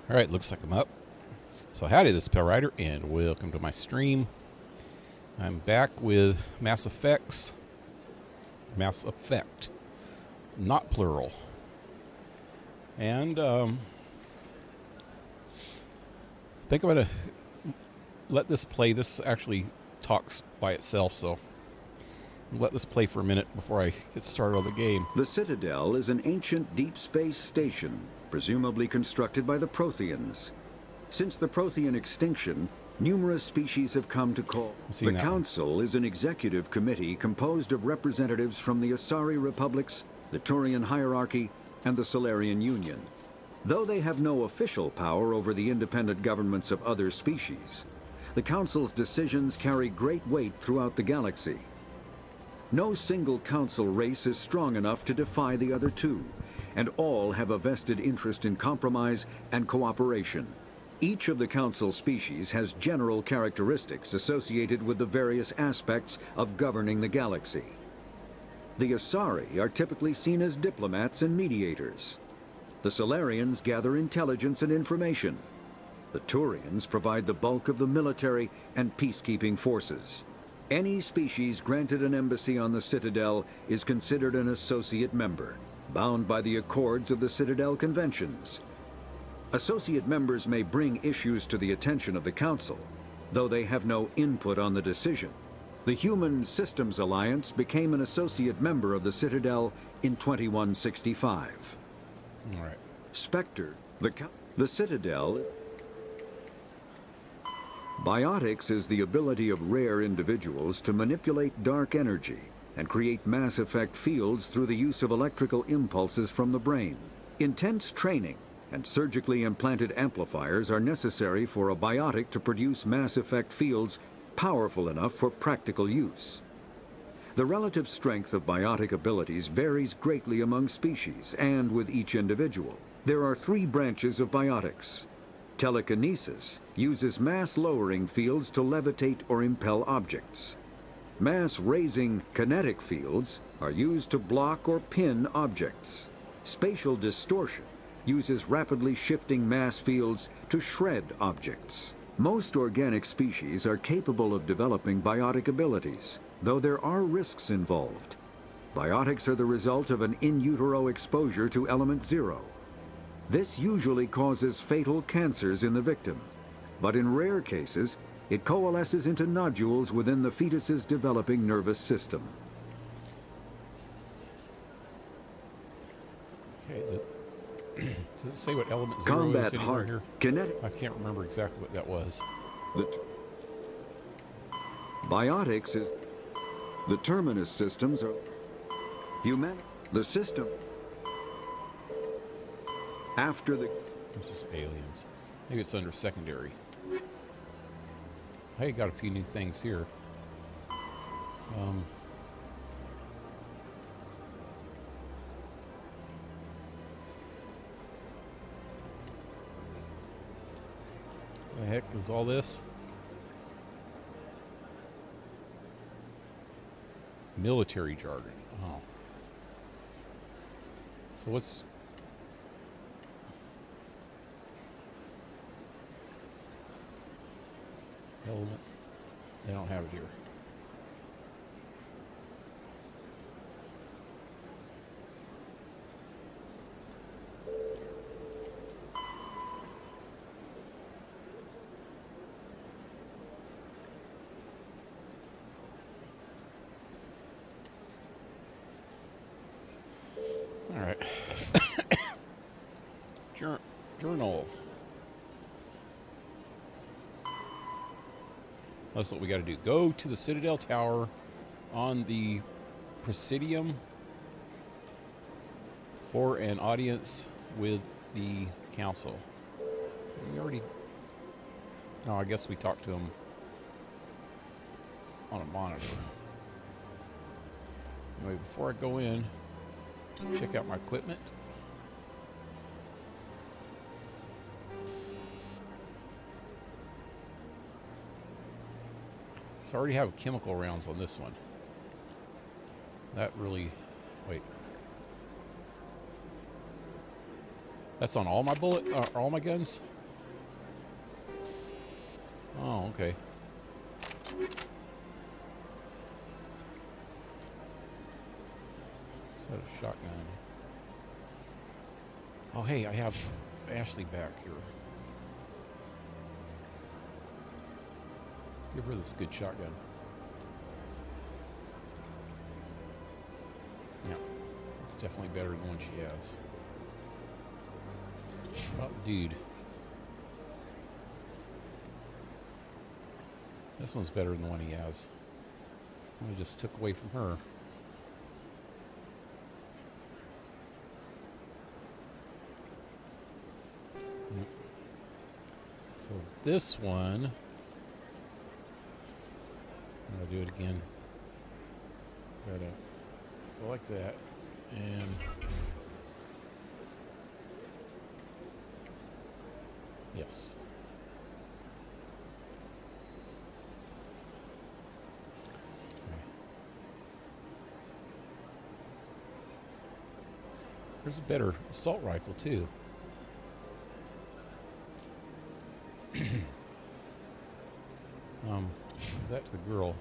Alright, looks like I'm up. So howdy, this is PaleRider, and welcome to my stream. I'm back with Mass Effect, not plural. And I think I'm going to let this play. This actually talks by itself, so let this play for a minute before I get started on the game. The Citadel is an ancient deep space station, presumably constructed by the Protheans. Since the Prothean extinction, numerous species have come to call. The Council is an executive committee composed of representatives from the Asari Republics, the Turian hierarchy, and the Solarian Union. Though they have no official power over the independent governments of other species, the Council's decisions carry great weight throughout the galaxy. No single Council race is strong enough to defy the other two, and all have a vested interest in compromise and cooperation. Each of the Council species has general characteristics associated with the various aspects of governing the galaxy. The Asari are typically seen as diplomats and mediators. The Solarians gather intelligence and information. The Turians provide the bulk of the military and peacekeeping forces. Any species granted an embassy on the Citadel is considered an associate member, bound by the accords of the Citadel Conventions. Associate members may bring issues to the attention of the Council, though they have no input on the decision. The Human Systems Alliance became an associate member of the Citadel in 2165. All right. Spectre, the Citadel. Biotics is the ability of rare individuals to manipulate dark energy and create mass effect fields through the use of electrical impulses from the brain. Intense training and surgically implanted amplifiers are necessary for a biotic to produce mass effect fields powerful enough for practical use. The relative strength of biotic abilities varies greatly among species and with each individual. There are three branches of biotics. Telekinesis uses mass-lowering fields to levitate or impel objects. Mass-raising kinetic fields are used to block or pin objects. Spatial distortion uses rapidly shifting mass fields to shred objects. Most organic species are capable of developing biotic abilities, though there are risks involved. Biotics are the result of an in utero exposure to element 0. This usually causes fatal cancers in the victim, but in rare cases, it coalesces into nodules within the fetus's developing nervous system. Okay, does it say what element 0 is anywhere here? Kinetic. I can't remember exactly what that was. Biotics is... The terminus systems are... Human... The system... After the... This is aliens. Maybe it's under secondary. I got a few new things here. The heck is all this? Military jargon. Oh. So what's... Element. They don't have it here. All right. Journal. That's what we got to do. Go to the Citadel Tower on the Presidium for an audience with the Council. We already... No, I guess we talked to him on a monitor. Anyway, before I go in, check out my equipment. So I already have chemical rounds on this one. That really... Wait. That's on all my all my guns? Oh, okay. Is that a shotgun? Oh, hey, I have Ashley back here. Give her this good shotgun. Yeah, it's definitely better than the one she has. Oh, dude. This one's better than the one he has. I just took away from her. Yep. So this one, I'm gonna do it again. Gotta go like that, and yes. There's a better assault rifle, too. That's the girl.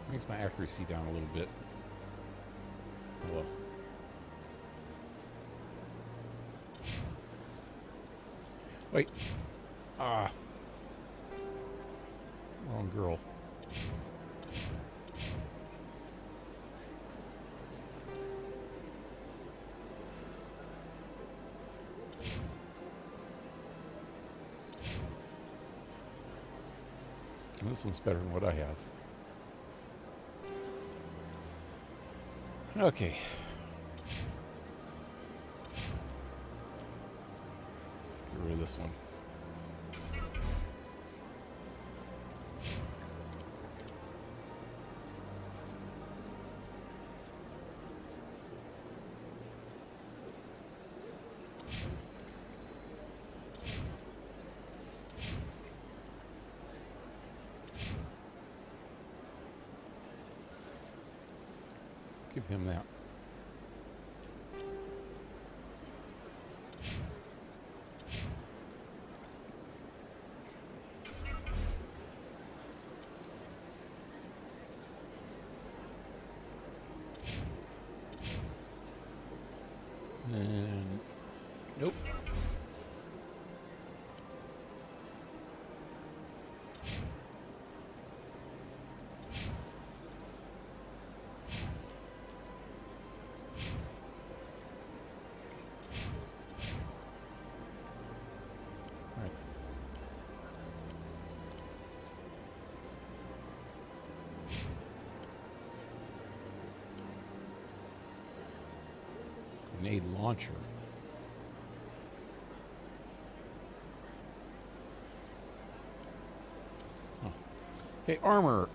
Brings my accuracy down a little bit. Well. Wait. Ah. Wrong girl. And this one's better than what I have. Okay. Let's get rid of this one. Let's give him that. And nope. All right. Grenade launcher. Huh. Hey, armor.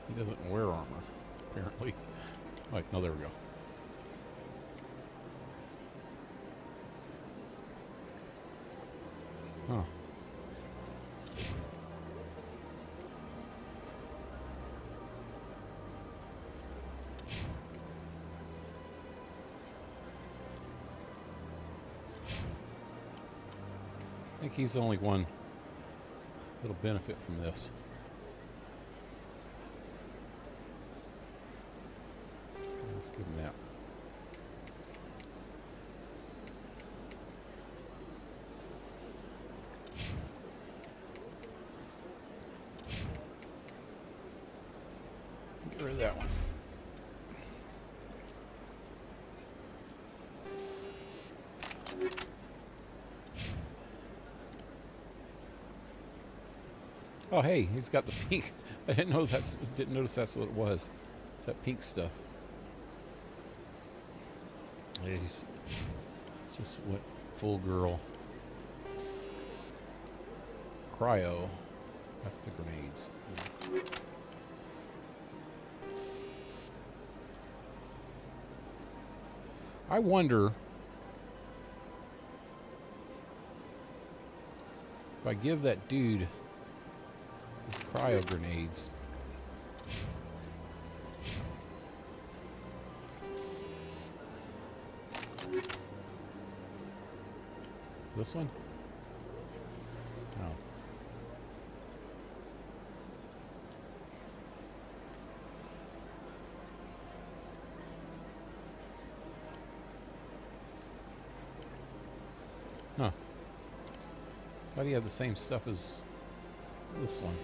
He doesn't wear armor, apparently. Like, no, there we go. Huh. I think he's the only one that'll benefit from this. Let's give him that. Get rid of that one. Oh, hey, he's got the pink. I didn't notice that's what it was. It's that pink stuff. Yeah, he's just went full girl. Cryo. That's the grenades. I wonder If I give that dude his cryo grenades. This one? No. Huh. Thought he had the same stuff as this one.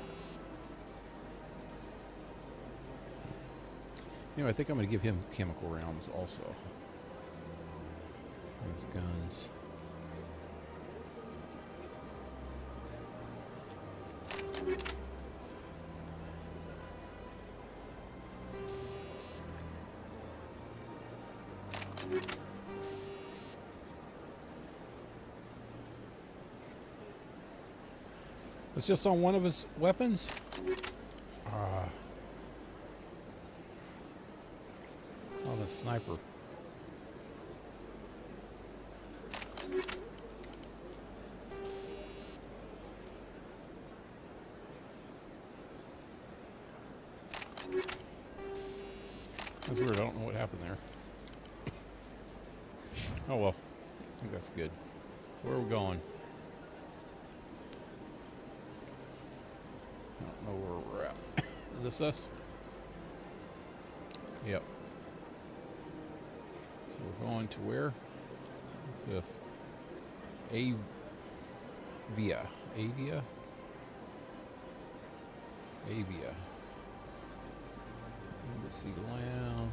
Anyway, I think I'm going to give him chemical rounds also. These guns. It's just on one of his weapons? It's on the sniper. That's weird. I don't know what happened there. Oh well. I think that's good. So where are we going? I don't know where we're at. Is this us? Yep. So we're going to where? What's this? Avia. Avia? Avia. Embassy Lounge.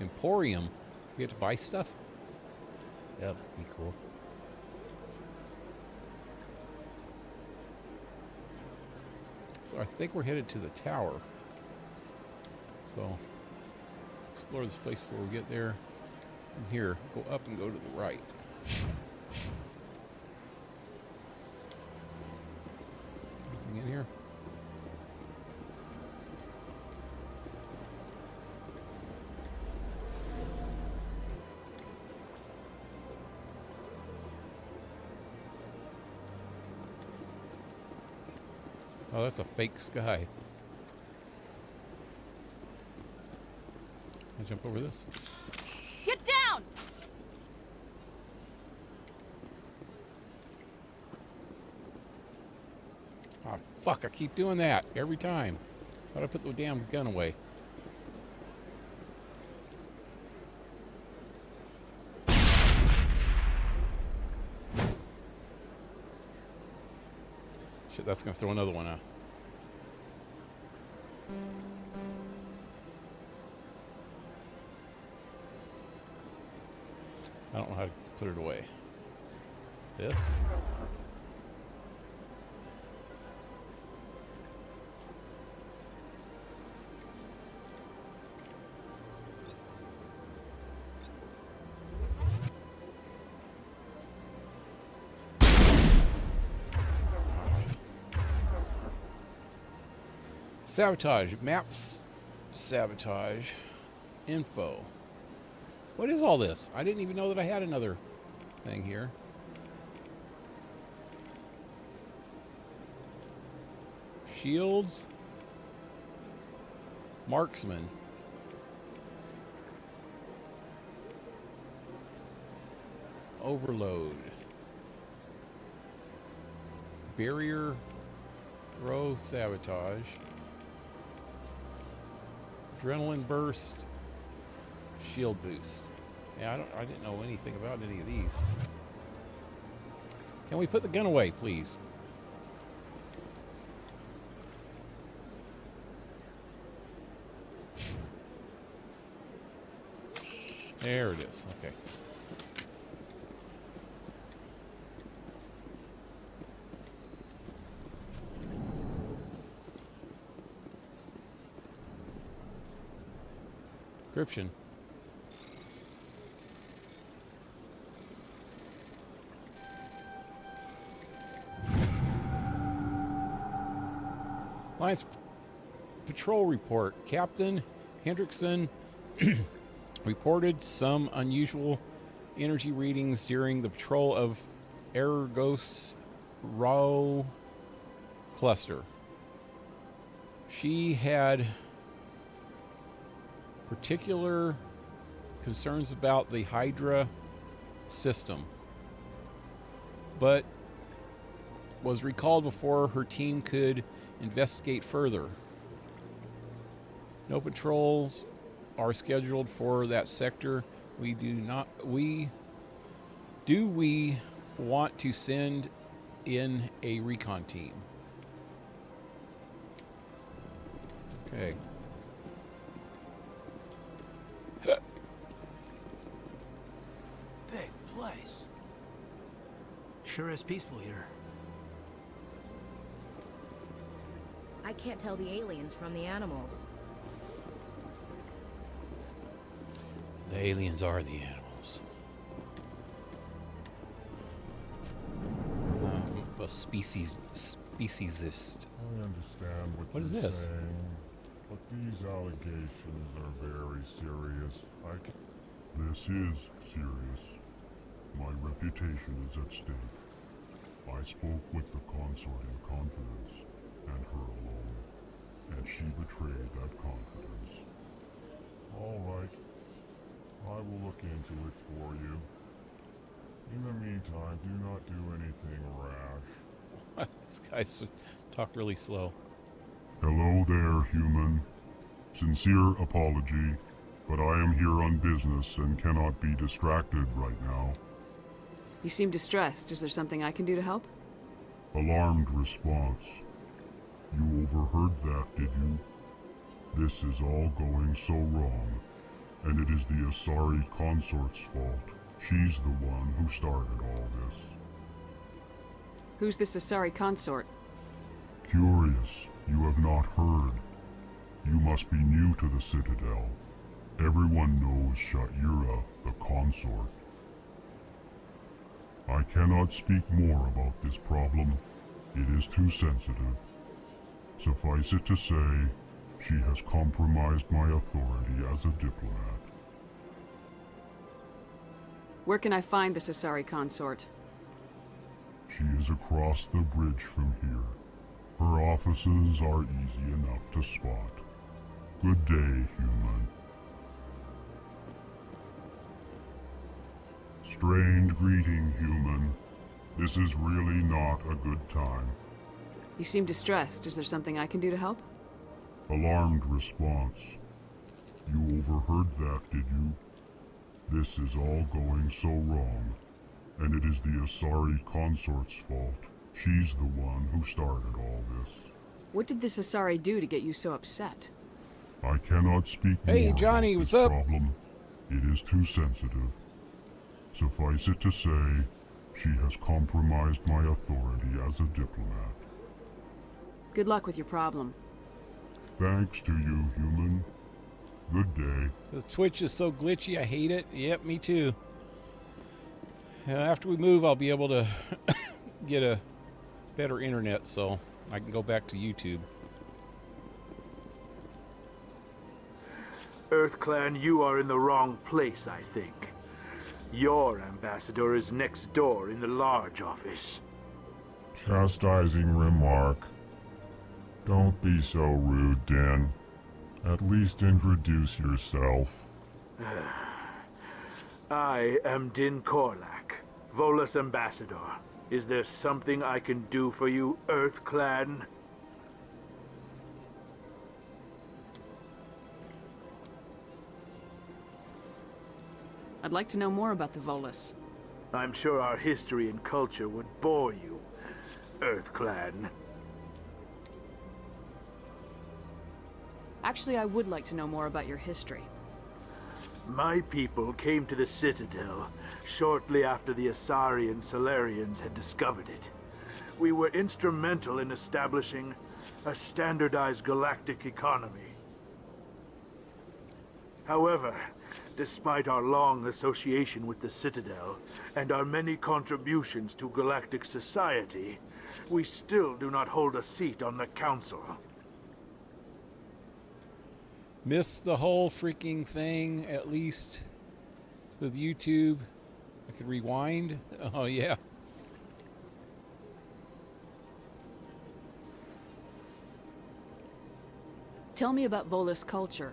Emporium. You get to buy stuff? Yep, be cool. So I think we're headed to the tower. So explore this place before we get there. From here, go up and go to the right. Anything in here? Oh, that's a fake sky. Can I jump over this? Get down! Ah, fuck, I keep doing that every time. Why'd I put the damn gun away? Shit, that's gonna throw another one out. I don't know how to put it away. This? Sabotage. Maps. Sabotage. Info. What is all this? I didn't even know that I had another thing here. Shields. Marksman. Overload. Barrier. Throw. Sabotage. Adrenaline burst. Shield boost. Yeah, I didn't know anything about any of these. Can we put the gun away, please? There it is. Okay. Encryption. Alliance Patrol Report. Captain Hendrickson reported some unusual energy readings during the patrol of Argos Rao cluster. She had particular concerns about the Hydra system, but was recalled before her team could investigate further. No patrols are scheduled for that sector. We want to send in a recon team? Okay. Big place. Sure is peaceful here. I can't tell the aliens from the animals. The aliens are the animals. A speciesist. I understand What is this? saying, but these allegations are very serious. This is serious. My reputation is at stake. I spoke with the consort in confidence, and her alone, and she betrayed that confidence. All right. I will look into it for you. In the meantime, do not do anything rash. These guys talk really slow. Hello there, human. Sincere apology, but I am here on business and cannot be distracted right now. You seem distressed. Is there something I can do to help? Alarmed response. You overheard that, did you? This is all going so wrong, and it is the Asari Consort's fault. She's the one who started all this. Who's this Asari Consort? Curious, you have not heard. You must be new to the Citadel. Everyone knows Sha'ira, the consort. I cannot speak more about this problem. It is too sensitive. Suffice it to say, she has compromised my authority as a diplomat. Where can I find this Asari Consort? She is across the bridge from here. Her offices are easy enough to spot. Good day, human. Strained greeting, human. This is really not a good time. You seem distressed. Is there something I can do to help? Alarmed response. You overheard that, did you? This is all going so wrong, and it is the Asari Consort's fault. She's the one who started all this. What did this Asari do to get you so upset? I cannot speak Hey, more Johnny, about what's this up? problem. It is too sensitive. Suffice it to say, she has compromised my authority as a diplomat. Good luck with your problem. Thanks to you, human. Good day. The Twitch is so glitchy, I hate it. Yep, me too. After we move, I'll be able to get a better internet so I can go back to YouTube. EarthClan, you are in the wrong place, I think. Your ambassador is next door in the large office. Chastising remark. Don't be so rude, Din. At least introduce yourself. I am Din Korlak, Volus ambassador. Is there something I can do for you, EarthClan? I'd like to know more about the Volus. I'm sure our history and culture would bore you, EarthClan. Actually, I would like to know more about your history. My people came to the Citadel shortly after the Asari and Solarians had discovered it. We were instrumental in establishing a standardized galactic economy. However, despite our long association with the Citadel and our many contributions to galactic society, we still do not hold a seat on the Council. missed the whole freaking thing, at least with YouTube. I could rewind. Oh, yeah. Tell me about Volus culture.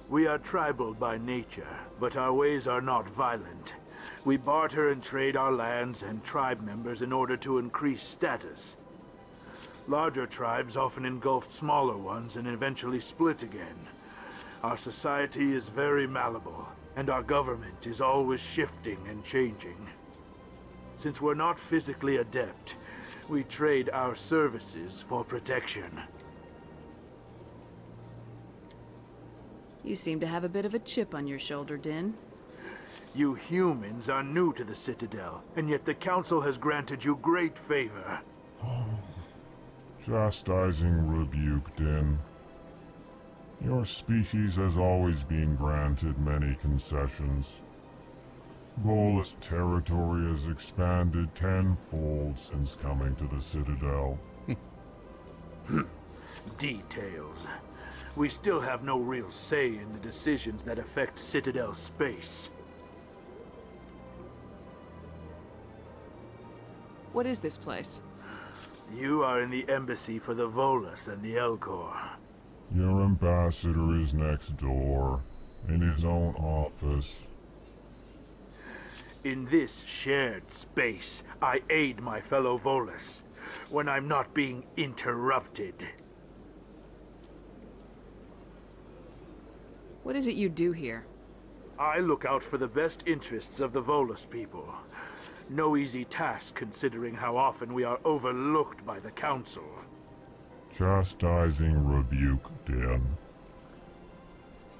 We are tribal by nature, but our ways are not violent. We barter and trade our lands and tribe members in order to increase status. Larger tribes often engulf smaller ones and eventually split again. Our society is very malleable, and our government is always shifting and changing. Since we're not physically adept, we trade our services for protection. You seem to have a bit of a chip on your shoulder, Din. You humans are new to the Citadel, and yet the Council has granted you great favor. Chastising rebuke, Din. Your species has always been granted many concessions. Volus territory has expanded tenfold since coming to the Citadel. Details. We still have no real say in the decisions that affect Citadel space. What is this place? You are in the embassy for the Volus and the Alcor. Your ambassador is next door, in his own office. In this shared space, I aid my fellow Volus when I'm not being interrupted. What is it you do here? I look out for the best interests of the Volus people. No easy task considering how often we are overlooked by the Council. Chastising rebuke, Din.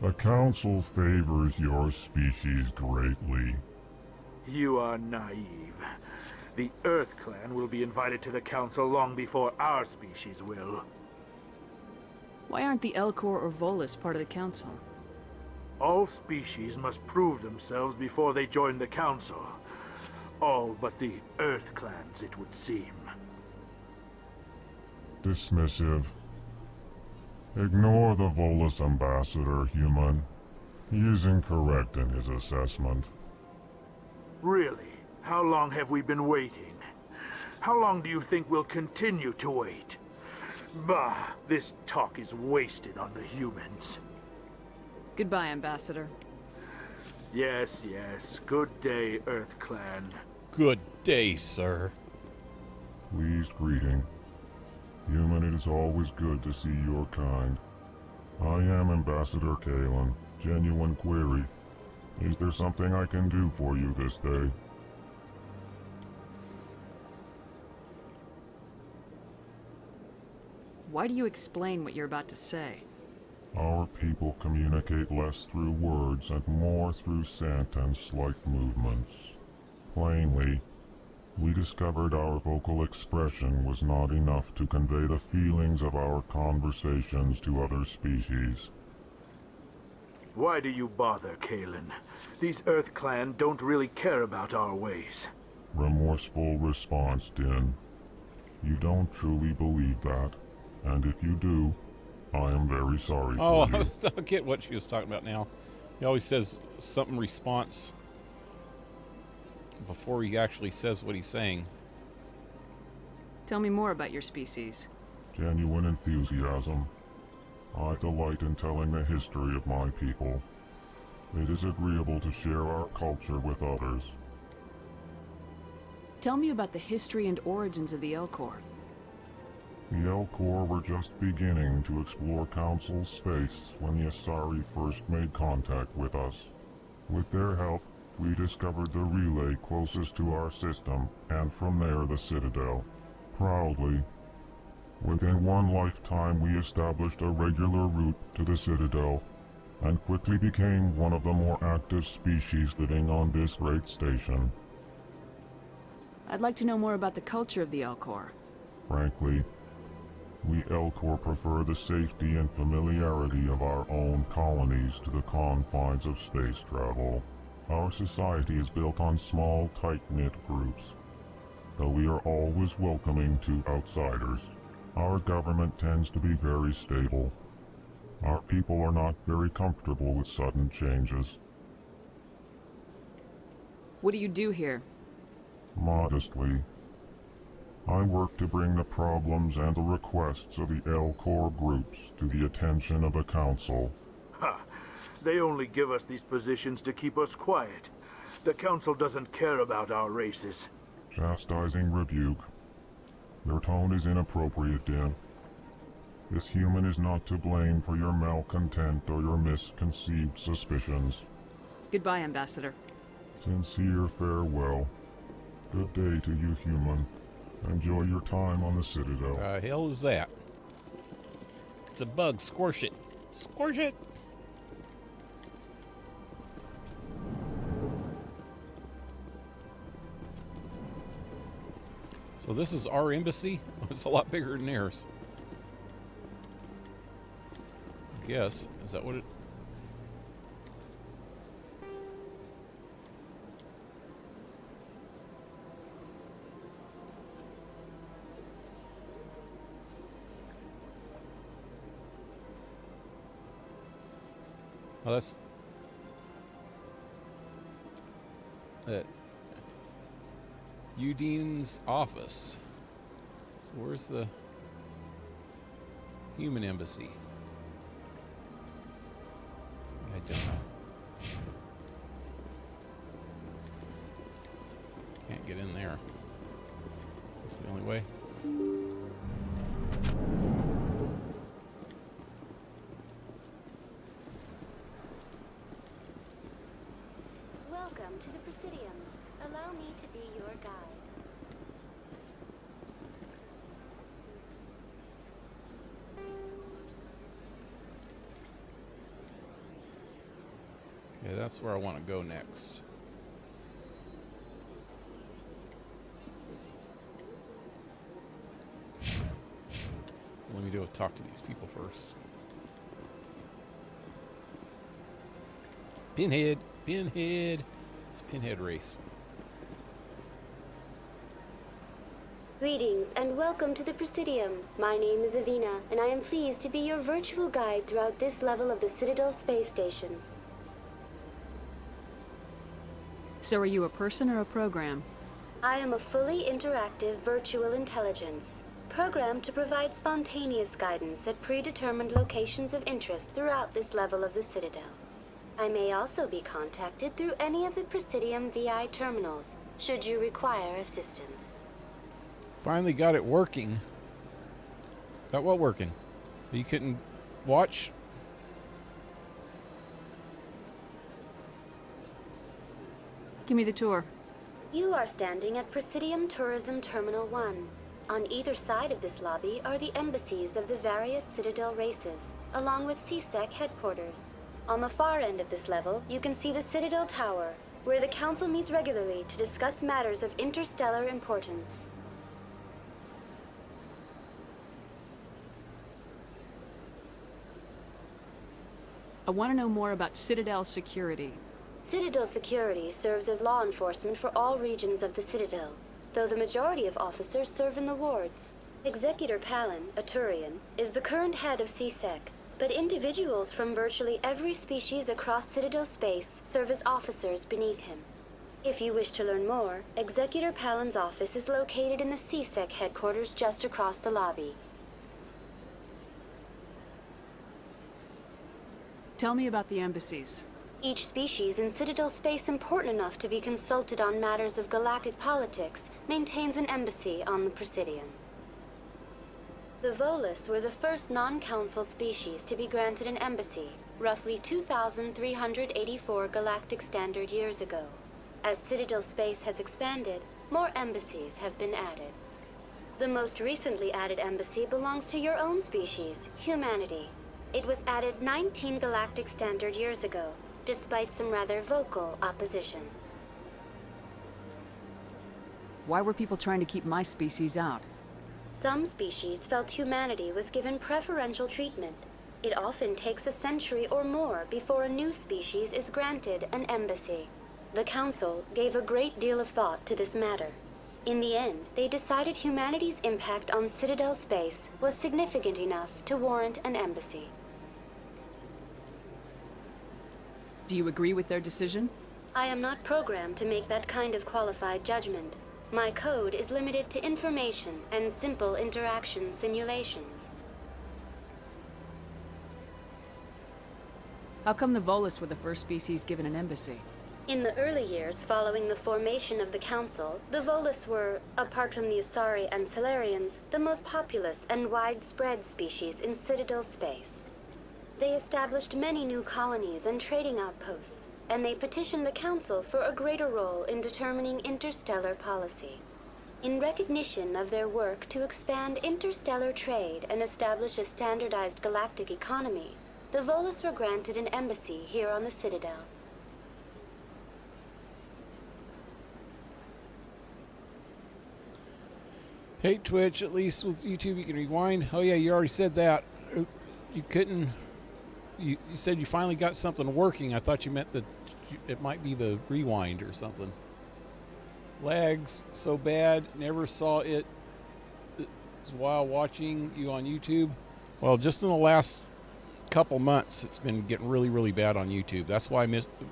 The Council favors your species greatly. You are naive. The Earth Clan will be invited to the Council long before our species will. Why aren't the Alcor or Volus part of the Council? All species must prove themselves before they join the Council. All but the Earth Clans, it would seem. Dismissive. Ignore the Volus ambassador, human. He is incorrect in his assessment. Really? How long have we been waiting? How long do you think we'll continue to wait? Bah, this talk is wasted on the humans. Goodbye, Ambassador. Yes, yes. Good day, Earth Clan. Good day, sir. Pleased greeting. Human, it is always good to see your kind. I am Ambassador Kalen. Genuine query. Is there something I can do for you this day? Why do you explain what you're about to say? Our people communicate less through words and more through scent and slight movements. Plainly, we discovered our vocal expression was not enough to convey the feelings of our conversations to other species. Why do you bother, Kalen? These Earth Clan don't really care about our ways. Remorseful response, Din. You don't truly believe that, and if you do, I am very sorry for you. I get what she was talking about now. He always says something response before he actually says what he's saying. Tell me more about your species. Genuine enthusiasm. I delight in telling the history of my people. It is agreeable to share our culture with others. Tell me about the history and origins of the Alcor. The Alcor were just beginning to explore Council space when the Asari first made contact with us. With their help, we discovered the relay closest to our system, and from there the Citadel. Proudly, within one lifetime we established a regular route to the Citadel, and quickly became one of the more active species living on this great station. I'd like to know more about the culture of the Alcor. Frankly, we Alcor prefer the safety and familiarity of our own colonies to the confines of space travel. Our society is built on small, tight-knit groups, though we are always welcoming to outsiders. Our government tends to be very stable. Our people are not very comfortable with sudden changes. What do you do here? Modestly, I work to bring the problems and the requests of the Alcor groups to the attention of the Council. Ha! They only give us these positions to keep us quiet. The Council doesn't care about our races. Chastising rebuke. Your tone is inappropriate, Din. This human is not to blame for your malcontent or your misconceived suspicions. Goodbye, Ambassador. Sincere farewell. Good day to you, human. Enjoy your time on the Citadel. Hell is that? It's a bug. Scorch it. Scorch it. So this is our embassy? It's a lot bigger than theirs. I guess. Is that what it... Oh, that's... Udine's office. So where's the human embassy? I don't know. Can't get in there. That's the only way. Welcome to the Presidium. Allow me to be your guide. Okay, that's where I want to go next. Let me talk to these people first. Pinhead! Pinhead! It's a pinhead race. Greetings and welcome to the Presidium. My name is Avina, and I am pleased to be your virtual guide throughout this level of the Citadel space station. So are you a person or a program? I am a fully interactive virtual intelligence, programmed to provide spontaneous guidance at predetermined locations of interest throughout this level of the Citadel. I may also be contacted through any of the Presidium VI terminals, should you require assistance. Finally got it working. Got what working? You couldn't watch? Give me the tour. You are standing at Presidium Tourism Terminal 1. On either side of this lobby are the embassies of the various Citadel races, along with CSEC headquarters. On the far end of this level, you can see the Citadel Tower, where the Council meets regularly to discuss matters of interstellar importance. I want to know more about Citadel security. Citadel security serves as law enforcement for all regions of the Citadel, though the majority of officers serve in the wards. Executor Palin, a Thurian, is the current head of CSEC, but individuals from virtually every species across Citadel space serve as officers beneath him. If you wish to learn more, Executor Palin's office is located in the CSEC headquarters just across the lobby. Tell me about the embassies. Each species in Citadel space important enough to be consulted on matters of galactic politics maintains an embassy on the Presidium. The Volus were the first non-council species to be granted an embassy, roughly 2,384 galactic standard years ago. As Citadel space has expanded, more embassies have been added. The most recently added embassy belongs to your own species, humanity. It was added 19 galactic standard years ago, despite some rather vocal opposition. Why were people trying to keep my species out? Some species felt humanity was given preferential treatment. It often takes a century or more before a new species is granted an embassy. The Council gave a great deal of thought to this matter. In the end, they decided humanity's impact on Citadel space was significant enough to warrant an embassy. Do you agree with their decision? I am not programmed to make that kind of qualified judgment. My code is limited to information and simple interaction simulations. How come the Volus were the first species given an embassy? In the early years following the formation of the Council, the Volus were, apart from the Asari and Salarians, the most populous and widespread species in Citadel space. They established many new colonies and trading outposts, and they petitioned the Council for a greater role in determining interstellar policy. In recognition of their work to expand interstellar trade and establish a standardized galactic economy, the Volus were granted an embassy here on the Citadel. Hey, Twitch, at least with YouTube you can rewind. Oh yeah, you already said that. You couldn't... You said you finally got something working. I thought you meant that it might be the rewind or something. Lags so bad, never saw it while watching you on YouTube. Well, just in the last couple months, it's been getting really, really bad on YouTube. That's why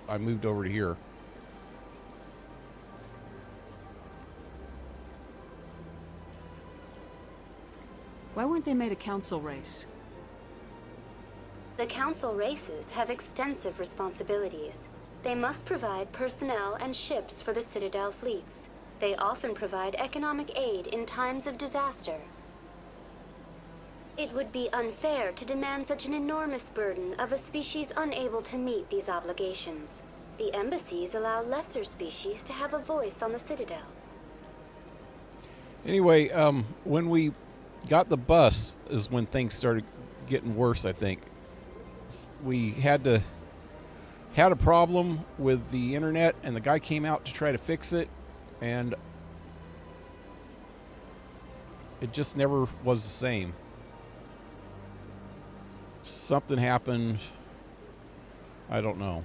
I moved over to here. Why weren't they made a council race? The Council races have extensive responsibilities. They must provide personnel and ships for the Citadel fleets. They often provide economic aid in times of disaster. It would be unfair to demand such an enormous burden of a species unable to meet these obligations. The embassies allow lesser species to have a voice on the Citadel. Anyway, when we got the bus is when things started getting worse, I think. We had a problem with the internet, and the guy came out to try to fix it, and it just never was the same. Something happened. I don't know.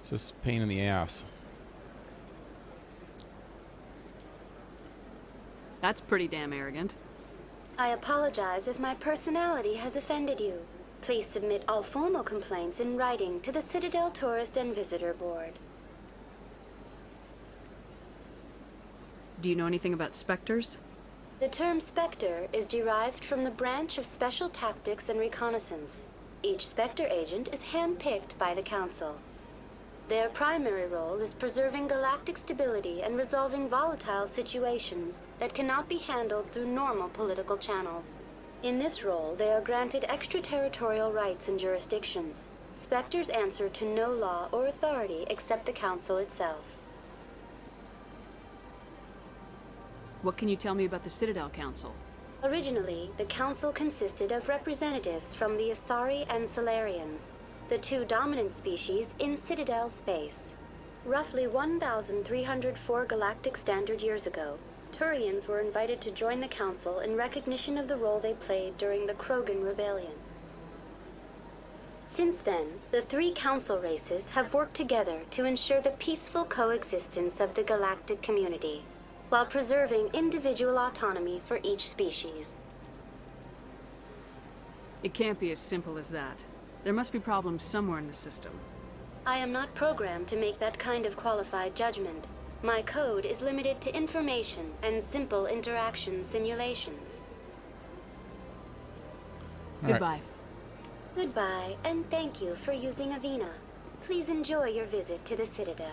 It's just a pain in the ass. That's pretty damn arrogant. I apologize if my personality has offended you. Please submit all formal complaints in writing to the Citadel Tourist and Visitor Board. Do you know anything about specters? The term Spectre is derived from the branch of Special Tactics and Reconnaissance. Each Spectre agent is handpicked by the Council. Their primary role is preserving galactic stability and resolving volatile situations that cannot be handled through normal political channels. In this role, they are granted extraterritorial rights and jurisdictions. Spectres answer to no law or authority except the Council itself. What can you tell me about the Citadel Council? Originally, the Council consisted of representatives from the Asari and Salarians, the two dominant species in Citadel space. Roughly 1,304 galactic standard years ago, Thurians were invited to join the Council in recognition of the role they played during the Krogan Rebellion. Since then, the three Council races have worked together to ensure the peaceful coexistence of the galactic community, while preserving individual autonomy for each species. It can't be as simple as that. There must be problems somewhere in the system. I am not programmed to make that kind of qualified judgment. My code is limited to information and simple interaction simulations. Goodbye. Goodbye, and thank you for using Avina. Please enjoy your visit to the Citadel.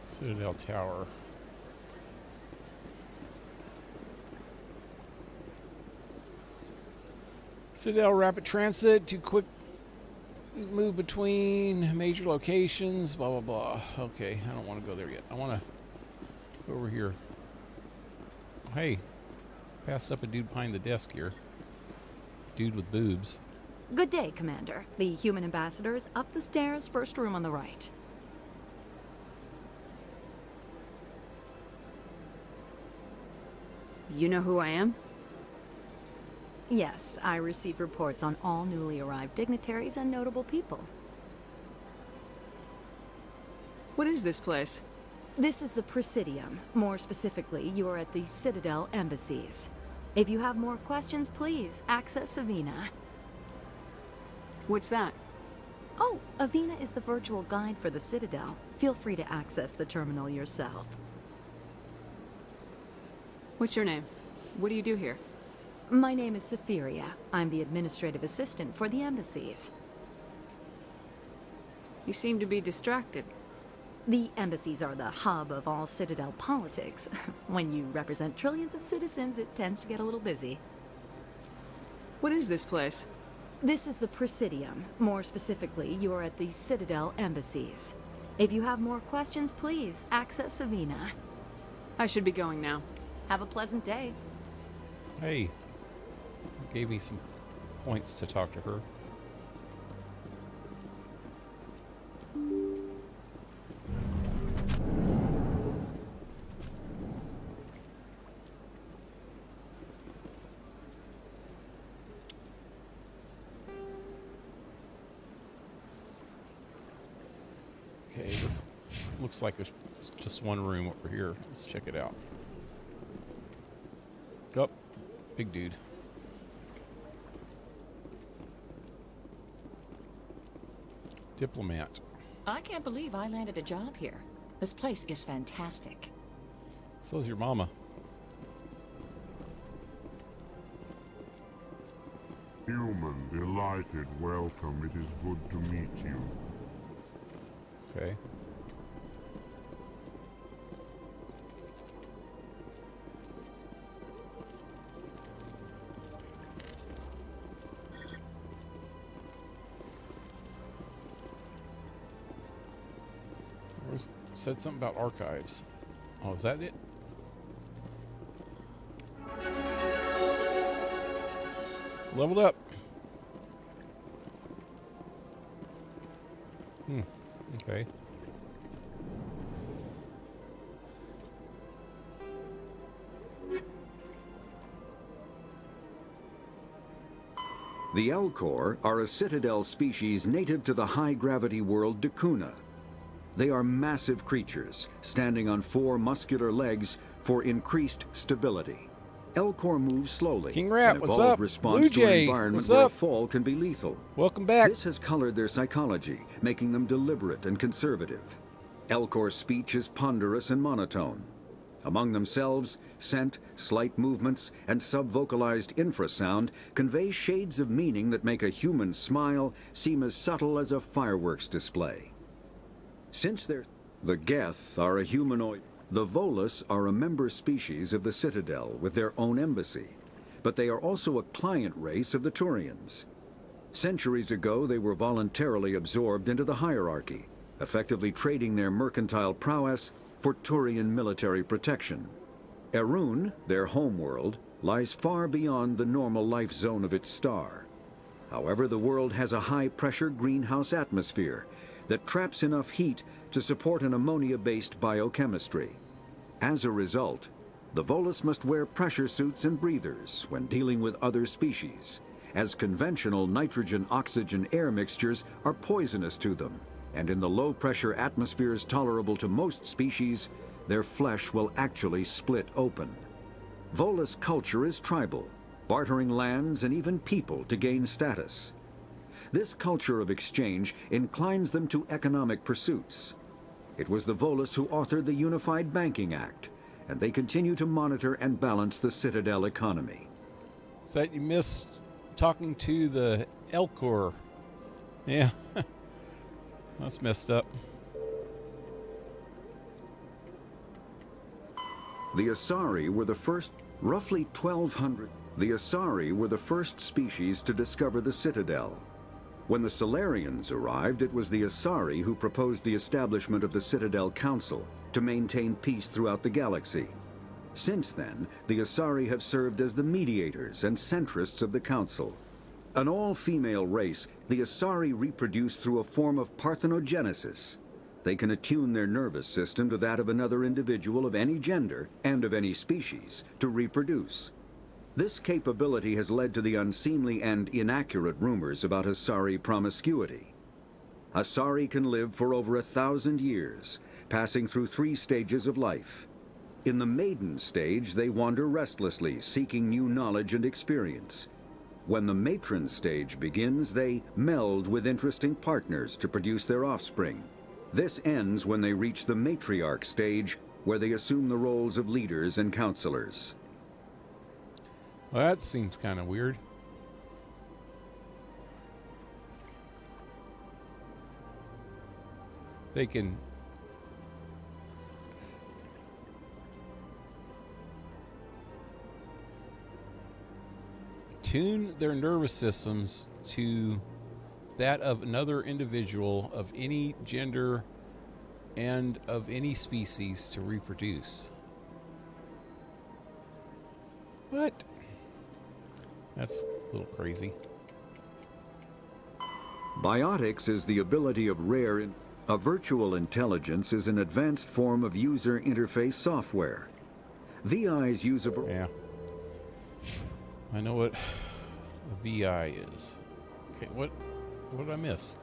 Citadel Tower. Citadel Rapid Transit to quick move between major locations, blah, blah, blah. Okay, I don't want to go there yet. I want to go over here. Hey, passed up a dude behind the desk here. Dude with boobs. Good day, Commander. The human ambassador is up the stairs, first room on the right. You know who I am? Yes, I receive reports on all newly arrived dignitaries and notable people. What is this place? This is the Presidium. More specifically, you are at the Citadel embassies. If you have more questions, please access Avina. What's that? Oh, Avina is the virtual guide for the Citadel. Feel free to access the terminal yourself. What's your name? What do you do here? My name is Safiria. I'm the administrative assistant for the embassies. You seem to be distracted. The embassies are the hub of all Citadel politics. When you represent trillions of citizens, it tends to get a little busy. What is this place? This is the Presidium. More specifically, you are at the Citadel embassies. If you have more questions, please access Avina. I should be going now. Have a pleasant day. Hey, gave me some points to talk to her. Okay, this looks like it's just one room over here. Let's check it out. Oh, big dude. Diplomat. I can't believe I landed a job here. This place is fantastic. So's your mama. Human, delighted, welcome. It is good to meet you. Okay. Said something about archives. Oh, is that it? Leveled up. Okay. The Alcor are a Citadel species native to the high-gravity world Dakuna. They are massive creatures, standing on 4 muscular legs for increased stability. Alcor moves slowly. King Rat, an what's evolved up? response Blue to an Jay, environment what's where up? a fall can be lethal. Welcome back. This has colored their psychology, making them deliberate and conservative. Alcor's speech is ponderous and monotone. Among themselves, scent, slight movements, and sub-vocalized infrasound convey shades of meaning that make a human smile seem as subtle as a fireworks display. Since the Geth are a humanoid, the Volus are a member species of the Citadel with their own embassy, but they are also a client race of the Turians. Centuries ago, they were voluntarily absorbed into the hierarchy, effectively trading their mercantile prowess for Turian military protection. Erun, their homeworld, lies far beyond the normal life zone of its star. However, the world has a high-pressure greenhouse atmosphere that traps enough heat to support an ammonia-based biochemistry. As a result, the Volus must wear pressure suits and breathers when dealing with other species, as conventional nitrogen-oxygen air mixtures are poisonous to them, and in the low-pressure atmospheres tolerable to most species, their flesh will actually split open. Volus culture is tribal, bartering lands and even people to gain status. This culture of exchange inclines them to economic pursuits. It was the Volus who authored the Unified Banking Act, and they continue to monitor and balance the Citadel economy. Is that you missed talking to the Alcor? Yeah. That's messed up. The Asari were the first, roughly 1,200. The Asari were the first species to discover the Citadel. When the Solarians arrived, it was the Asari who proposed the establishment of the Citadel Council to maintain peace throughout the galaxy. Since then, the Asari have served as the mediators and centrists of the Council. An all-female race, the Asari reproduce through a form of parthenogenesis. They can attune their nervous system to that of another individual of any gender and of any species to reproduce. This capability has led to the unseemly and inaccurate rumors about Asari promiscuity. Asari can live for over 1,000 years, passing through 3 stages of life. In the maiden stage, they wander restlessly, seeking new knowledge and experience. When the matron stage begins, they meld with interesting partners to produce their offspring. This ends when they reach the matriarch stage, where they assume the roles of leaders and counselors. Well, that seems kind of weird. They can tune their nervous systems to that of another individual of any gender and of any species to reproduce. What? That's a little crazy. Biotics is the ability of a virtual intelligence is an advanced form of user interface software. VIs use a... Yeah. I know what a VI is. Okay, what did I miss?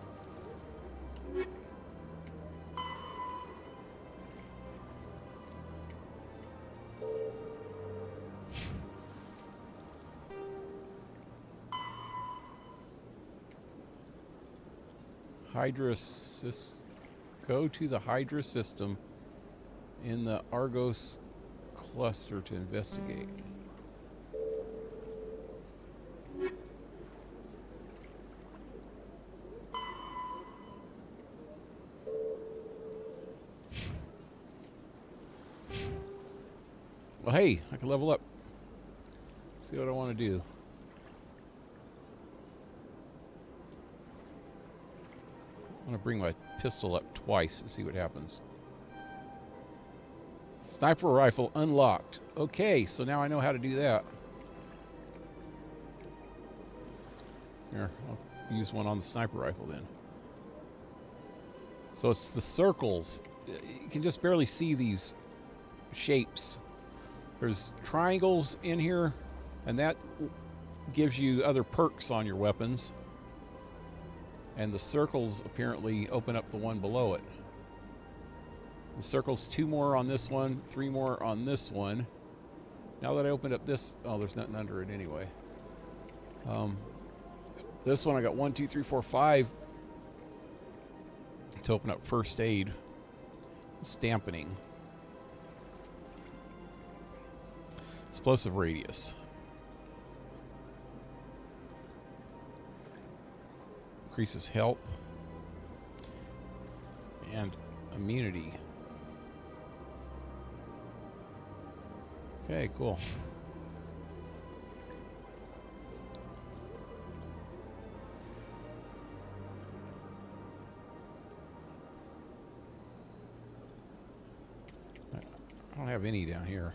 Go to the Hydra system in the Argos cluster to investigate. Well, hey, I can level up. Let's see what I want to do. I'm going to bring my pistol up twice to see what happens. Sniper rifle unlocked. Okay, so now I know how to do that. Here, I'll use one on the sniper rifle then. So it's the circles. You can just barely see these shapes. There's triangles in here, and that gives you other perks on your weapons. And the circles apparently open up the one below it. The circles, 2 more on this one, 3 more on this one. Now that I opened up this, oh, there's nothing under it anyway. This one I got 1, 2, 3, 4, 5 to open up first aid, stampening, explosive radius. Increases health and immunity. Okay, cool. I don't have any down here.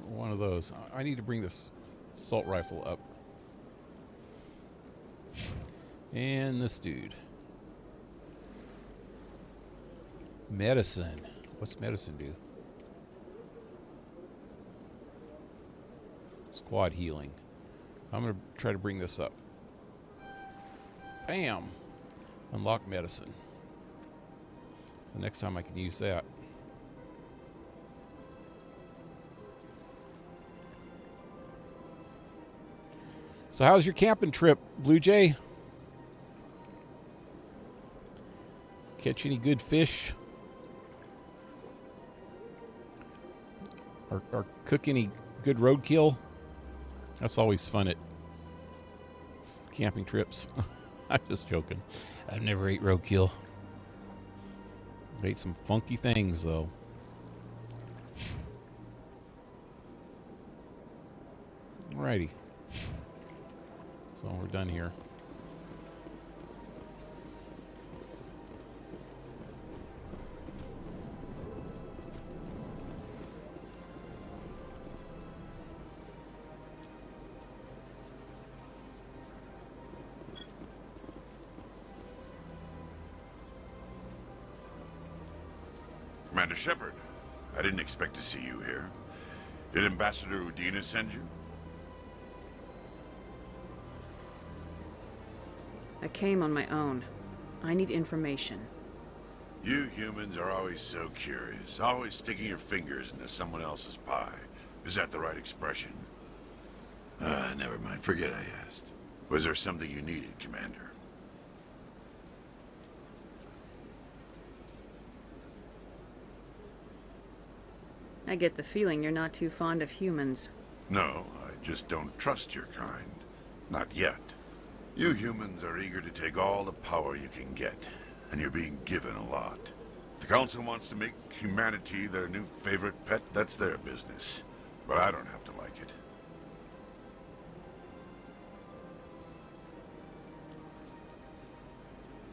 One of those. I need to bring this assault rifle up. And this dude. Medicine. What's medicine do? Squad healing. I'm going to try to bring this up. Bam! Unlock medicine. So next time I can use that. So how's your camping trip, Blue Jay? Catch any good fish? Or cook any good roadkill? That's always fun at camping trips. I'm just joking. I've never ate roadkill. I've ate some funky things, though. Alrighty. So we're done here. Commander Shepard, I didn't expect to see you here. Did Ambassador Udina send you? I came on my own. I need information. You humans are always so curious, always sticking your fingers into someone else's pie. Is that the right expression? Never mind. Forget I asked. Was there something you needed, Commander? I get the feeling you're not too fond of humans. No, I just don't trust your kind. Not yet. You humans are eager to take all the power you can get, and you're being given a lot. If the Council wants to make humanity their new favorite pet, that's their business. But I don't have to like it.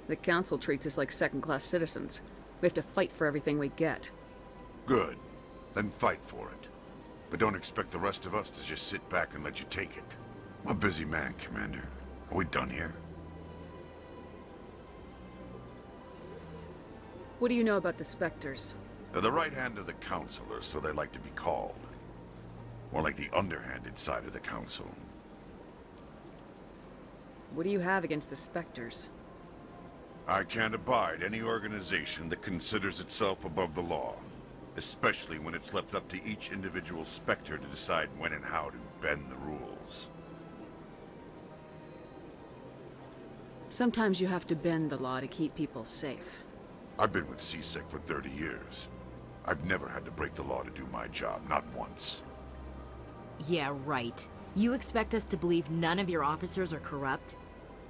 The Council treats us like second-class citizens. We have to fight for everything we get. Good. Then fight for it. But don't expect the rest of us to just sit back and let you take it. I'm a busy man, Commander. Are we done here? What do you know about the Spectres? They're the right hand of the Council, or so they like to be called. More like the underhanded side of the Council. What do you have against the Spectres? I can't abide any organization that considers itself above the law. Especially when it's left up to each individual Spectre to decide when and how to bend the rules. Sometimes you have to bend the law to keep people safe. I've been with CSEC for 30 years. I've never had to break the law to do my job, not once. Yeah, right. You expect us to believe none of your officers are corrupt?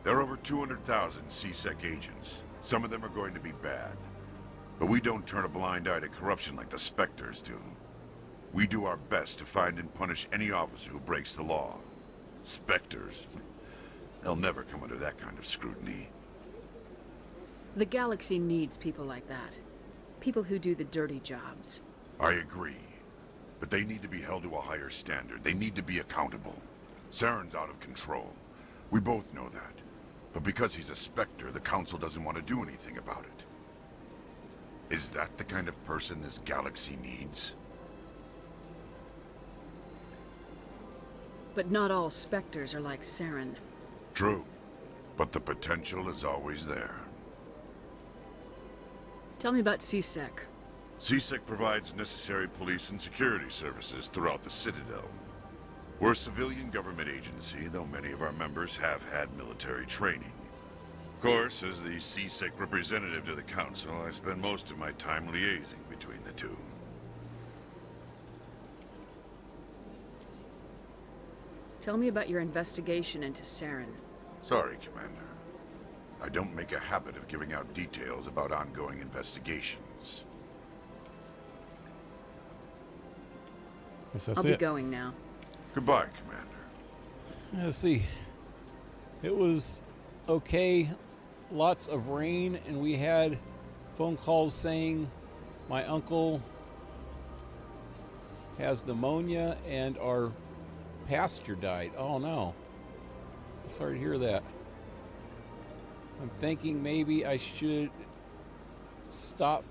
There are over 200,000 CSEC agents. Some of them are going to be bad. But we don't turn a blind eye to corruption like the Spectres do. We do our best to find and punish any officer who breaks the law. Spectres? They'll never come under that kind of scrutiny. The galaxy needs people like that. People who do the dirty jobs. I agree. But they need to be held to a higher standard. They need to be accountable. Saren's out of control. We both know that. But because he's a Spectre, the Council doesn't want to do anything about it. Is that the kind of person this galaxy needs? But not all Spectres are like Saren. True. But the potential is always there. Tell me about CSEC. CSEC provides necessary police and security services throughout the Citadel. We're a civilian government agency, though many of our members have had military training. Of course, as the CSEC representative to the Council, I spend most of my time liaising between the two. Tell me about your investigation into Saren. Sorry, Commander. I don't make a habit of giving out details about ongoing investigations. I'll be going now. Goodbye, Commander. Let's see. It was okay. Lots of rain, and we had phone calls saying my uncle has pneumonia and our pasture died. Oh no. Sorry to hear that. I'm thinking maybe I should stop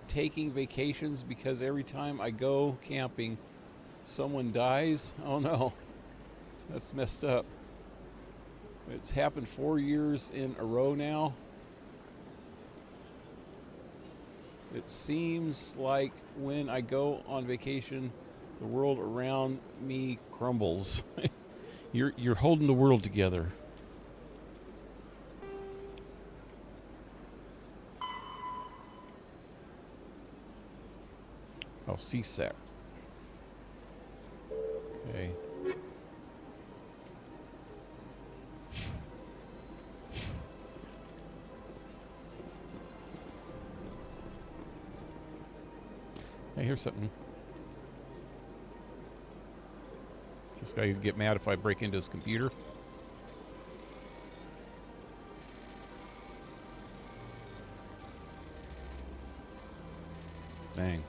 taking vacations because every time I go camping, someone dies. Oh no. That's messed up. It's happened 4 years in a row now. It seems like when I go on vacation, the world around me crumbles. You're holding the world together. Oh, CSEC. Okay. Hey, here's something. Is this guy gonna get mad if I break into his computer? Dang.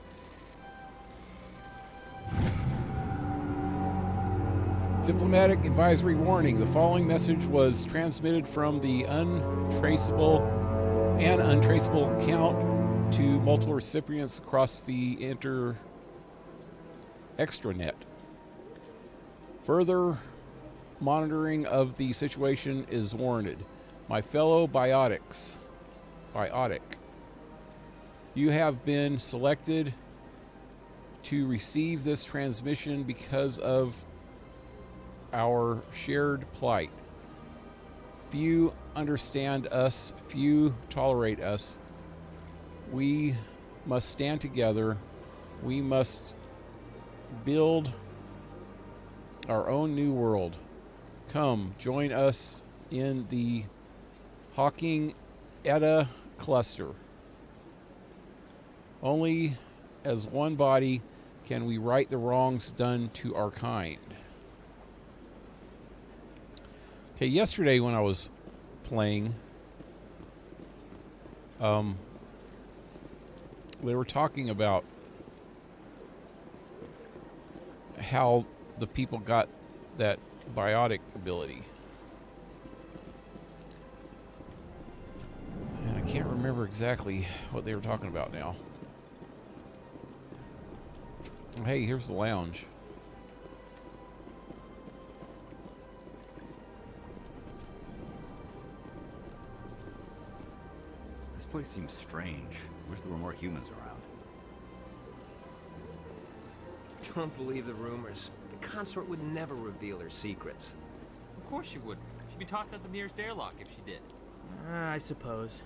Diplomatic advisory warning. The following message was transmitted from the untraceable account to multiple recipients across the extranet. Further monitoring of the situation is warranted. My fellow biotic, you have been selected to receive this transmission because of our shared plight. Few understand us, few tolerate us. We must stand together. We must build our own new world. Come, join us in the Hawking Eta cluster. Only as one body can we right the wrongs done to our kind. Okay, yesterday when I was playing, they were talking about how the people got that biotic ability. And I can't remember exactly what they were talking about now. Hey, here's the lounge. This place seems strange. Wish there were more humans around. Don't believe the rumors. The consort would never reveal her secrets. Of course she wouldn't. She'd be tossed out the nearest airlock if she did. I suppose.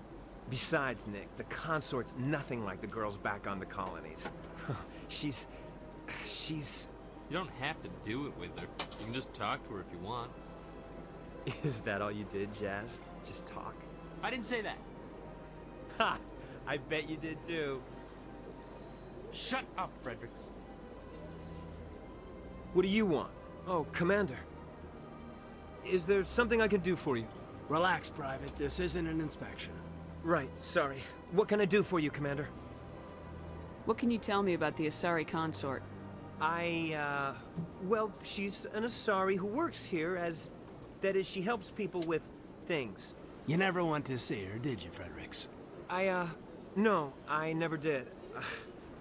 Besides, Nick, the consort's nothing like the girls back on the colonies. She's... You don't have to do it with her. You can just talk to her if you want. Is that all you did, Jazz? Just talk? I didn't say that. Ha! I bet you did too. Shut up, Fredericks. What do you want? Oh, Commander. Is there something I can do for you? Relax, Private. This isn't an inspection. Right, sorry. What can I do for you, Commander? What can you tell me about the Asari Consort? Well, she's an Asari who works here as... That is, she helps people with things. You never went to see her, did you, Fredericks? No, I never did.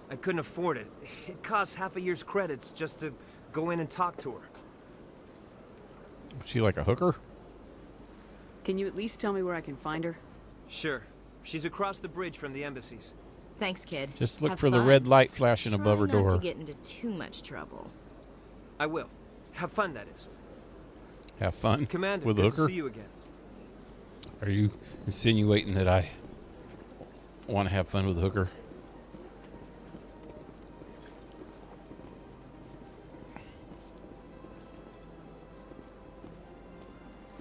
I couldn't afford it. It costs half a year's credits just to go in and talk to her. Is she like a hooker? Can you at least tell me where I can find her? Sure. She's across the bridge from the embassies. Thanks, kid. Just look Have for the fun. red light flashing above her Try not door. to get into too much trouble. I will. Have fun, that is. Have fun Commander, with a good hooker? to see you again. Are you insinuating that I want to have fun with a hooker?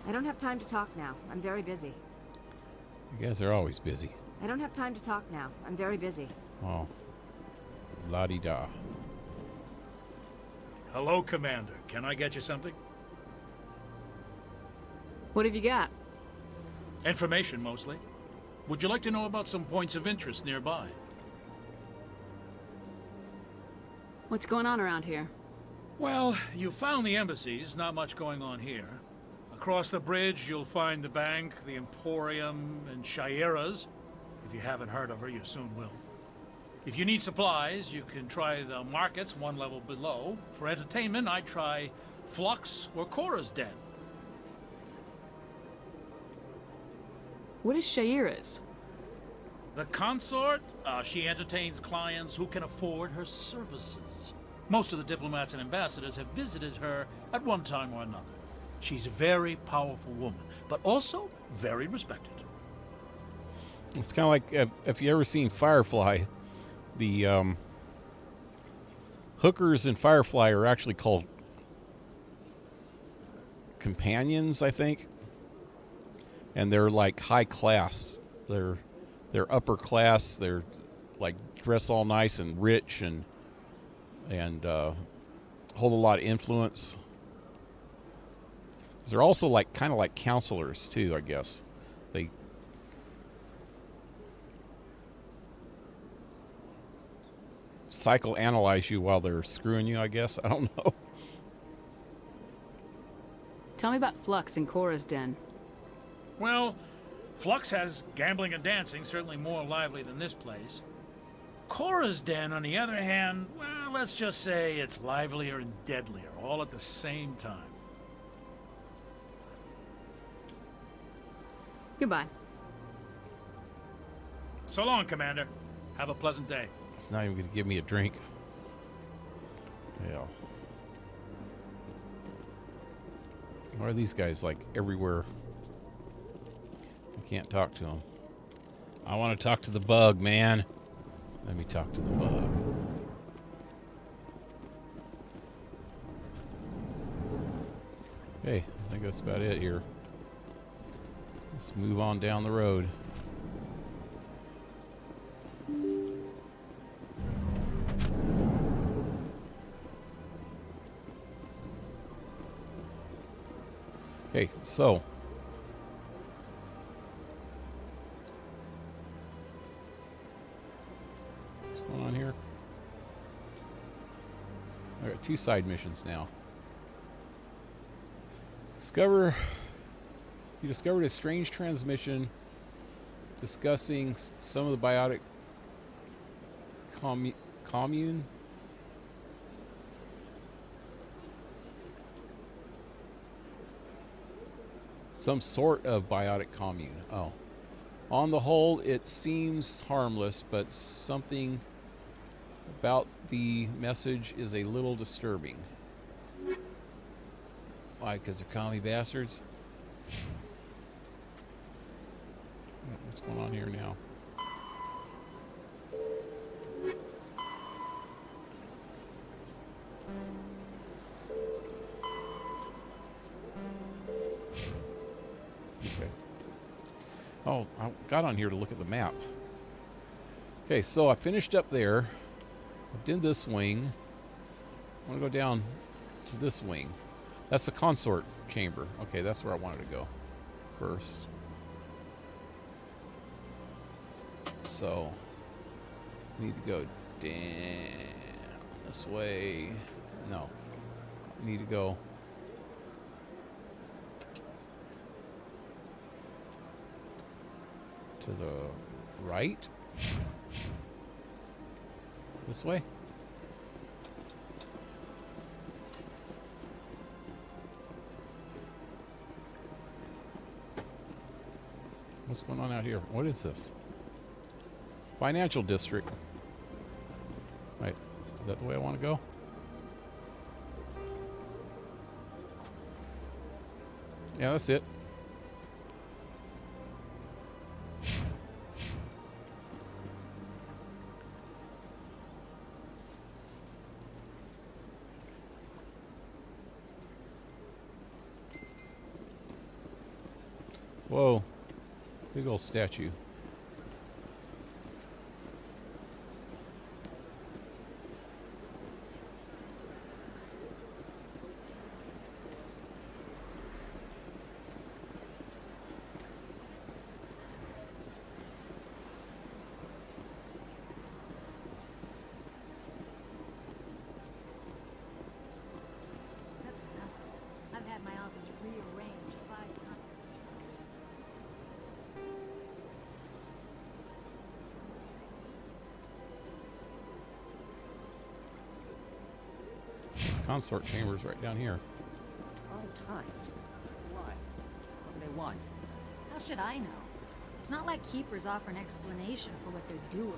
I don't have time to talk now. I'm very busy. You guys are always busy. I don't have time to talk now. I'm very busy. Oh. La-di-da. Hello, Commander. Can I get you something? What have you got? Information, mostly. Would you like to know about some points of interest nearby? What's going on around here? Well, you found the embassies. Not much going on here. Across the bridge, you'll find the bank, the Emporium, and Shaira's. If you haven't heard of her, you soon will. If you need supplies, you can try the markets one level below. For entertainment, I'd try Flux or Cora's Den. What is Shaira's? The consort, she entertains clients who can afford her services. Most of the diplomats and ambassadors have visited her at one time or another. She's a very powerful woman, but also very respected. It's kind of like if you ever seen Firefly, the hookers in Firefly are actually called companions, I think. And they're like high class. They're upper class. They're like dress all nice and rich and hold a lot of influence. They're also like kind of like counselors too, I guess. They psychoanalyze you while they're screwing you, I guess. I don't know. Tell me about Flux and Cora's Den. Well, Flux has gambling and dancing, certainly more lively than this place. Cora's Den, on the other hand, well, let's just say it's livelier and deadlier, all at the same time. Goodbye. So long, Commander. Have a pleasant day. It's not even going to give me a drink. Yeah. Why are these guys like everywhere? I can't talk to them. I want to talk to the bug, man. Let me talk to the bug. Okay, I think that's about it here. Let's move on down the road. Okay, so what's going on here? I got 2 side missions now. You discovered a strange transmission discussing some of the biotic commune. Some sort of biotic commune. Oh. On the whole, it seems harmless, but something about the message is a little disturbing. Why? Because they're commie bastards? What's going on here now? Okay. Oh, I got on here to look at the map. Okay, so I finished up there. I did this wing. I want to go down to this wing. That's the consort chamber. Okay, that's where I wanted to go first. So, need to go down this way. No, need to go to the right. This way. What's going on out here? What is this? Financial district. Right. Is that the way I want to go? Yeah, that's it. Whoa. Big old statue. That's enough. I've had my office rearranged 5 times. This consort chamber is right down here. 5 times? Why? What do they want? How should I know? It's not like keepers offer an explanation for what they're doing.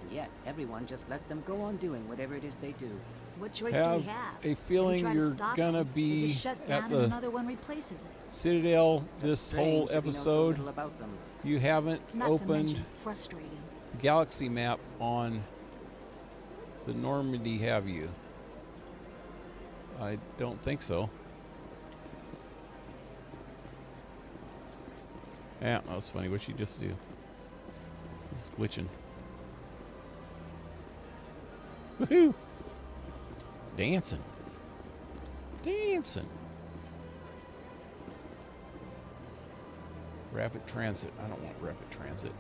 And yet, everyone just lets them go on doing whatever it is they do. What choice do we have? A feeling If we try to you're stop gonna it, they be just shut at down and the another one replaces it. Citadel Just this strange whole that we know so episode. little about them. You haven't Not to opened mention frustrating. the galaxy map on the Normandy, have you? I don't think so. Yeah, that was funny. What'd she just do? It's glitching. Woohoo! Dancing. Dancing. Rapid transit. I don't want rapid transit.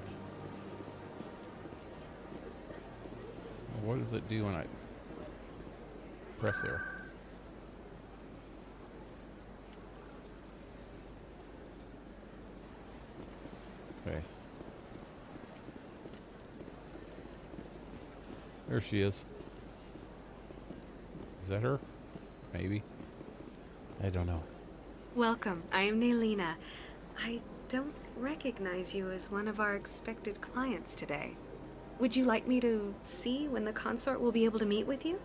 What does it do when I press there? Okay. There she is. Is that her? Maybe. I don't know. Welcome. I am Nelina. I don't recognize you as one of our expected clients today. Would you like me to see when the consort will be able to meet with you?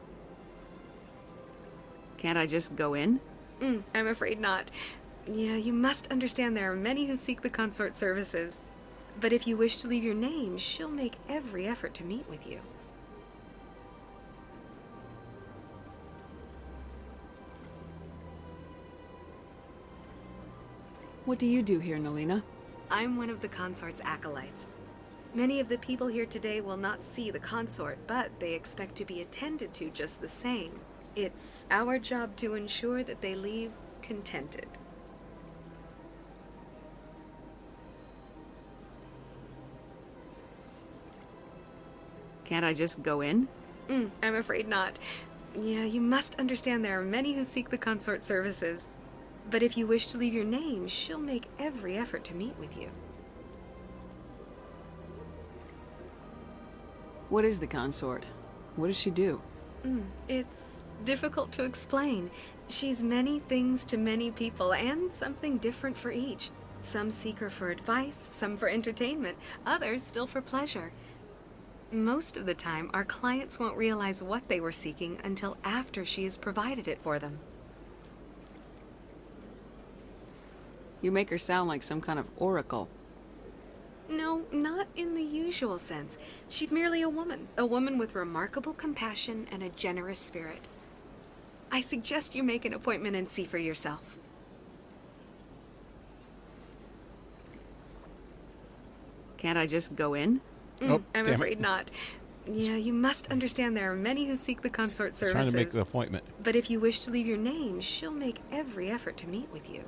Can't I just go in? I'm afraid not. Yeah, you must understand there are many who seek the consort services. But if you wish to leave your name, she'll make every effort to meet with you. What do you do here, Nalina? I'm one of the consort's acolytes. Many of the people here today will not see the consort, but they expect to be attended to just the same. It's our job to ensure that they leave contented. Can't I just go in? I'm afraid not. Yeah, you must understand there are many who seek the consort services. But if you wish to leave your name, she'll make every effort to meet with you. What is the consort? What does she do? It's difficult to explain. She's many things to many people, and something different for each. Some seek her for advice, some for entertainment, others still for pleasure. Most of the time, our clients won't realize what they were seeking until after she has provided it for them. You make her sound like some kind of oracle. No, not in the usual sense. She's merely a woman with remarkable compassion and a generous spirit. I suggest you make an appointment and see for yourself. Can't I just go in? I'm afraid not. Yeah, you must understand there are many who seek the consort services. Trying to make the appointment. But if you wish to leave your name, she'll make every effort to meet with you.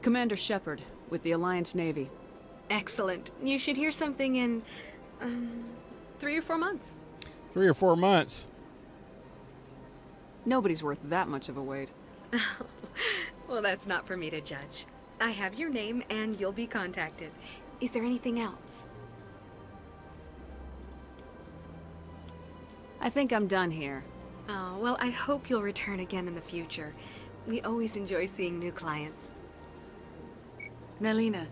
Commander Shepard, with the Alliance Navy. Excellent. You should hear something in 3 or 4 months. 3 or 4 months? Nobody's worth that much of a wait. Well, that's not for me to judge. I have your name and you'll be contacted. Is there anything else? I think I'm done here. Oh, well, I hope you'll return again in the future. We always enjoy seeing new clients. Nalina.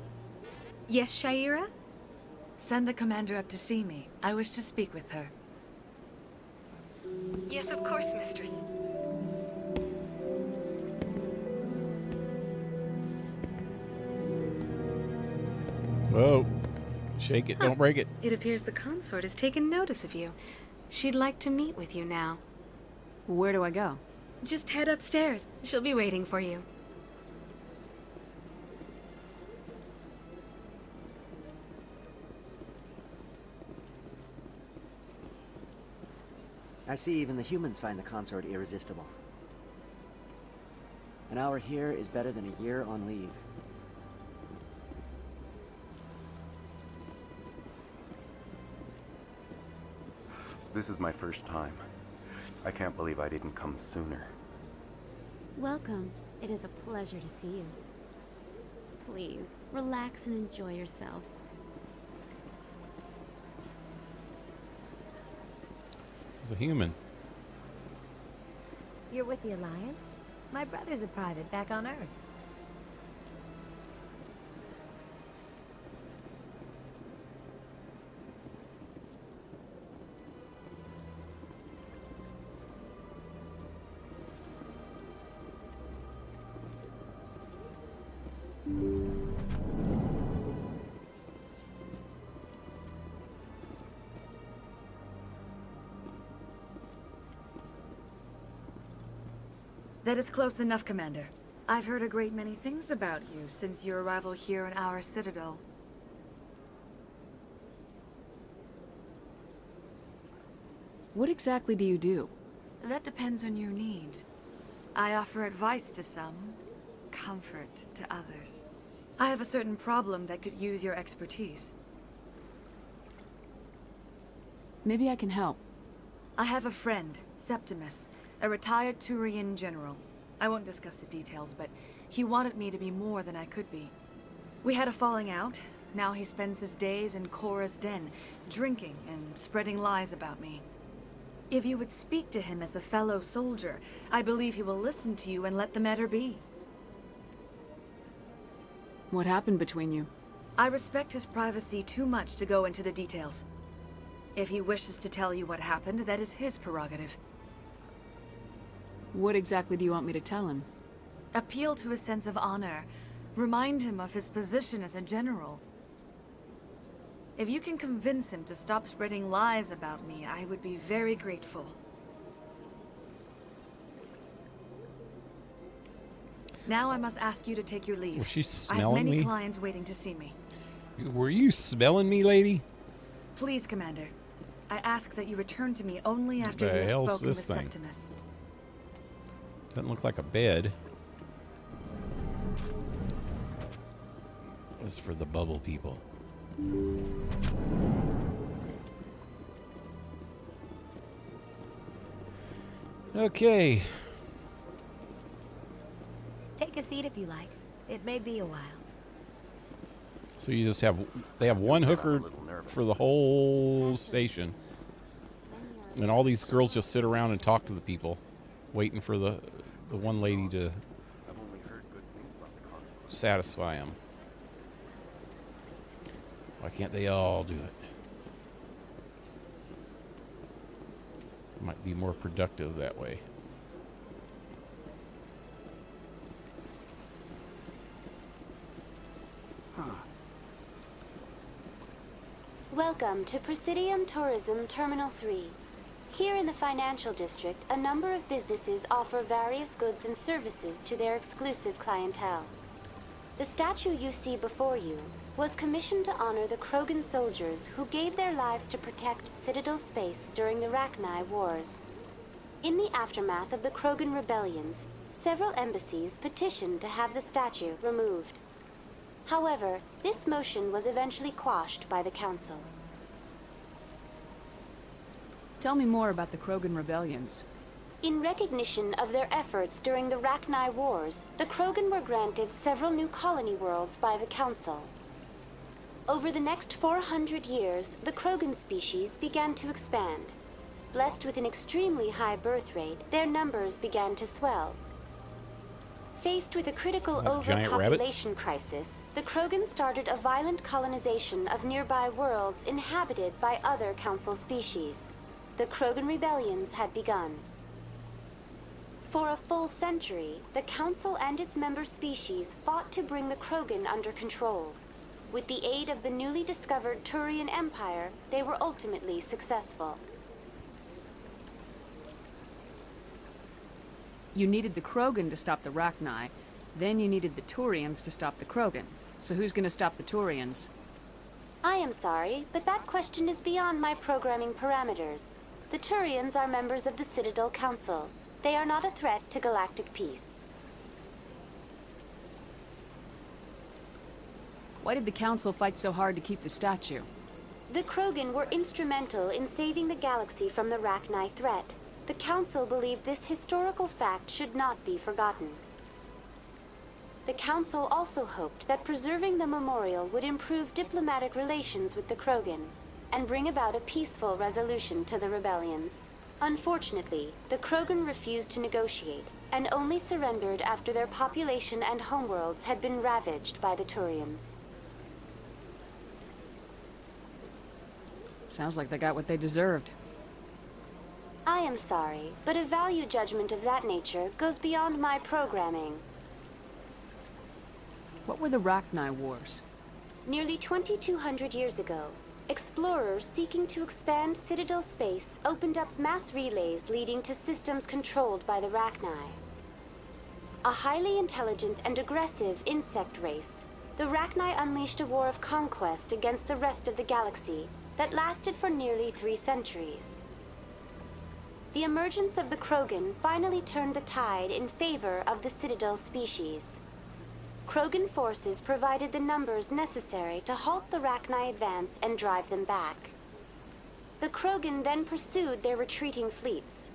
Yes, Shaira? Send the commander up to see me. I wish to speak with her. Yes, of course, mistress. Whoa. Shake it, don't break it. It appears the consort has taken notice of you. She'd like to meet with you now. Where do I go? Just head upstairs. She'll be waiting for you. I see even the humans find the consort irresistible. An hour here is better than a year on leave. This is my first time. I can't believe I didn't come sooner. Welcome. It is a pleasure to see you. Please, relax and enjoy yourself. He's a human. You're with the Alliance? My brother's a private back on Earth. That is close enough, Commander. I've heard a great many things about you since your arrival here in our citadel. What exactly do you do? That depends on your needs. I offer advice to some, comfort to others. I have a certain problem that could use your expertise. Maybe I can help. I have a friend, Septimus, a retired Turian general. I won't discuss the details, but he wanted me to be more than I could be. We had a falling out. Now he spends his days in Korra's den, drinking and spreading lies about me. If you would speak to him as a fellow soldier, I believe he will listen to you and let the matter be. What happened between you? I respect his privacy too much to go into the details. If he wishes to tell you what happened, that is his prerogative. What exactly do you want me to tell him? Appeal to his sense of honor. Remind him of his position as a general. If you can convince him to stop spreading lies about me, I would be very grateful. Now I must ask you to take your leave. Was she I have smelling many me? clients waiting to see me. Were you smelling me, lady? Please, Commander. I ask that you return to me only after The you have hell's spoken with this thing? Septimus. Doesn't look like a bed. This is for the bubble people. Okay. Take a seat if you like. It may be a while. So you just have, they have one hooker for the whole station. And all these girls just sit around and talk to the people, waiting for the one lady to satisfy them. Why can't they all do it? Might be more productive that way. Welcome to Presidium Tourism Terminal 3. Here in the financial district, a number of businesses offer various goods and services to their exclusive clientele. The statue you see before you was commissioned to honor the Krogan soldiers who gave their lives to protect Citadel space during the Rachni Wars. In the aftermath of the Krogan rebellions, several embassies petitioned to have the statue removed. However, this motion was eventually quashed by the Council. Tell me more about the Krogan rebellions. In recognition of their efforts during the Rachni Wars, the Krogan were granted several new colony worlds by the Council. Over the next 400 years, the Krogan species began to expand. Blessed with an extremely high birth rate, their numbers began to swell. Faced with a critical overpopulation crisis, the Krogan started a violent colonization of nearby worlds inhabited by other Council species. The Krogan rebellions had begun. For a full century, the Council and its member species fought to bring the Krogan under control. With the aid of the newly discovered Turian Empire, they were ultimately successful. You needed the Krogan to stop the Rachni, then you needed the Turians to stop the Krogan. So who's gonna stop the Turians? I am sorry, but that question is beyond my programming parameters. The Turians are members of the Citadel Council. They are not a threat to galactic peace. Why did the Council fight so hard to keep the statue? The Krogan were instrumental in saving the galaxy from the Rachni threat. The Council believed this historical fact should not be forgotten. The Council also hoped that preserving the memorial would improve diplomatic relations with the Krogan and bring about a peaceful resolution to the rebellions. Unfortunately, the Krogan refused to negotiate and only surrendered after their population and homeworlds had been ravaged by the Turians. Sounds like they got what they deserved. I am sorry, but a value judgment of that nature goes beyond my programming. What were the Rachni Wars? Nearly 2,200 years ago, explorers seeking to expand Citadel space opened up mass relays leading to systems controlled by the Rachni. A highly intelligent and aggressive insect race, the Rachni unleashed a war of conquest against the rest of the galaxy that lasted for nearly 3 centuries. The emergence of the Krogan finally turned the tide in favor of the Citadel species. Krogan forces provided the numbers necessary to halt the Rachni advance and drive them back. The Krogan then pursued their retreating fleets.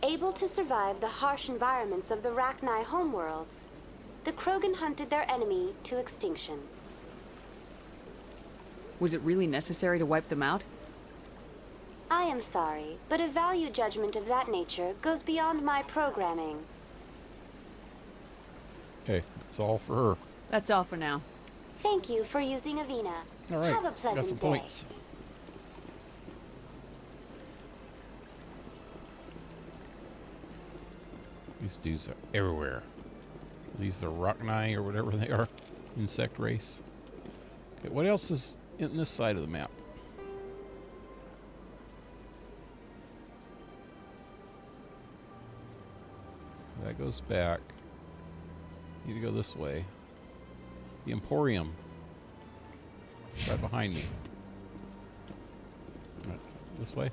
Able to survive the harsh environments of the Rachni homeworlds, the Krogan hunted their enemy to extinction. Was it really necessary to wipe them out? I am sorry, but a value judgment of that nature goes beyond my programming. Okay, it's all for her. That's all for now. Thank you for using Avena. All right, Have a got pleasant some day. points. These dudes are everywhere. These are Rachni or whatever they are. Insect race. Okay, what else is in this side of the map? That goes back. Need to go this way. The Emporium. Right behind me. Right, this way.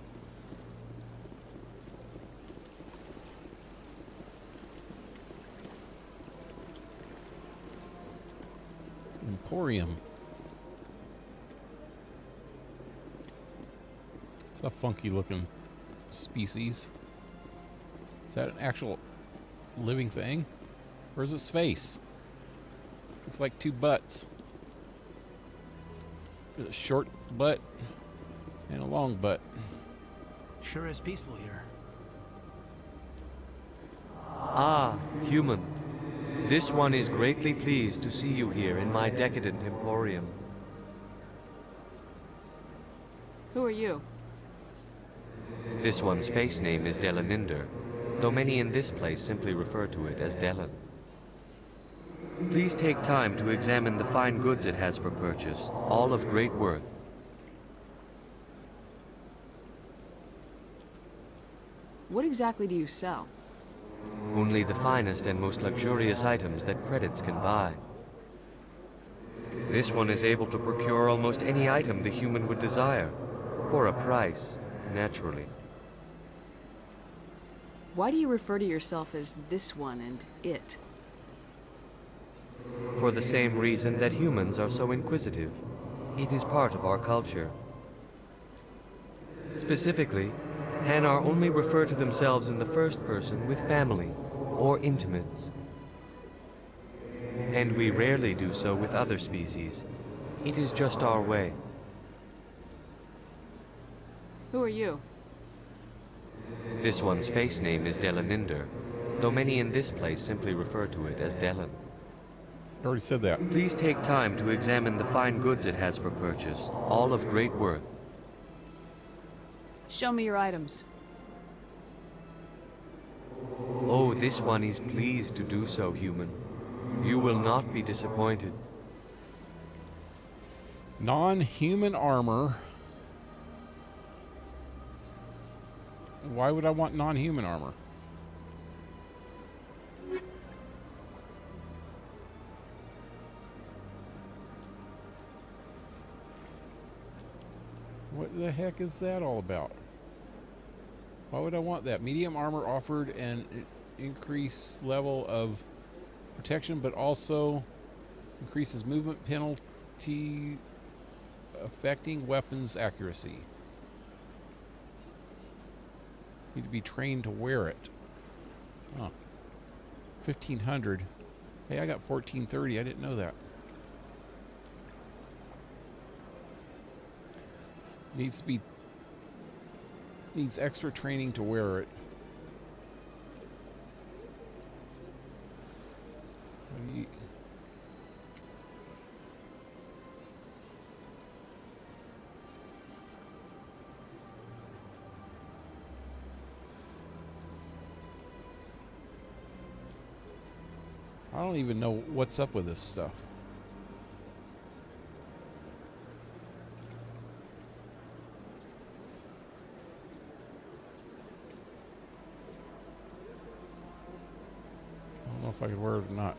Emporium. It's a funky looking species. Is that an actual living thing? Or is it space? Looks like two butts. There's a short butt and a long butt. Sure is peaceful here. Ah, human. This one is greatly pleased to see you here in my decadent emporium. Who are you? This one's face name is Delaninder, though many in this place simply refer to it as Delan. Please take time to examine the fine goods it has for purchase, all of great worth. What exactly do you sell? Only the finest and most luxurious items that credits can buy. This one is able to procure almost any item the human would desire, for a price, naturally. Why do you refer to yourself as this one and it? For the same reason that humans are so inquisitive. It is part of our culture. Specifically, Hanar only refer to themselves in the first person with family or intimates. And we rarely do so with other species. It is just our way. Who are you? This one's face name is Delaninder, though many in this place simply refer to it as Delan. I already said that. Please take time to examine the fine goods it has for purchase, all of great worth. Show me your items. Oh, this one is pleased to do so, human. You will not be disappointed. Non-human armor. Why would I want non-human armor? What the heck is that all about? Why would I want that? Medium armor offered an increased level of protection, but also increases movement penalty affecting weapons accuracy. Need to be trained to wear it. Oh. 1500. Hey, I got 1430. I didn't know that. Needs extra training to wear it. I don't even know what's up with this stuff. I don't know if I could wear it or not.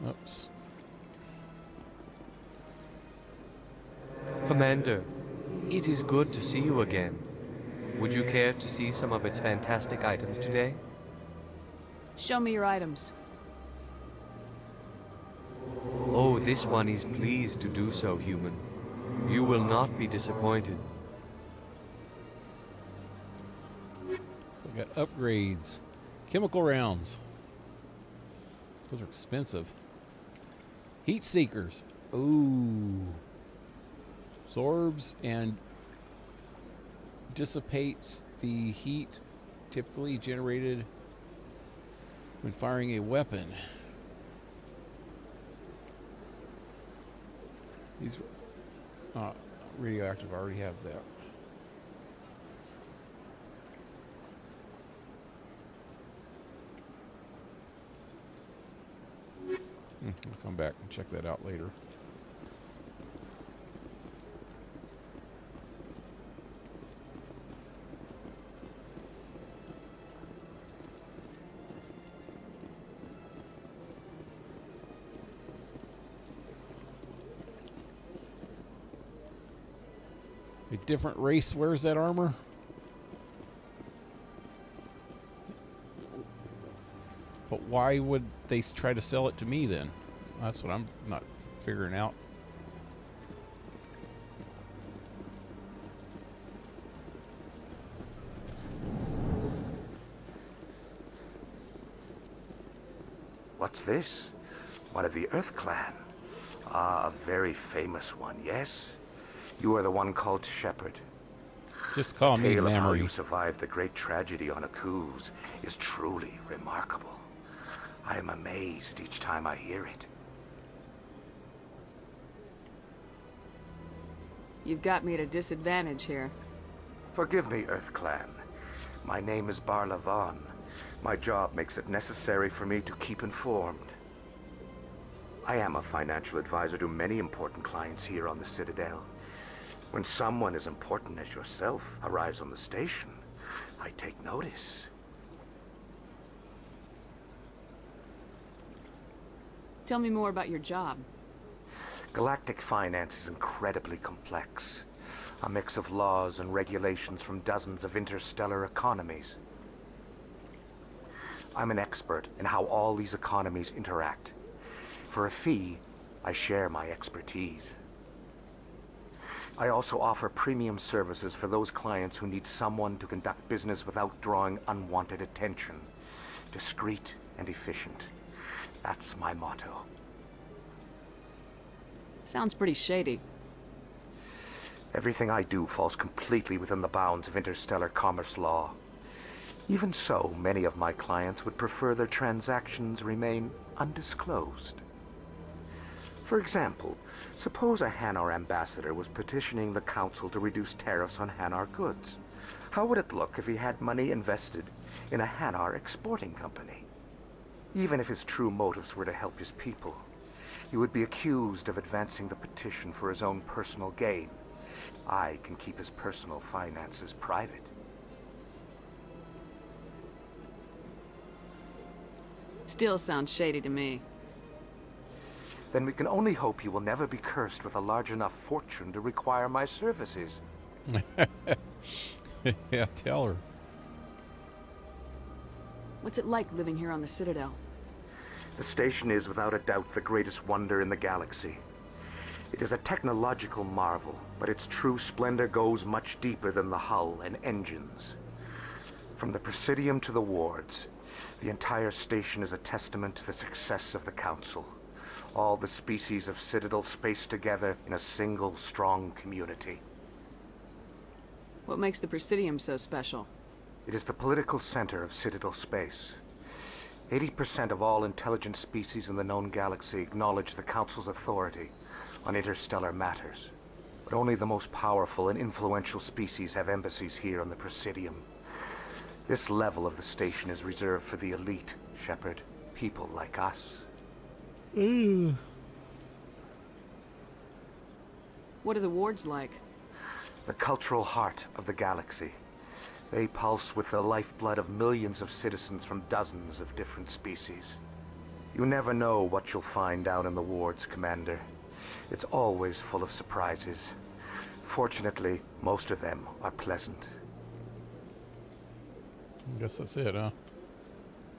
Oops. Commander, it is good to see you again. Would you care to see some of its fantastic items today? Show me your items. Oh, this one is pleased to do so, human. You will not be disappointed. So I got upgrades. Chemical rounds. Those are expensive. Heat seekers. Ooh. Absorbs and dissipates the heat typically generated when firing a weapon. He's radioactive. I already have that. I'll come back and check that out later. A different race wears that armor? But why would they try to sell it to me then? That's what I'm not figuring out. What's this? One of the Earth Clan. Ah, a very famous one, yes? You are the one called Shepherd. Just call me The tale of how Memory. you survived the great tragedy on Tues is truly remarkable. I am amazed each time I hear it. You've got me at a disadvantage here. Forgive me, Earth Clan. My name is Barla Vaughn. My job makes it necessary for me to keep informed. I am a financial advisor to many important clients here on the Citadel. When someone as important as yourself arrives on the station, I take notice. Tell me more about your job. Galactic finance is incredibly complex. A mix of laws and regulations from dozens of interstellar economies. I'm an expert in how all these economies interact. For a fee, I share my expertise. I also offer premium services for those clients who need someone to conduct business without drawing unwanted attention. Discreet and efficient. That's my motto. Sounds pretty shady. Everything I do falls completely within the bounds of interstellar commerce law. Even so, many of my clients would prefer their transactions remain undisclosed. For example, suppose a Hanar ambassador was petitioning the Council to reduce tariffs on Hanar goods. How would it look if he had money invested in a Hanar exporting company? Even if his true motives were to help his people, he would be accused of advancing the petition for his own personal gain. I can keep his personal finances private. Still sounds shady to me. Then we can only hope you will never be cursed with a large enough fortune to require my services. Yeah, tell her. What's it like living here on the Citadel? The station is without a doubt the greatest wonder in the galaxy. It is a technological marvel, but its true splendor goes much deeper than the hull and engines. From the Presidium to the wards, the entire station is a testament to the success of the Council. All the species of Citadel spaced together in a single strong community. What makes the Presidium so special? It is the political center of Citadel space. 80% of all intelligent species in the known galaxy acknowledge the Council's authority on interstellar matters. But only the most powerful and influential species have embassies here on the Presidium. This level of the station is reserved for the elite, Shepard. People like us. What are the wards like? The cultural heart of the galaxy. They pulse with the lifeblood of millions of citizens from dozens of different species. You never know what you'll find down in the wards, Commander. It's always full of surprises. Fortunately, most of them are pleasant. I guess that's it, huh?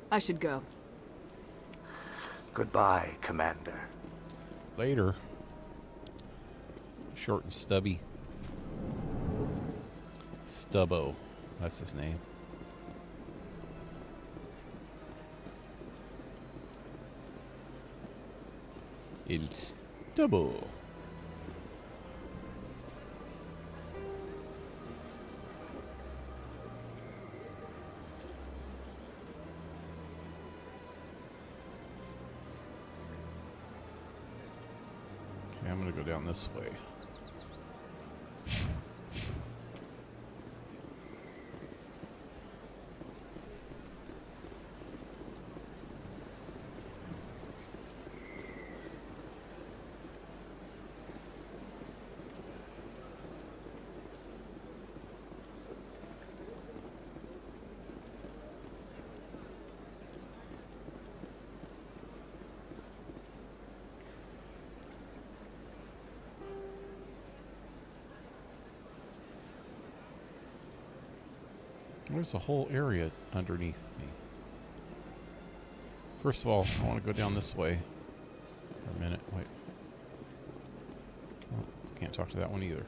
I should go. Goodbye, Commander. Later. Short and stubby. Stubbo. That's his name. El Stubbo. go down this way. There's a whole area underneath me. First of all, I want to go down this way for a minute. Wait. Oh, can't talk to that one either.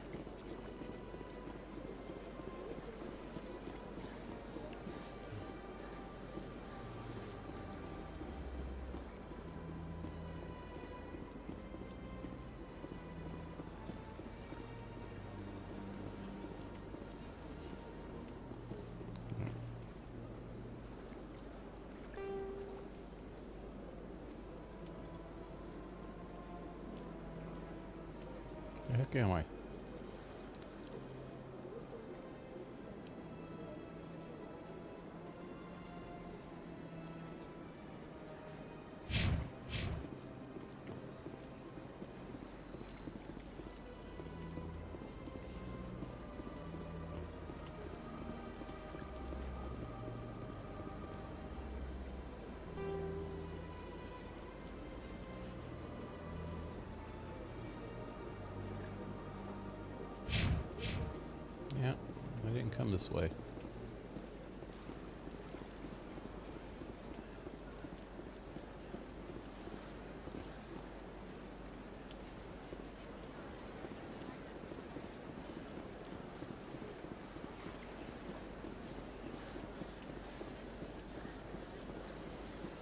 The heck am I? Yeah, I didn't come this way.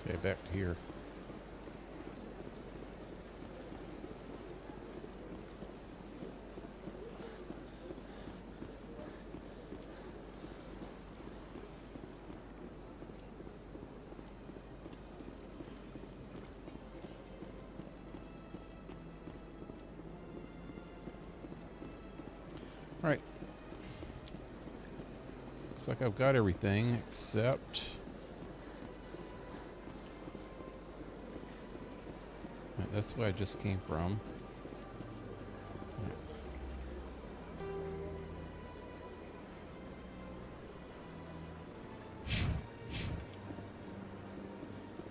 Okay, back to here. Alright. Looks like I've got everything except... Right, that's where I just came from.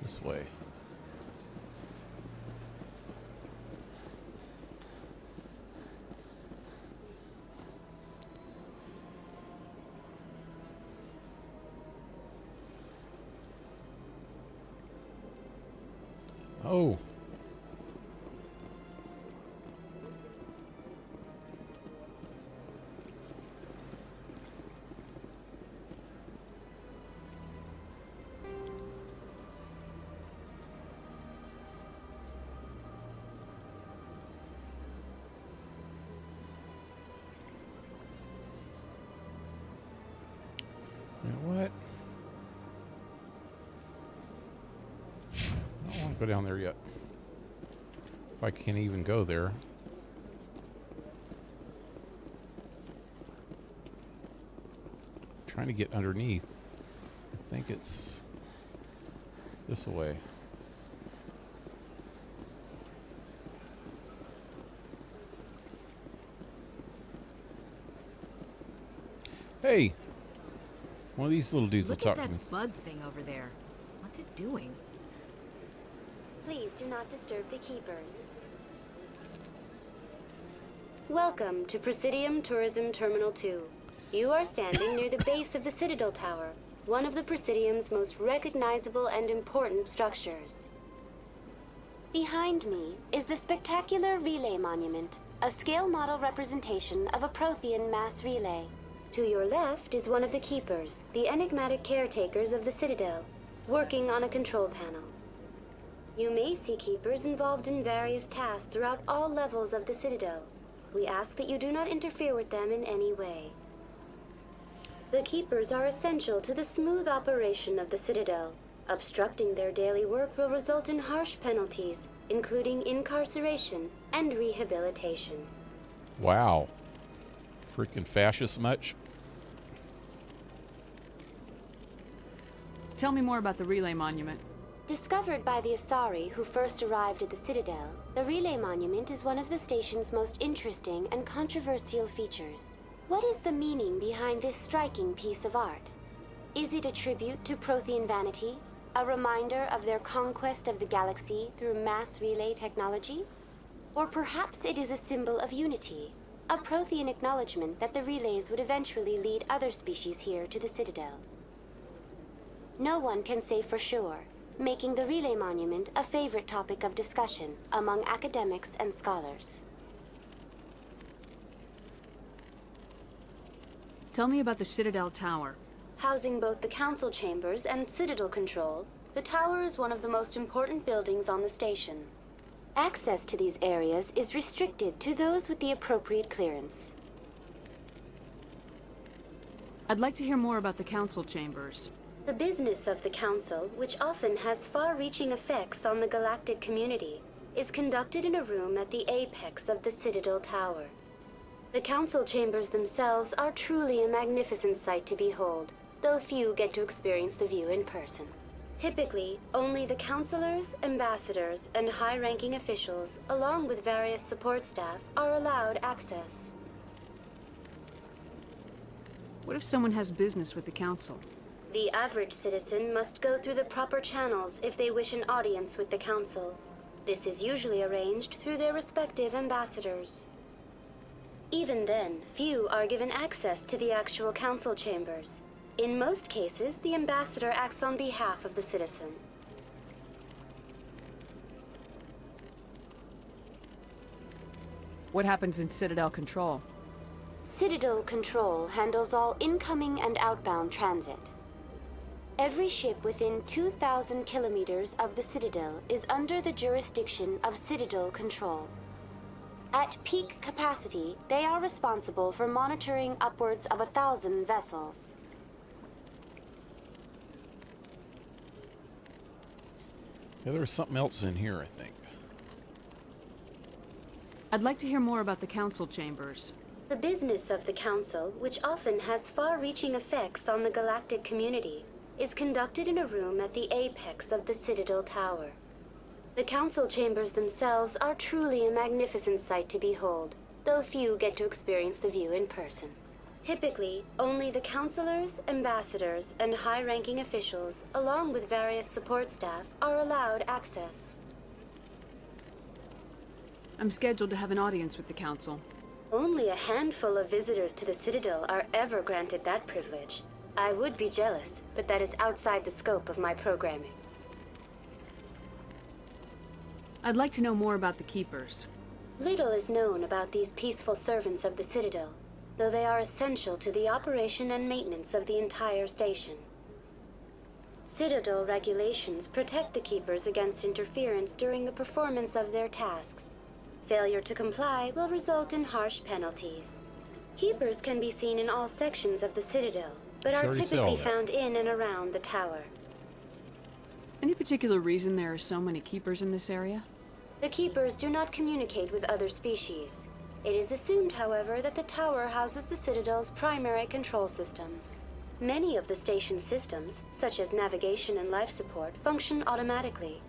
This way. Oh. What? I don't want to go down there yet. If I can even go there. I'm trying to get underneath. I think it's this way. Hey! One of these little dudes will talk to me. Look at that bug thing over there. What's it doing? Please do not disturb the keepers. Welcome to Presidium Tourism Terminal 2. You are standing near the base of the Citadel Tower, one of the Presidium's most recognizable and important structures. Behind me is the spectacular Relay Monument, a scale model representation of a Prothean mass relay. To your left is one of the keepers, the enigmatic caretakers of the Citadel, working on a control panel. You may see keepers involved in various tasks throughout all levels of the Citadel. We ask that you do not interfere with them in any way. The keepers are essential to the smooth operation of the Citadel. Obstructing their daily work will result in harsh penalties, including incarceration and rehabilitation. Wow. Freaking fascist much? Tell me more about the relay monument. Discovered by the Asari who first arrived at the Citadel, the relay monument is one of the station's most interesting and controversial features. What is the meaning behind this striking piece of art? Is it a tribute to Prothean vanity? A reminder of their conquest of the galaxy through mass relay technology? Or perhaps it is a symbol of unity, a Prothean acknowledgement that the relays would eventually lead other species here to the Citadel. No one can say for sure, making the relay monument a favorite topic of discussion among academics and scholars. Tell me about the Citadel Tower. Housing both the council chambers and Citadel control, the tower is one of the most important buildings on the station. Access to these areas is restricted to those with the appropriate clearance. I'd like to hear more about the council chambers. The business of the council, which often has far-reaching effects on the galactic community, is conducted in a room at the apex of the Citadel Tower. The council chambers themselves are truly a magnificent sight to behold, though few get to experience the view in person. Typically, only the councilors, ambassadors, and high-ranking officials, along with various support staff, are allowed access. What if someone has business with the council? The average citizen must go through the proper channels if they wish an audience with the council. This is usually arranged through their respective ambassadors. Even then, few are given access to the actual council chambers. In most cases, the ambassador acts on behalf of the citizen. What happens in Citadel Control? Citadel Control handles all incoming and outbound transit. Every ship within 2,000 kilometers of the Citadel is under the jurisdiction of Citadel Control. At peak capacity, they are responsible for monitoring upwards of 1,000 vessels. Yeah, there was something else in here, I think. I'd like to hear more about the council chambers. The business of the council, which often has far-reaching effects on the galactic community, is conducted in a room at the apex of the Citadel Tower. The council chambers themselves are truly a magnificent sight to behold, though few get to experience the view in person. Typically, only the councilors, ambassadors, and high-ranking officials, along with various support staff, are allowed access. I'm scheduled to have an audience with the council. Only a handful of visitors to the Citadel are ever granted that privilege. I would be jealous, but that is outside the scope of my programming. I'd like to know more about the Keepers. Little is known about these peaceful servants of the Citadel, though they are essential to the operation and maintenance of the entire station. Citadel regulations protect the Keepers against interference during the performance of their tasks. Failure to comply will result in harsh penalties. Keepers can be seen in all sections of the Citadel, but are typically found in and around the tower. Any particular reason there are so many Keepers in this area? The Keepers do not communicate with other species. It is assumed, however, that the tower houses the Citadel's primary control systems. Many of the station's systems, such as navigation and life support, function automatically.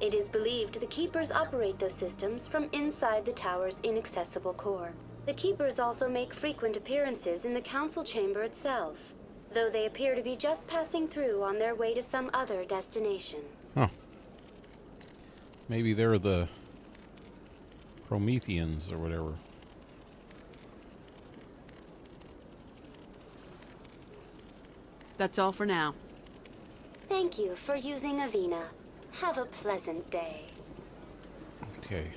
It is believed the Keepers operate those systems from inside the tower's inaccessible core. The Keepers also make frequent appearances in the council chamber itself, though they appear to be just passing through on their way to some other destination. Huh. Maybe they're the Prometheans or whatever. That's all for now. Thank you for using Avina. Have a pleasant day. Okay.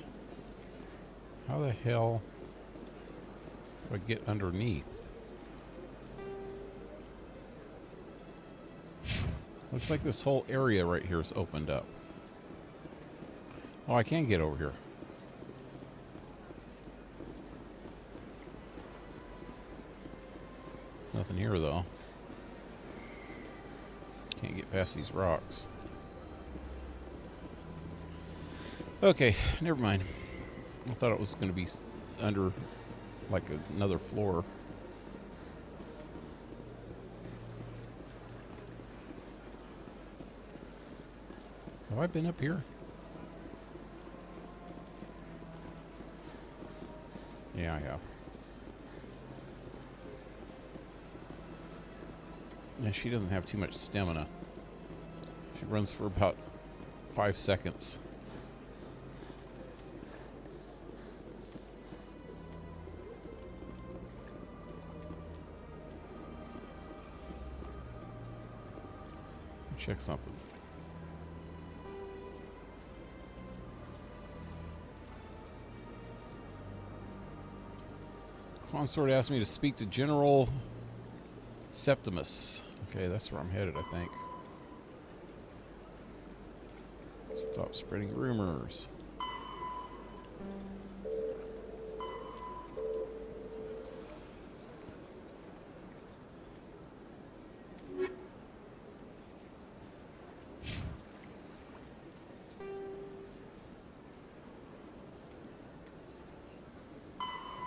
How the hell do I get underneath? Looks like this whole area right here is opened up. Oh, I can get over here. Nothing here, though. Can't get past these rocks. Okay, never mind. I thought it was going to be under, like, another floor. Have I been up here? Yeah, I have. Yeah, she doesn't have too much stamina. She runs for about 5 seconds. Check something. Consort asked me to speak to General Septimus. Okay, that's where I'm headed, I think. Stop spreading rumors.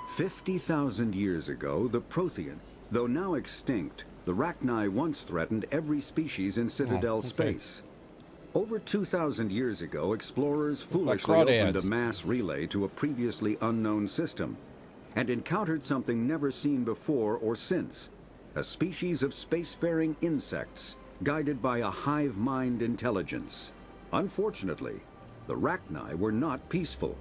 "50,000 years ago, the Prothean, though now extinct, the Rachni once threatened every species in Citadel space. Over 2,000 years ago, explorers foolishly opened a mass relay to a previously unknown system and encountered something never seen before or since, a species of spacefaring insects guided by a hive mind intelligence. Unfortunately, the Rachni were not peaceful,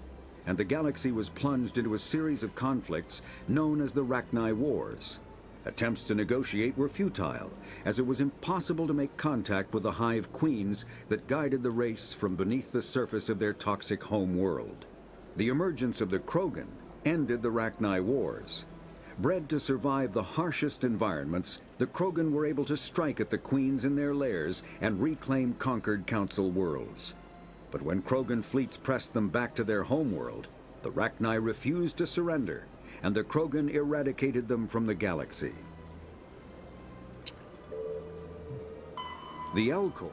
and the galaxy was plunged into a series of conflicts known as the Rachni Wars. Attempts to negotiate were futile, as it was impossible to make contact with the hive queens that guided the race from beneath the surface of their toxic home world. The emergence of the Krogan ended the Rachni Wars. Bred to survive the harshest environments, the Krogan were able to strike at the queens in their lairs and reclaim conquered Council worlds. But when Krogan fleets pressed them back to their homeworld, the Rachni refused to surrender, and the Krogan eradicated them from the galaxy. The Alcor.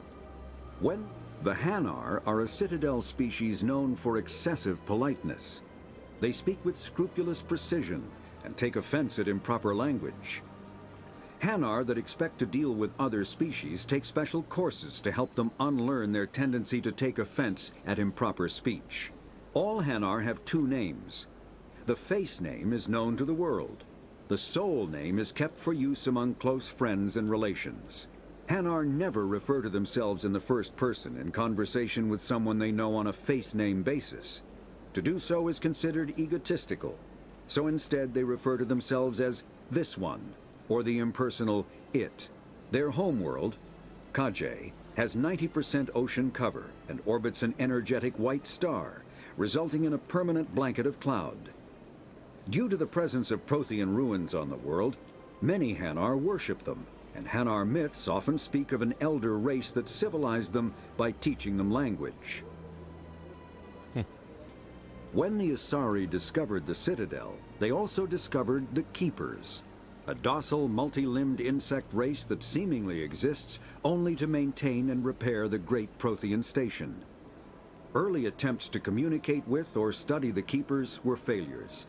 The Hanar are a Citadel species known for excessive politeness. They speak with scrupulous precision and take offense at improper language. Hanar that expect to deal with other species take special courses to help them unlearn their tendency to take offense at improper speech. All Hanar have two names. The face name is known to the world. The soul name is kept for use among close friends and relations. Hanar never refer to themselves in the first person in conversation with someone they know on a face name basis. To do so is considered egotistical, so instead they refer to themselves as this one, or the impersonal it. Their homeworld, Kajay, has 90% ocean cover and orbits an energetic white star, resulting in a permanent blanket of cloud. Due to the presence of Prothean ruins on the world, many Hanar worship them, and Hanar myths often speak of an elder race that civilized them by teaching them language. When the Asari discovered the Citadel, they also discovered the Keepers, a docile, multi-limbed insect race that seemingly exists only to maintain and repair the Great Prothean Station. Early attempts to communicate with or study the Keepers were failures,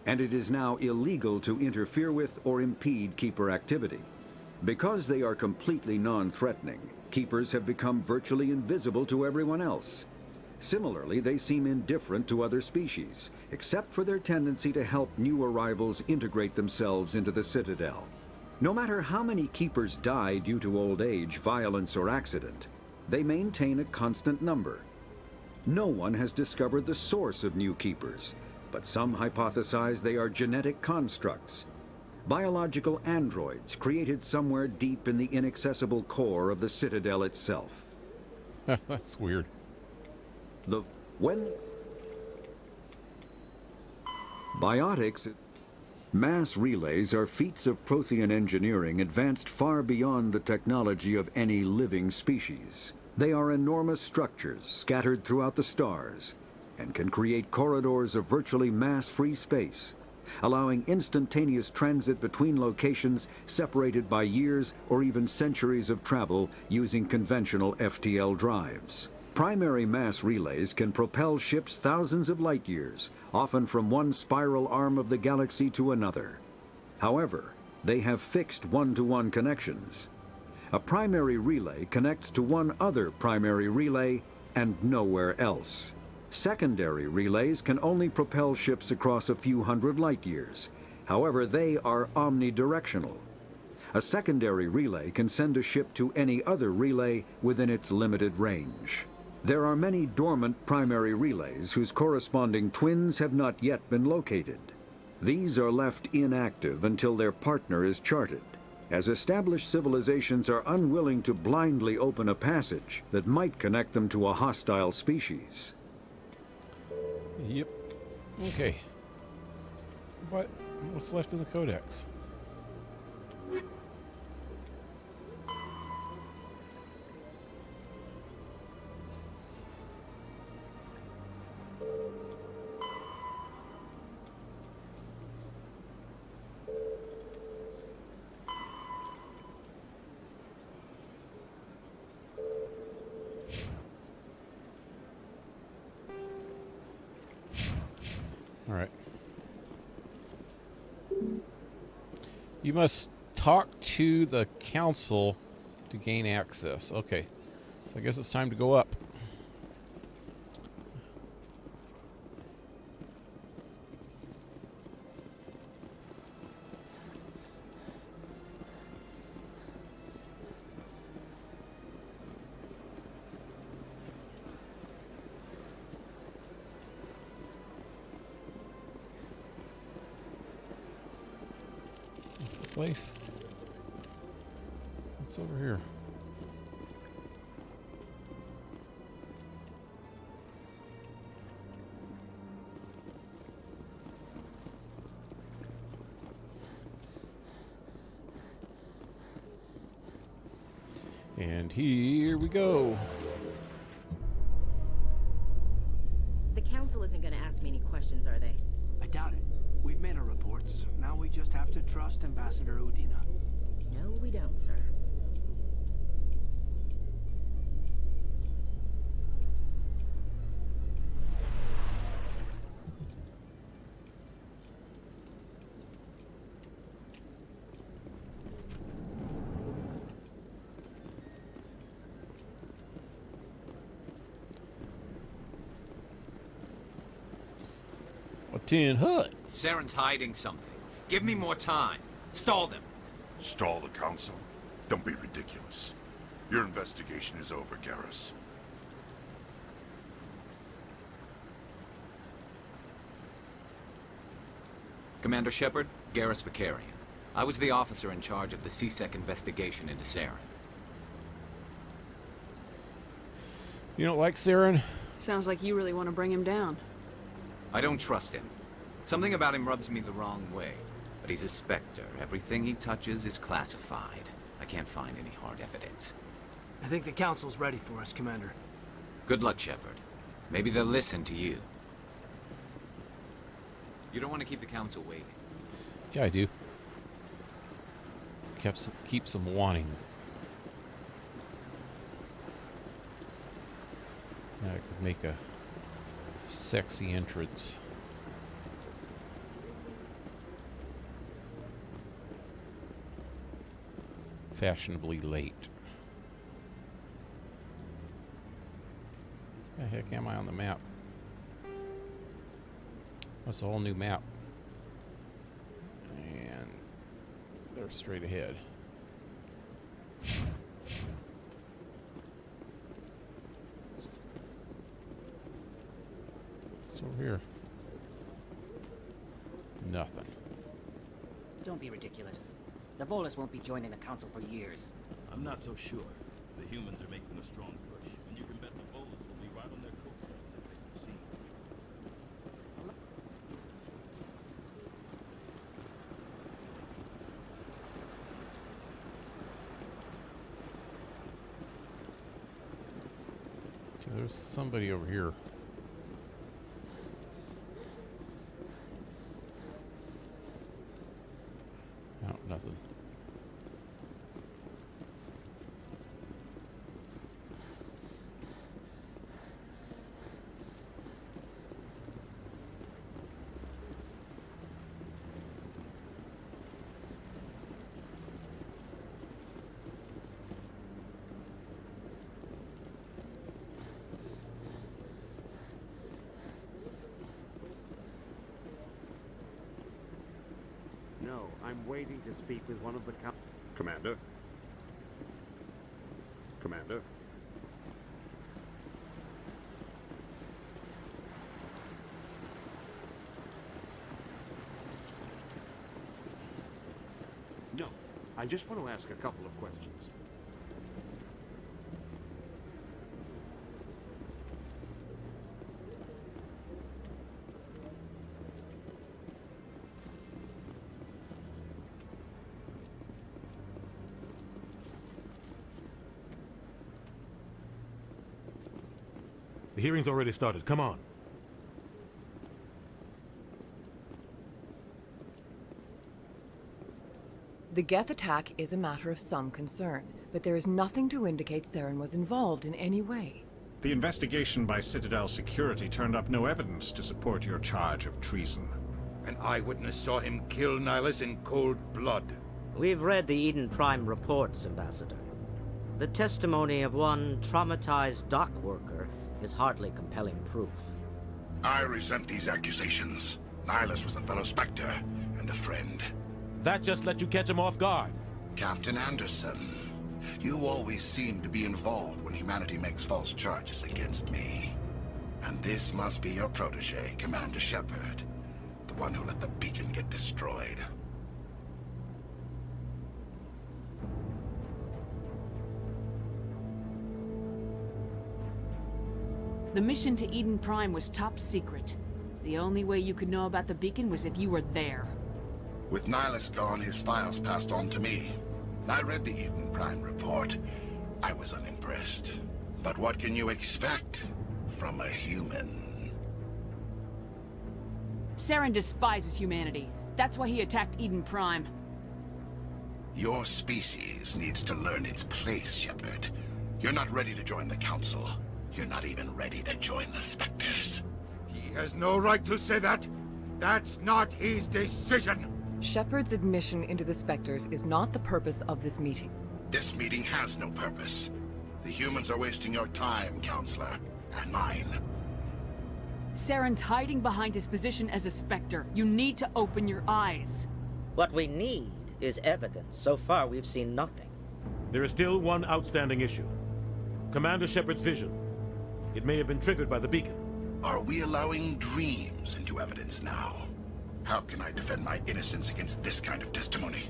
and it is now illegal to interfere with or impede Keeper activity. Because they are completely non-threatening, Keepers have become virtually invisible to everyone else. Similarly, they seem indifferent to other species, except for their tendency to help new arrivals integrate themselves into the Citadel. No matter how many Keepers die due to old age, violence, or accident, they maintain a constant number. No one has discovered the source of new Keepers, but some hypothesize they are genetic constructs, biological androids created somewhere deep in the inaccessible core of the Citadel itself. That's weird. Biotics, mass relays are feats of Prothean engineering advanced far beyond the technology of any living species. They are enormous structures scattered throughout the stars and can create corridors of virtually mass-free space, allowing instantaneous transit between locations separated by years or even centuries of travel using conventional FTL drives. Primary mass relays can propel ships thousands of light years, often from one spiral arm of the galaxy to another. However, they have fixed one-to-one connections. A primary relay connects to one other primary relay and nowhere else. Secondary relays can only propel ships across a few hundred light years. However, they are omnidirectional. A secondary relay can send a ship to any other relay within its limited range. There are many dormant primary relays whose corresponding twins have not yet been located. These are left inactive until their partner is charted, as established civilizations are unwilling to blindly open a passage that might connect them to a hostile species. Yep. Okay. What's left in the codex? All right. You must talk to the council to gain access. Okay. So I guess it's time to go up. Place. What's over here? And here we go. The council isn't going to ask me any questions, are they? I doubt it. We've made our reports. Now we just have to trust Ambassador Udina. No, we don't, sir. A tin hut. Saren's hiding something. Give me more time. Stall them. Stall the council? Don't be ridiculous. Your investigation is over, Garrus. Commander Shepard, Garrus Vicarian. I was the officer in charge of the C-Sec investigation into Saren. You don't like Saren? Sounds like you really want to bring him down. I don't trust him. Something about him rubs me the wrong way. But he's a Spectre. Everything he touches is classified. I can't find any hard evidence. I think the council's ready for us, Commander. Good luck, Shepard. Maybe they'll listen to you. You don't want to keep the council waiting. Yeah, I do. Keeps them wanting. I could make a sexy entrance. Fashionably late. The heck am I on the map? That's a whole new map. And they're straight ahead. What's over here? Nothing. Don't be ridiculous. The Volus won't be joining the council for years. I'm not so sure. The humans are making a strong push, and you can bet the Volus will be right on their coattails if they succeed. So there's somebody over here. No, nothing. I'm waiting to speak with one of the Commander? Commander? No, I just want to ask a couple of questions. The hearing's already started. Come on. The Geth attack is a matter of some concern, but there is nothing to indicate Saren was involved in any way. The investigation by Citadel Security turned up no evidence to support your charge of treason. An eyewitness saw him kill Nihilus in cold blood. We've read the Eden Prime reports, Ambassador. The testimony of one traumatized dock worker is hardly compelling proof. I resent these accusations. Nihilus was a fellow Spectre and a friend. That just let you catch him off guard. Captain Anderson, you always seem to be involved when humanity makes false charges against me. And this must be your protege, Commander Shepard, the one who let the beacon get destroyed. The mission to Eden Prime was top secret. The only way you could know about the beacon was if you were there. With Nihilus gone, his files passed on to me. I read the Eden Prime report. I was unimpressed. But what can you expect from a human? Saren despises humanity. That's why he attacked Eden Prime. Your species needs to learn its place, Shepard. You're not ready to join the Council. You're not even ready to join the Spectres. He has no right to say that. That's not his decision. Shepard's admission into the Spectres is not the purpose of this meeting. This meeting has no purpose. The humans are wasting your time, Counselor, and mine. Saren's hiding behind his position as a Spectre. You need to open your eyes. What we need is evidence. So far, we've seen nothing. There is still one outstanding issue. Commander Shepard's vision. It may have been triggered by the beacon. Are we allowing dreams into evidence now? How can I defend my innocence against this kind of testimony?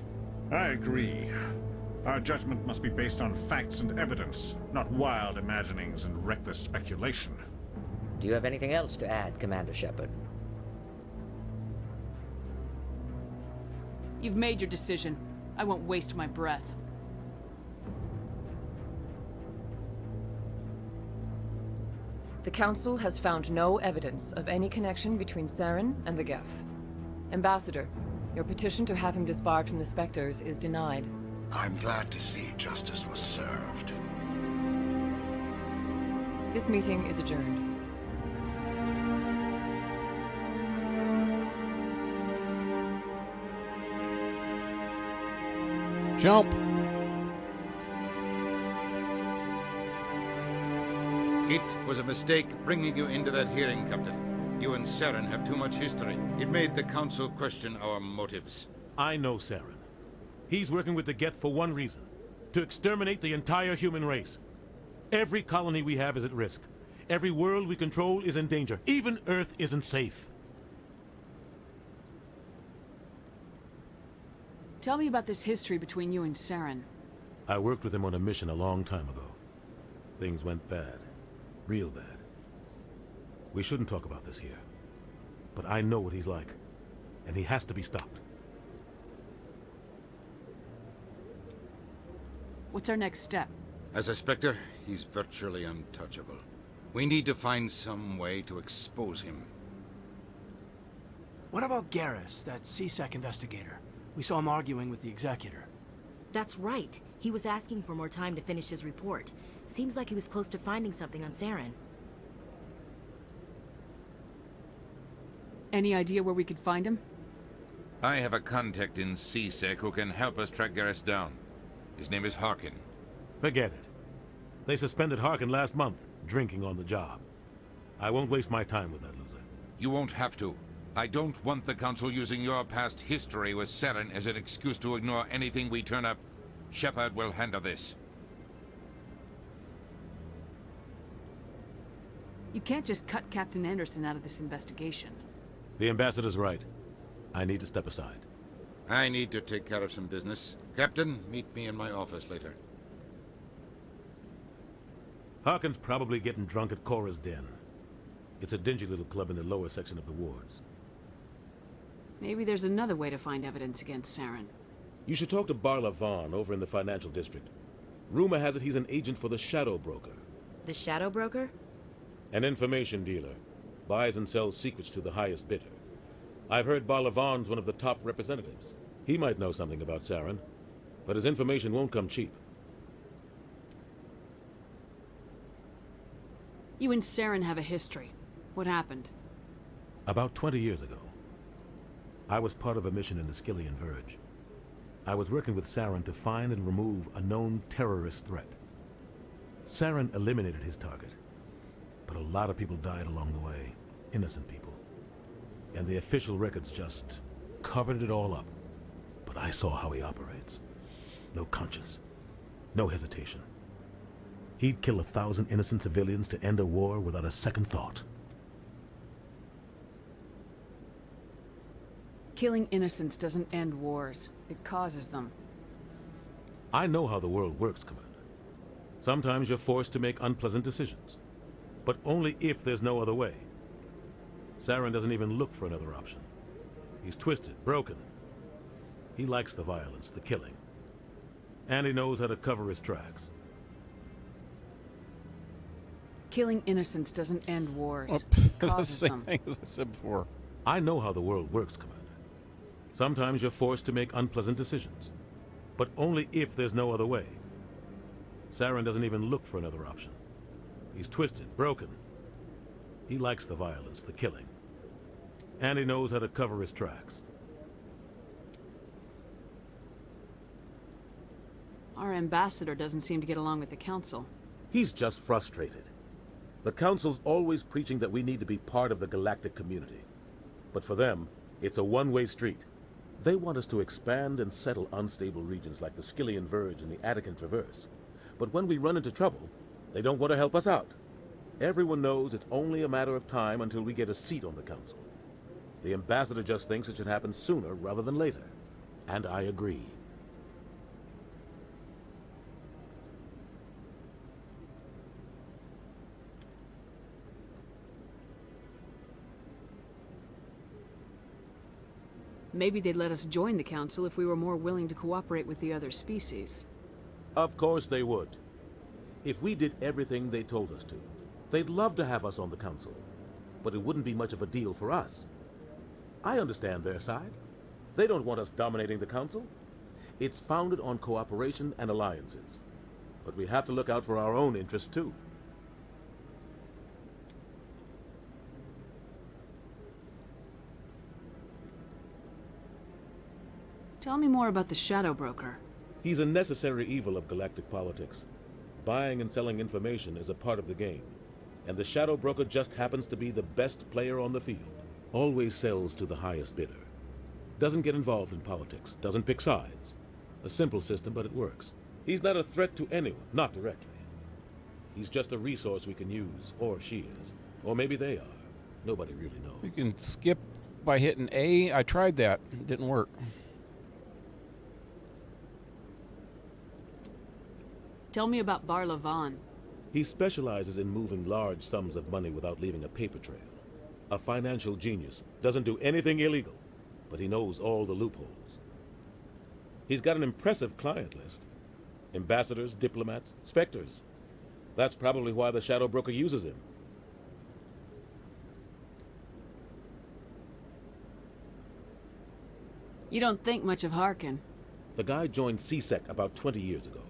I agree. Our judgment must be based on facts and evidence, not wild imaginings and reckless speculation. Do you have anything else to add, Commander Shepard? You've made your decision. I won't waste my breath. The Council has found no evidence of any connection between Saren and the Geth. Ambassador, your petition to have him disbarred from the Spectres is denied. I'm glad to see justice was served. This meeting is adjourned. Jump! It was a mistake bringing you into that hearing, Captain. You and Saren have too much history. It made the Council question our motives. I know Saren. He's working with the Geth for one reason. To exterminate the entire human race. Every colony we have is at risk. Every world we control is in danger. Even Earth isn't safe. Tell me about this history between you and Saren. I worked with him on a mission a long time ago. Things went bad. Real bad. We shouldn't talk about this here. But I know what he's like. And he has to be stopped. What's our next step? As a Spectre, he's virtually untouchable. We need to find some way to expose him. What about Garrus, that CSEC investigator? We saw him arguing with the Executor. That's right. He was asking for more time to finish his report. Seems like he was close to finding something on Saren. Any idea where we could find him? I have a contact in CSEC who can help us track Garrus down. His name is Harkin. Forget it. They suspended Harkin last month, drinking on the job. I won't waste my time with that loser. You won't have to. I don't want the Council using your past history with Saren as an excuse to ignore anything we turn up. Shepard will handle this. You can't just cut Captain Anderson out of this investigation. The ambassador's right. I need to step aside. I need to take care of some business. Captain, meet me in my office later. Harkin's probably getting drunk at Cora's Den. It's a dingy little club in the lower section of the wards. Maybe there's another way to find evidence against Saren. You should talk to Barla Vaughn over in the financial district. Rumor has it he's an agent for the Shadow Broker. The Shadow Broker? An information dealer. Buys and sells secrets to the highest bidder. I've heard Barla Vaughn's one of the top representatives. He might know something about Saren, but his information won't come cheap. You and Saren have a history. What happened? About 20 years ago, I was part of a mission in the Skillian Verge. I was working with Saren to find and remove a known terrorist threat. Saren eliminated his target, but a lot of people died along the way, innocent people. And the official records just covered it all up. But I saw how he operates. No conscience, no hesitation. He'd kill 1,000 innocent civilians to end a war without a second thought. Killing innocents doesn't end wars. It causes them. I know how the world works, Commander. Sometimes you're forced to make unpleasant decisions, but only if there's no other way. Saren doesn't even look for another option. He's twisted, broken. He likes the violence, the killing. And he knows how to cover his tracks. Killing innocents doesn't end wars. Oh, It that's causes the same them. thing as I said before. I know how the world works, Commander. Sometimes you're forced to make unpleasant decisions, but only if there's no other way. Saren doesn't even look for another option. He's twisted, broken. He likes the violence, the killing. And he knows how to cover his tracks. Our ambassador doesn't seem to get along with the Council. He's just frustrated. The Council's always preaching that we need to be part of the galactic community. But for them, it's a one-way street. They want us to expand and settle unstable regions like the Skillian Verge and the Attican Traverse. But when we run into trouble, they don't want to help us out. Everyone knows it's only a matter of time until we get a seat on the Council. The ambassador just thinks it should happen sooner rather than later. And I agree. Maybe they'd let us join the Council if we were more willing to cooperate with the other species. Of course they would. If we did everything they told us to, they'd love to have us on the Council. But it wouldn't be much of a deal for us. I understand their side. They don't want us dominating the Council. It's founded on cooperation and alliances. But we have to look out for our own interests too. Tell me more about the Shadow Broker. He's a necessary evil of galactic politics. Buying and selling information is a part of the game. And the Shadow Broker just happens to be the best player on the field. Always sells to the highest bidder. Doesn't get involved in politics, doesn't pick sides. A simple system, but it works. He's not a threat to anyone, not directly. He's just a resource we can use, or she is. Or maybe they are. Nobody really knows. You can skip by hitting A. I tried that. It didn't work. Tell me about Barla Vaughn. He specializes in moving large sums of money without leaving a paper trail. A financial genius. Doesn't do anything illegal, but he knows all the loopholes. He's got an impressive client list. Ambassadors, diplomats, specters. That's probably why the Shadow Broker uses him. You don't think much of Harkin. The guy joined CSEC about 20 years ago.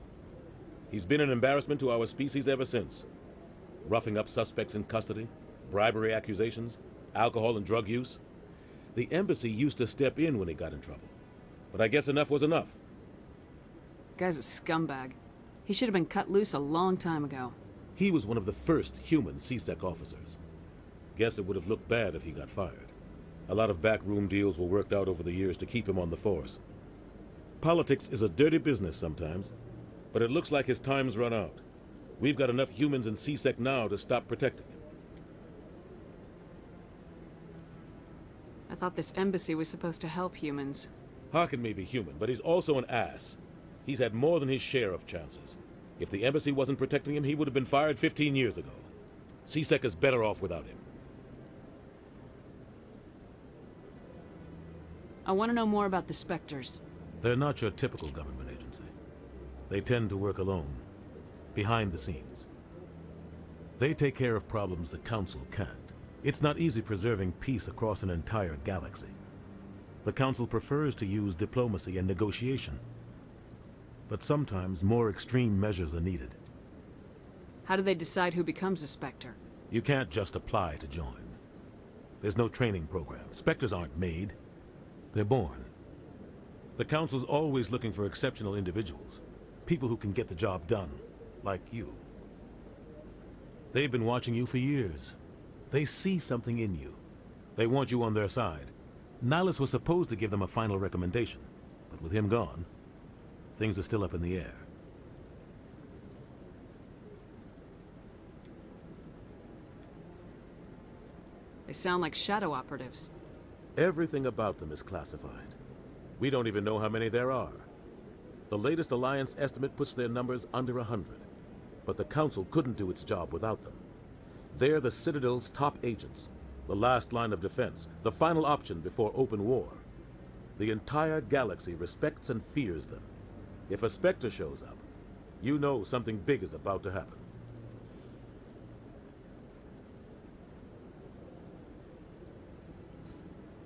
He's been an embarrassment to our species ever since. Roughing up suspects in custody, bribery accusations, alcohol and drug use. The embassy used to step in when he got in trouble. But I guess enough was enough. Guy's a scumbag. He should have been cut loose a long time ago. He was one of the first human CSEC officers. Guess it would have looked bad if he got fired. A lot of backroom deals were worked out over the years to keep him on the force. Politics is a dirty business sometimes, but it looks like his time's run out. We've got enough humans in C-Sec now to stop protecting him. I thought this embassy was supposed to help humans. Harkin may be human, but he's also an ass. He's had more than his share of chances. If the embassy wasn't protecting him, he would have been fired 15 years ago. C-Sec is better off without him. I want to know more about the Spectres. They're not your typical government agency. They tend to work alone, behind the scenes. They take care of problems the Council can't. It's not easy preserving peace across an entire galaxy. The Council prefers to use diplomacy and negotiation. But sometimes more extreme measures are needed. How do they decide who becomes a Spectre? You can't just apply to join. There's no training program. Spectres aren't made. They're born. The Council's always looking for exceptional individuals. People who can get the job done, like you. They've been watching you for years. They see something in you. They want you on their side. Nihilus was supposed to give them a final recommendation, but with him gone, things are still up in the air. They sound like shadow operatives. Everything about them is classified. We don't even know how many there are. The latest Alliance estimate puts their numbers under 100. But the Council couldn't do its job without them. They're the Citadel's top agents, the last line of defense, the final option before open war. The entire galaxy respects and fears them. If a Spectre shows up, you know something big is about to happen.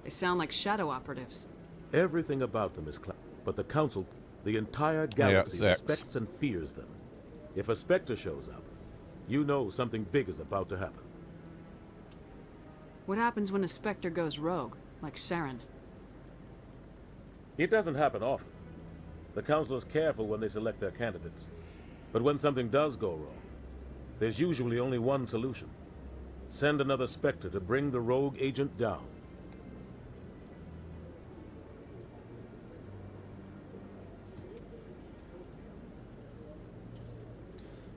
They sound like shadow operatives. Everything about them is but the Council, the entire galaxy respects and fears them. If a Spectre shows up, you know something big is about to happen. What happens when a Spectre goes rogue, like Saren? It doesn't happen often. The Council is careful when they select their candidates. But when something does go wrong, there's usually only one solution. Send another Spectre to bring the rogue agent down.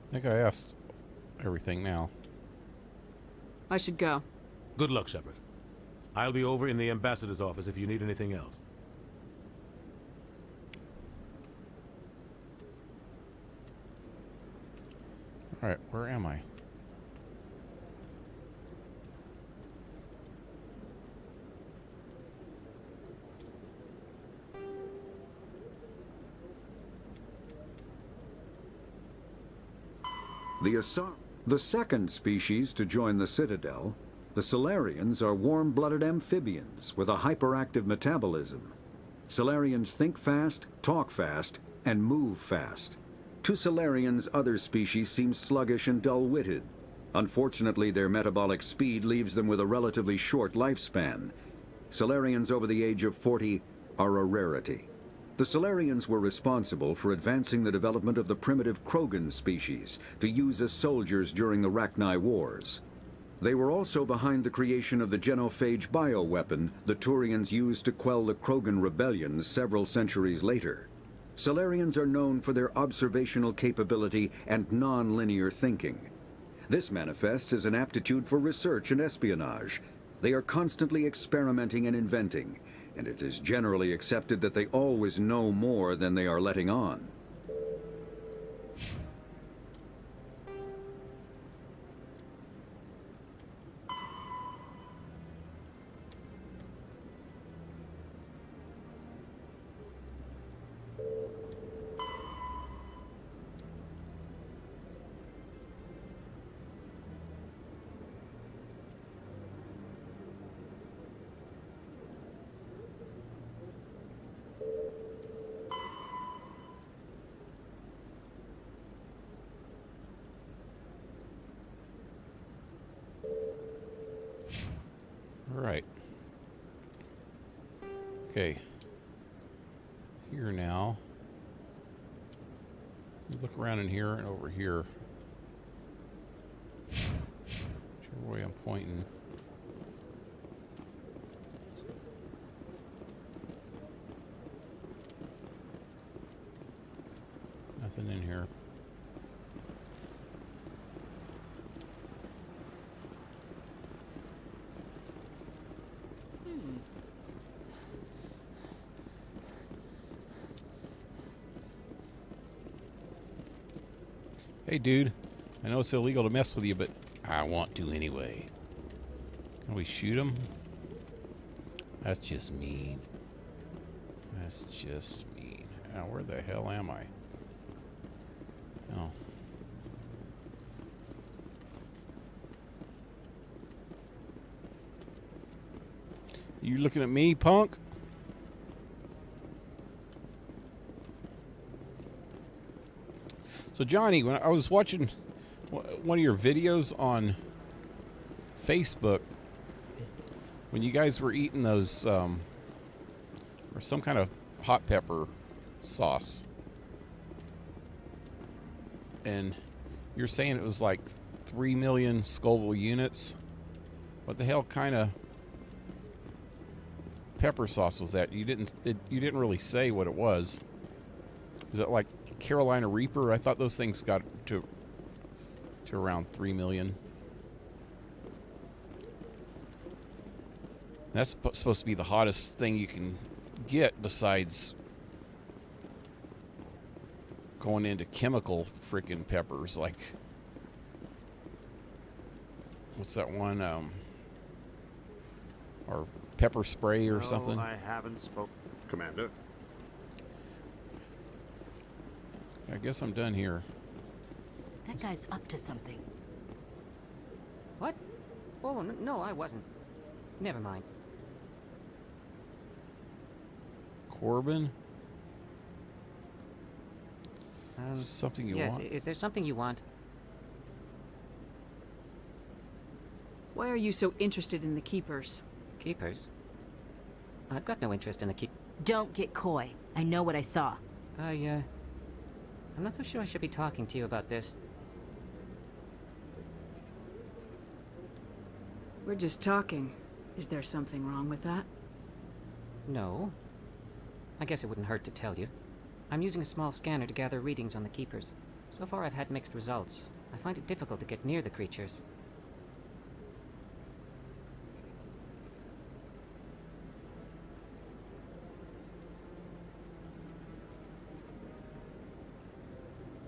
I think I asked everything now. I should go. Good luck, Shepard. I'll be over in the ambassador's office if you need anything else. All right, where am I? The second species to join the Citadel, the Salarians, are warm-blooded amphibians with a hyperactive metabolism. Salarians think fast, talk fast, and move fast. To Salarians, other species seem sluggish and dull-witted. Unfortunately, their metabolic speed leaves them with a relatively short lifespan. Salarians over the age of 40 are a rarity. The Salarians were responsible for advancing the development of the primitive Krogan species to use as soldiers during the Rachni Wars. They were also behind the creation of the genophage bioweapon the Turians used to quell the Krogan rebellions several centuries later. Salarians are known for their observational capability and non-linear thinking. This manifests as an aptitude for research and espionage. They are constantly experimenting and inventing, and it is generally accepted that they always know more than they are letting on. Right. Okay. Here now. Look around in here and over here. Whichever way I'm pointing. nothing in here. Hey, dude. I know it's illegal to mess with you, but I want to anyway. Can we shoot him? That's just mean. That's just mean. Now, where the hell am I? Oh. You looking at me, punk? So, Johnny, when I was watching one of your videos on Facebook, when you guys were eating those, or some kind of hot pepper sauce, and you're saying it was like 3 million Scoville units. What the hell kind of pepper sauce was that? You didn't really say what it was. Is it like Carolina Reaper? I thought those things got to around 3 million. That's supposed to be the hottest thing you can get besides going into chemical freaking peppers, like what's that one, or pepper spray or something. I haven't spoke, Commander. I guess I'm done here. That guy's up to something. What? Oh, no, I wasn't. Never mind. Corbin? Something you want? Yes, is there something you want? Why are you so interested in the Keepers? Keepers? I've got no interest in the Don't get coy. I know what I saw. I'm not so sure I should be talking to you about this. We're just talking. Is there something wrong with that? No. I guess it wouldn't hurt to tell you. I'm using a small scanner to gather readings on the Keepers. So far I've had mixed results. I find it difficult to get near the creatures.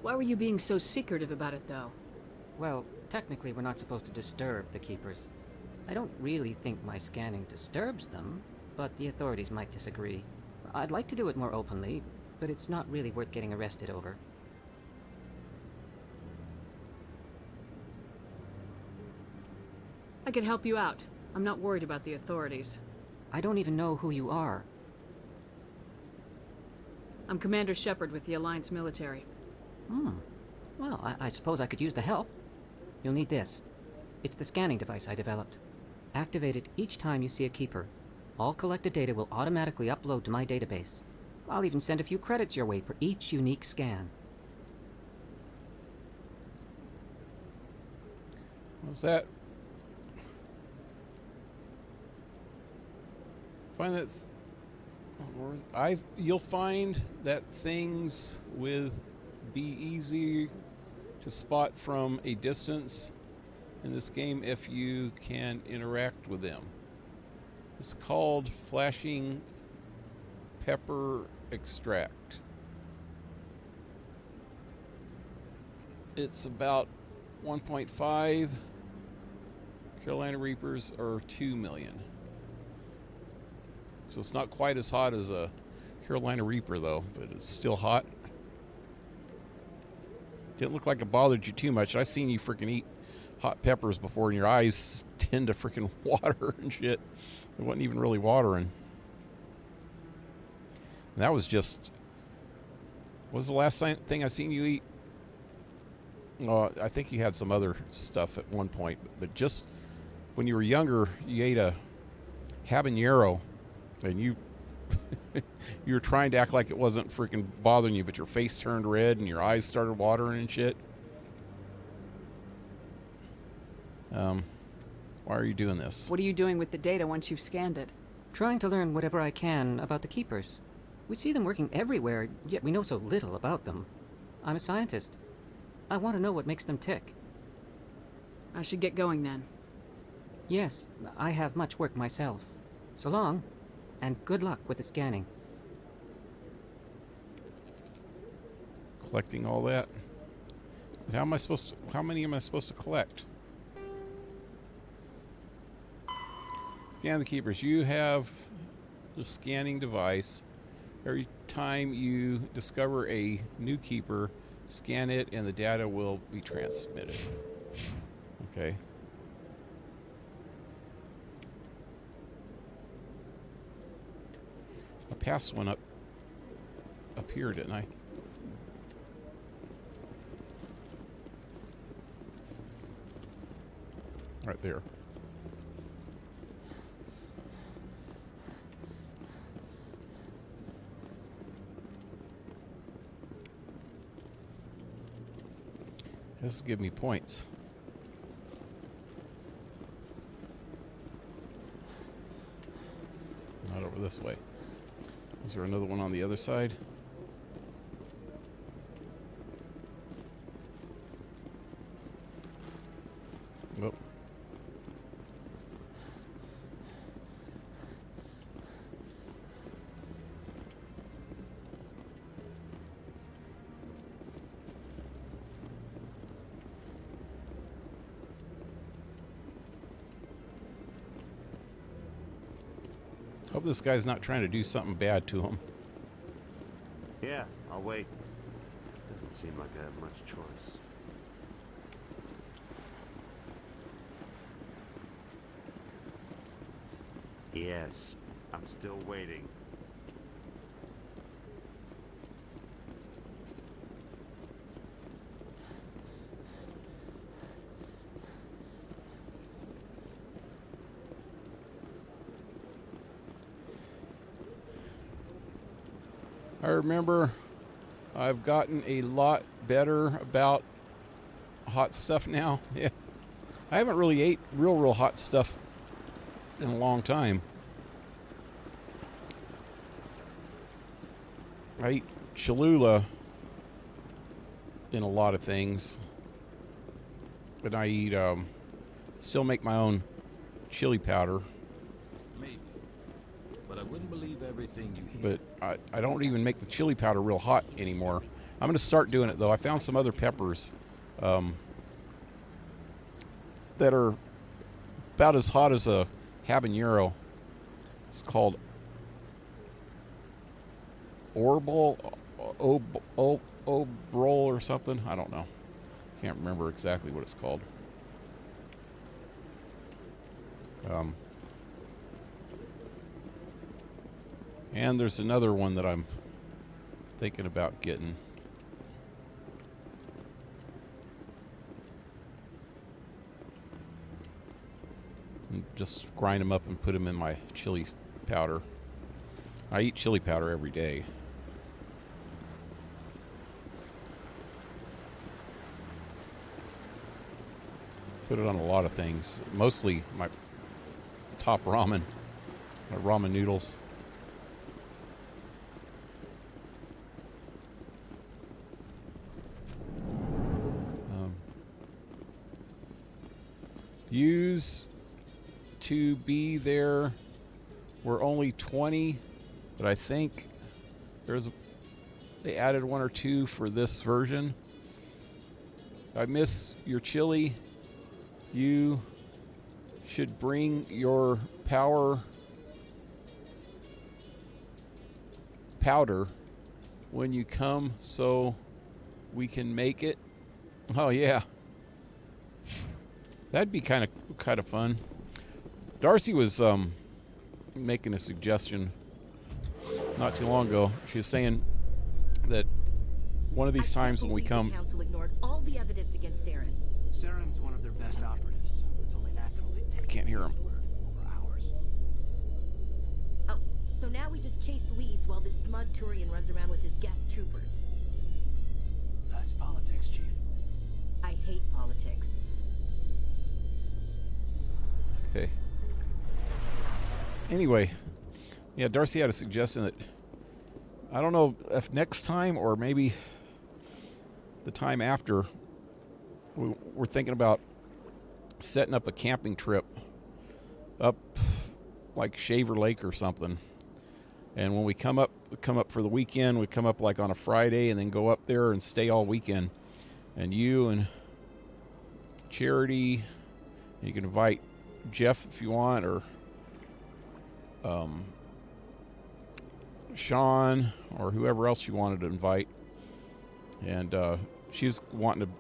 Why were you being so secretive about it, though? Well, technically we're not supposed to disturb the Keepers. I don't really think my scanning disturbs them, but the authorities might disagree. I'd like to do it more openly, but it's not really worth getting arrested over. I can help you out. I'm not worried about the authorities. I don't even know who you are. I'm Commander Shepard with the Alliance military. Well, I suppose I could use the help. You'll need this. It's the scanning device I developed. Activate it each time you see a Keeper. All collected data will automatically upload to my database. I'll even send a few credits your way for each unique scan. What's that? Find that. You'll find that things will be easy to spot from a distance in this game if you can interact with them. It's called flashing pepper extract. It's about 1.5. Carolina Reapers are 2 million. So it's not quite as hot as a Carolina Reaper, though, but it's still hot. Didn't look like it bothered you too much. I've seen you freaking eat hot peppers before, and your eyes tend to freaking water and shit. It wasn't even really watering. And that was just... What was the last thing I seen you eat? Oh, I think you had some other stuff at one point, but just when you were younger, you ate a habanero, and you you were trying to act like it wasn't freaking bothering you, but your face turned red and your eyes started watering and shit. Why are you doing this? What are you doing with the data once you've scanned it? Trying to learn whatever I can about the Keepers. We see them working everywhere, yet we know so little about them. I'm a scientist. I want to know what makes them tick. I should get going then. Yes, I have much work myself. So long, and good luck with the scanning. Collecting all that. How many am I supposed to collect? Scan the keepers. You have the scanning device. Every time you discover a new keeper, scan it and the data will be transmitted. Okay. I passed one up here, didn't I? Right there. This will give me points. Not over this way. Is there another one on the other side? Nope. Hope this guy's not trying to do something bad to him. Yeah, I'll wait. Doesn't seem like I have much choice. Yes, I'm still waiting. I remember I've gotten a lot better about hot stuff now. Yeah. I haven't really ate real hot stuff in a long time. I eat Cholula in a lot of things. And I eat, still make my own chili powder. Maybe. But I wouldn't believe everything you hear. But I don't even make the chili powder real hot anymore. I'm going to start doing it, though. I found some other peppers that are about as hot as a habanero. It's called Obrol or something. I don't know. Can't remember exactly what it's called. And there's another one that I'm thinking about getting. And just grind them up and put them in my chili powder. I eat chili powder every day. Put it on a lot of things. Mostly my top ramen. My ramen noodles. Use to be there were only 20, but I think they added one or two for this version. I miss your chili. You should bring your powder when you come so we can make it. Oh yeah. That'd be kind of fun. Darcy was making a suggestion not too long ago. She was saying that one of these times when we come, the council ignored all the evidence against Saren. Saren's one of their best operatives. It's only natural they take. I can't hear him. Over hours. Oh, so now we just chase leads while this smug Turian runs around with his Geth troopers. That's politics, Chief. I hate politics. Okay. Anyway, yeah, Darcy had a suggestion that I don't know if next time or maybe the time after, we're thinking about setting up a camping trip up like Shaver Lake or something. And when we come up for the weekend. We come up like on a Friday and then go up there and stay all weekend. And you and Charity, you can invite Jeff if you want, or Sean, or whoever else you wanted to invite. And she was wanting to,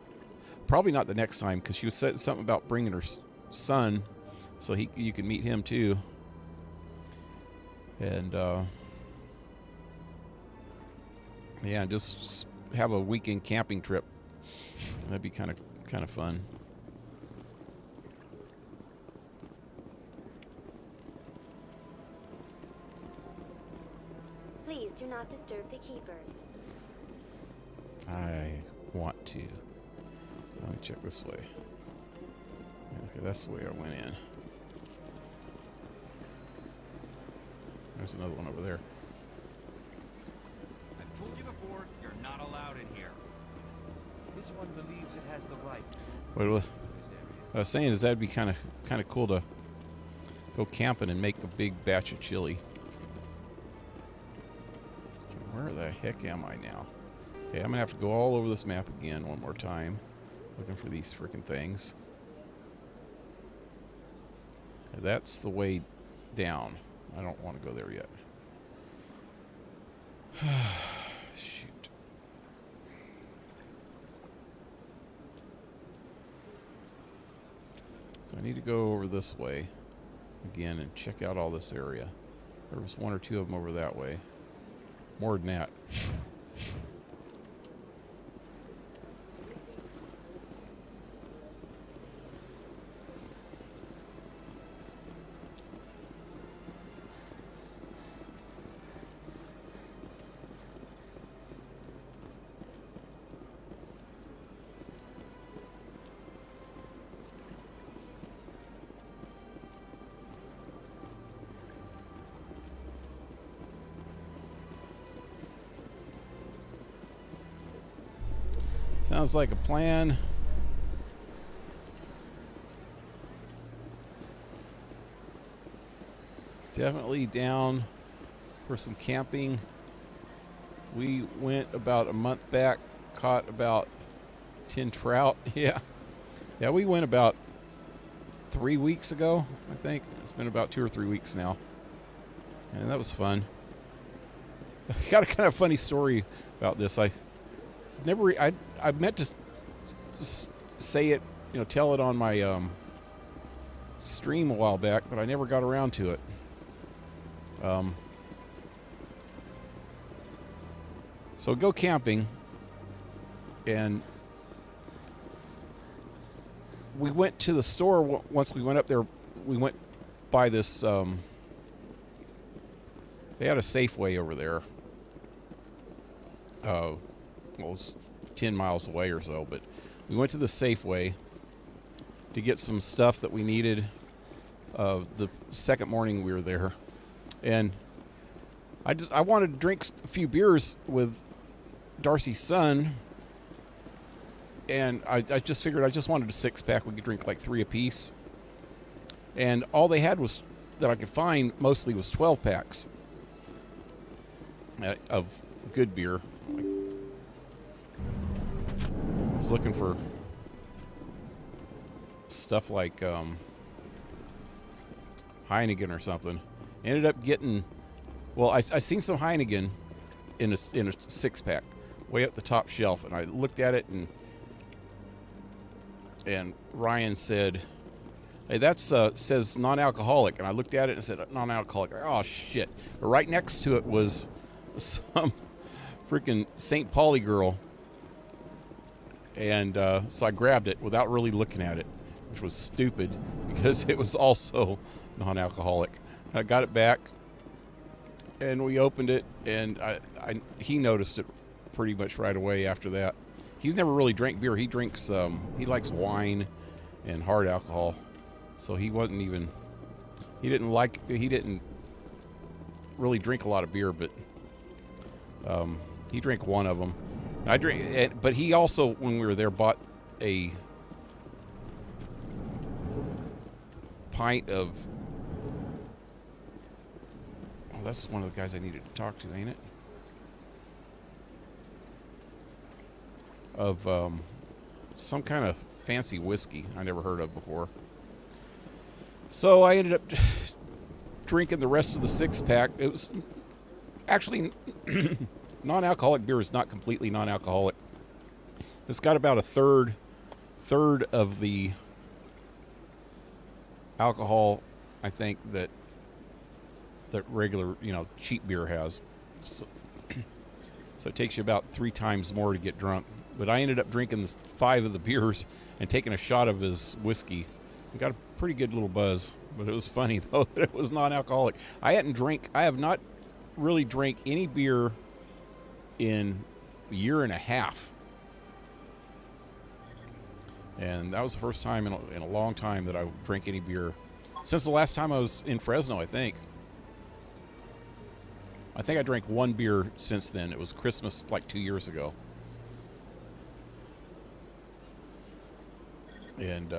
probably not the next time, because she was saying something about bringing her son, so you can meet him too. And yeah, just have a weekend camping trip. That'd be kind of fun. Please do not disturb the keepers. I want to. Let me check this way. Okay, that's the way I went in. There's another one over there. I've told you before, you're not allowed in here. This one believes it has the right. What I was saying is that'd be kind of cool to go camping and make a big batch of chili. Okay, where the heck am I now? Okay, I'm gonna have to go all over this map again one more time, looking for these freaking things. That's the way down. I don't want to go there yet. Shoot. So I need to go over this way again and check out all this area. There was one or two of them over that way. More than that. Sounds like a plan. Definitely down for some camping. We went about a month back, caught about 10 trout. Yeah, we went about 3 weeks ago, I think. It's been about 2 or 3 weeks now, and that was fun. I got a kind of funny story about this. I meant to say it, tell it on my stream a while back, but I never got around to it. So go camping, and we went to the store. Once we went up there, we went by this, they had a Safeway over there. Well, it was 10 miles away or so, but we went to the Safeway to get some stuff that we needed. The second morning we were there, and I wanted to drink a few beers with Darcy's son, and I just figured I just wanted a 6-pack. We could drink like 3 apiece, and all they had was that I could find mostly was 12 packs of good beer. I was looking for stuff like Heineken or something. Ended up getting, well, I seen some Heineken in a 6-pack way up the top shelf, and I looked at it, and Ryan said, "Hey, that's says non-alcoholic," and I looked at it and said non-alcoholic. Oh shit! But right next to it was some freaking St. Pauli girl. And so I grabbed it without really looking at it, which was stupid because it was also non-alcoholic. I got it back, and we opened it, and he noticed it pretty much right away after that. He's never really drank beer. He drinks, he likes wine and hard alcohol, so he didn't really drink a lot of beer, but he drank one of them. I drink, but he also, when we were there, bought a pint of. Oh, that's one of the guys I needed to talk to, ain't it? Of some kind of fancy whiskey I never heard of before. So I ended up drinking the rest of the 6-pack. It was actually non-alcoholic beer is not completely non-alcoholic. It's got about a third of the alcohol, I think, that regular, cheap beer has. So it takes you about 3 times more to get drunk. But I ended up drinking 5 of the beers and taking a shot of his whiskey. I got a pretty good little buzz, but it was funny though that it was non-alcoholic. I have not really drank any beer in a year and a half. And that was the first time in a long time that I drank any beer. Since the last time I was in Fresno, I think. I think I drank 1 beer since then. It was Christmas like 2 years ago. And,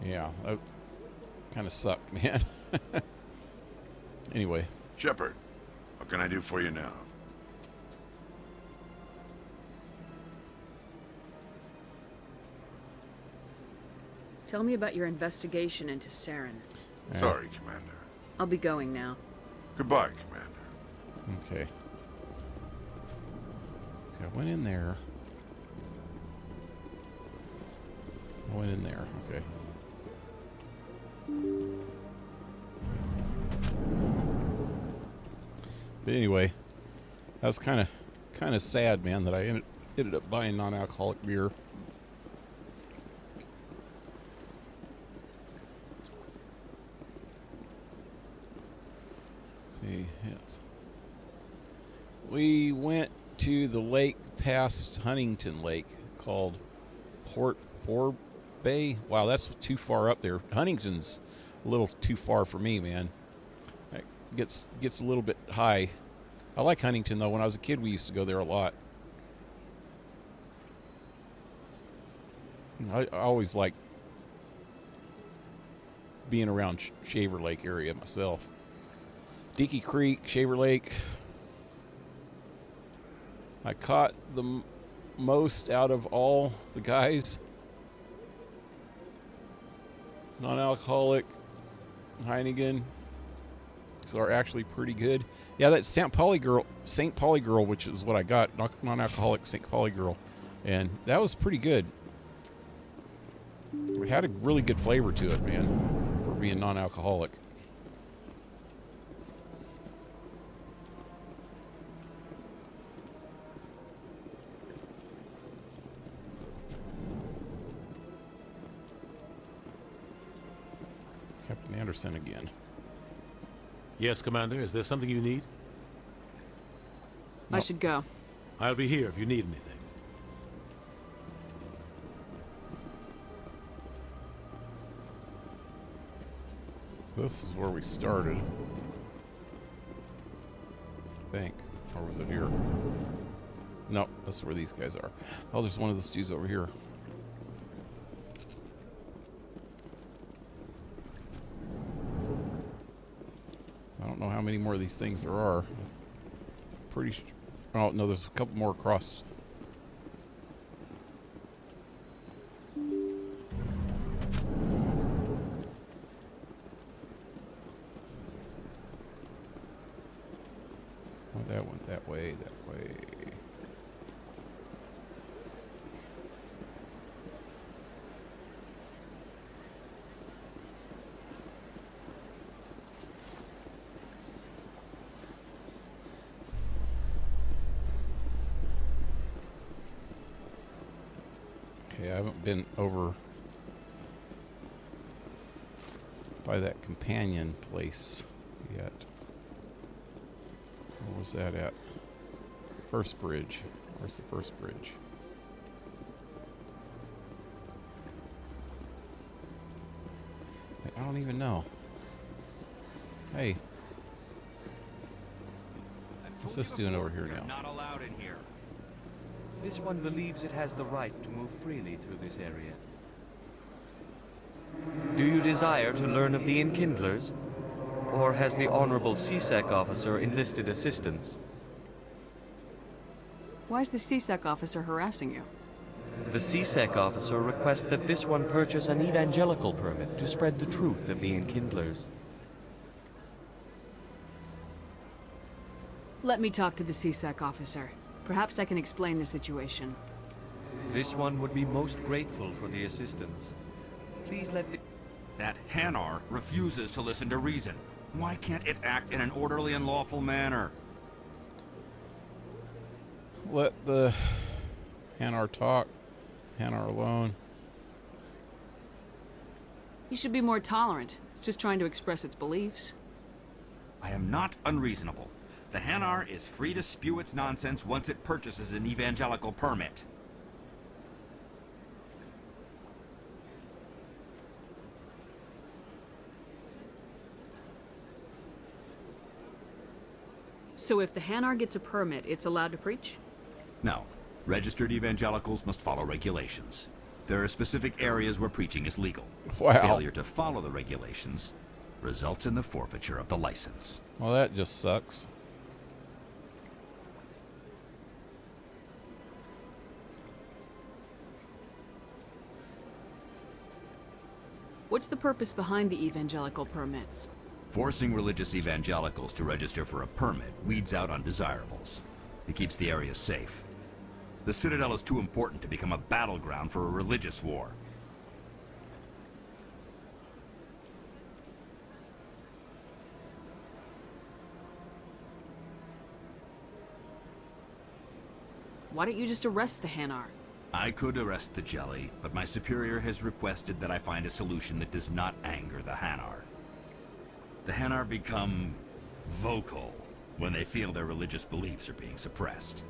yeah, that kind of sucked, man. Anyway. Shepard, what can I do for you now? Tell me about your investigation into Saren. Yeah. Sorry, Commander. I'll be going now. Goodbye, Commander. Okay. I went in there. Okay. But anyway, that was kind of sad, man, that I ended up buying non-alcoholic beer. Let's see, yes. We went to the lake past Huntington Lake called Port Bay. Wow, that's too far up there. Huntington's a little too far for me, man. It gets a little bit high. I like Huntington though. When I was a kid, we used to go there a lot. I always liked being around Shaver Lake area myself. Dickey Creek, Shaver Lake. I caught the most out of all the guys. Non-alcoholic Heineken are actually pretty good. Yeah, that St. Pauli girl, which is what I got, non-alcoholic St. Pauli girl, and that was pretty good. It had a really good flavor to it, man, for being non-alcoholic. Captain Anderson again. Yes, Commander. Is there something you need? I should go. I'll be here if you need anything. This is where we started. I think. Or was it here? No, that's where these guys are. Oh, there's one of the stews over here. I don't know how many more of these things there are. Pretty sure. Oh, no, there's a couple more across. Oh, that went that way, that way. Okay, I haven't been over by that companion place yet. Where was that at? First bridge. Where's the first bridge? I don't even know. Hey. I've What's this doing over here now? Not allowed in here. This one believes it has the right to move freely through this area. Do you desire to learn of the Enkindlers? Or has the Honorable CSEC officer enlisted assistance? Why is the CSEC officer harassing you? The CSEC officer requests that this one purchase an evangelical permit to spread the truth of the Enkindlers. Let me talk to the CSEC officer. Perhaps I can explain the situation. This one would be most grateful for the assistance. Please let the... That Hanar refuses to listen to reason. Why can't it act in an orderly and lawful manner? Let the Hanar talk. Hanar alone. You should be more tolerant. It's just trying to express its beliefs. I am not unreasonable. The Hanar is free to spew its nonsense once it purchases an evangelical permit. So if the Hanar gets a permit, it's allowed to preach? No. Registered evangelicals must follow regulations. There are specific areas where preaching is legal. Wow. Failure to follow the regulations results in the forfeiture of the license. Well, that just sucks. What's the purpose behind the evangelical permits? Forcing religious evangelicals to register for a permit weeds out undesirables. It keeps the area safe. The Citadel is too important to become a battleground for a religious war. Why don't you just arrest the Hanar? I could arrest the Jelly, but my superior has requested that I find a solution that does not anger the Hanar. The Hanar become vocal when they feel their religious beliefs are being suppressed.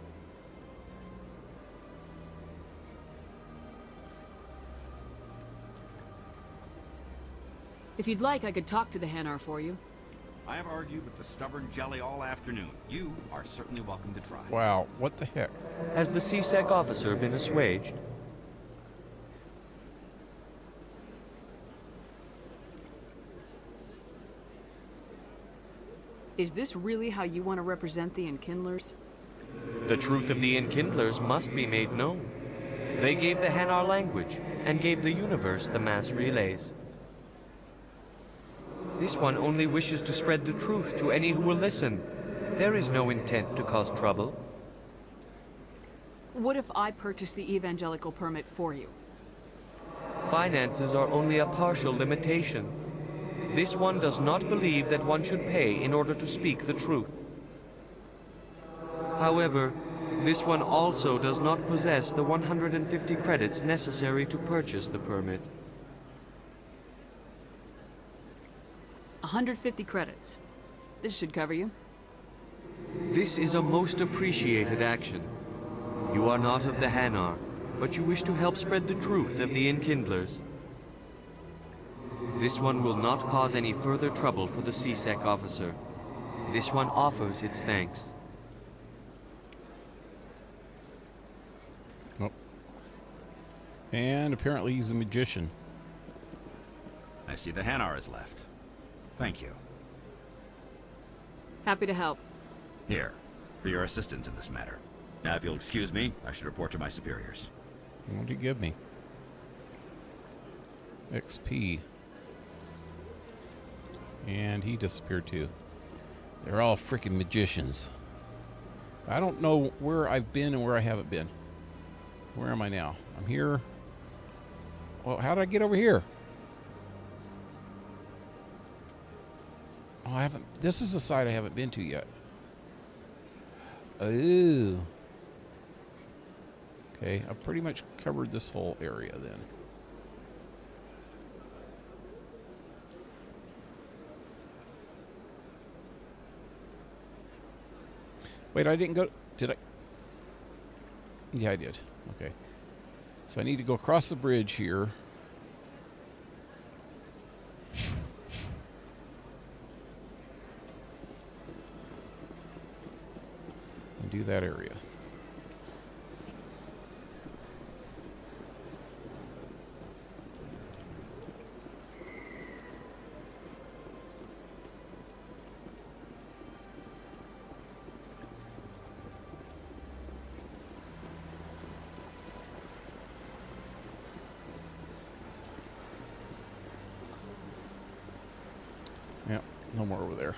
If you'd like, I could talk to the Hanar for you. I have argued with the stubborn Jelly all afternoon. You are certainly welcome to try. Wow, what the heck? Has the CSEC officer been assuaged? Is this really how you want to represent the Enkindlers? The truth of the Enkindlers must be made known. They gave the Hanar language, and gave the universe the mass relays. This one only wishes to spread the truth to any who will listen. There is no intent to cause trouble. What if I purchase the evangelical permit for you? Finances are only a partial limitation. This one does not believe that one should pay in order to speak the truth. However, this one also does not possess the 150 credits necessary to purchase the permit. 150 credits. This should cover you. This is a most appreciated action. You are not of the Hanar, but you wish to help spread the truth of the Enkindlers. This one will not cause any further trouble for the CSEC officer. This one offers its thanks. Oh. And apparently he's a magician. I see the Hanar is left. Thank you. Happy to help. Here, for your assistance in this matter. Now, if you'll excuse me, I should report to my superiors. What did you give me? XP. And he disappeared too. They're all freaking magicians. I don't know where I've been and where I haven't been. Where am I now? I'm here. Well, how did I get over here? Oh, I haven't. This is the side I haven't been to yet. Ooh. Okay, I've pretty much covered this whole area then. Wait, I didn't go. Did I? Yeah, I did. Okay. So I need to go across the bridge here. that area. Yep, no more over there.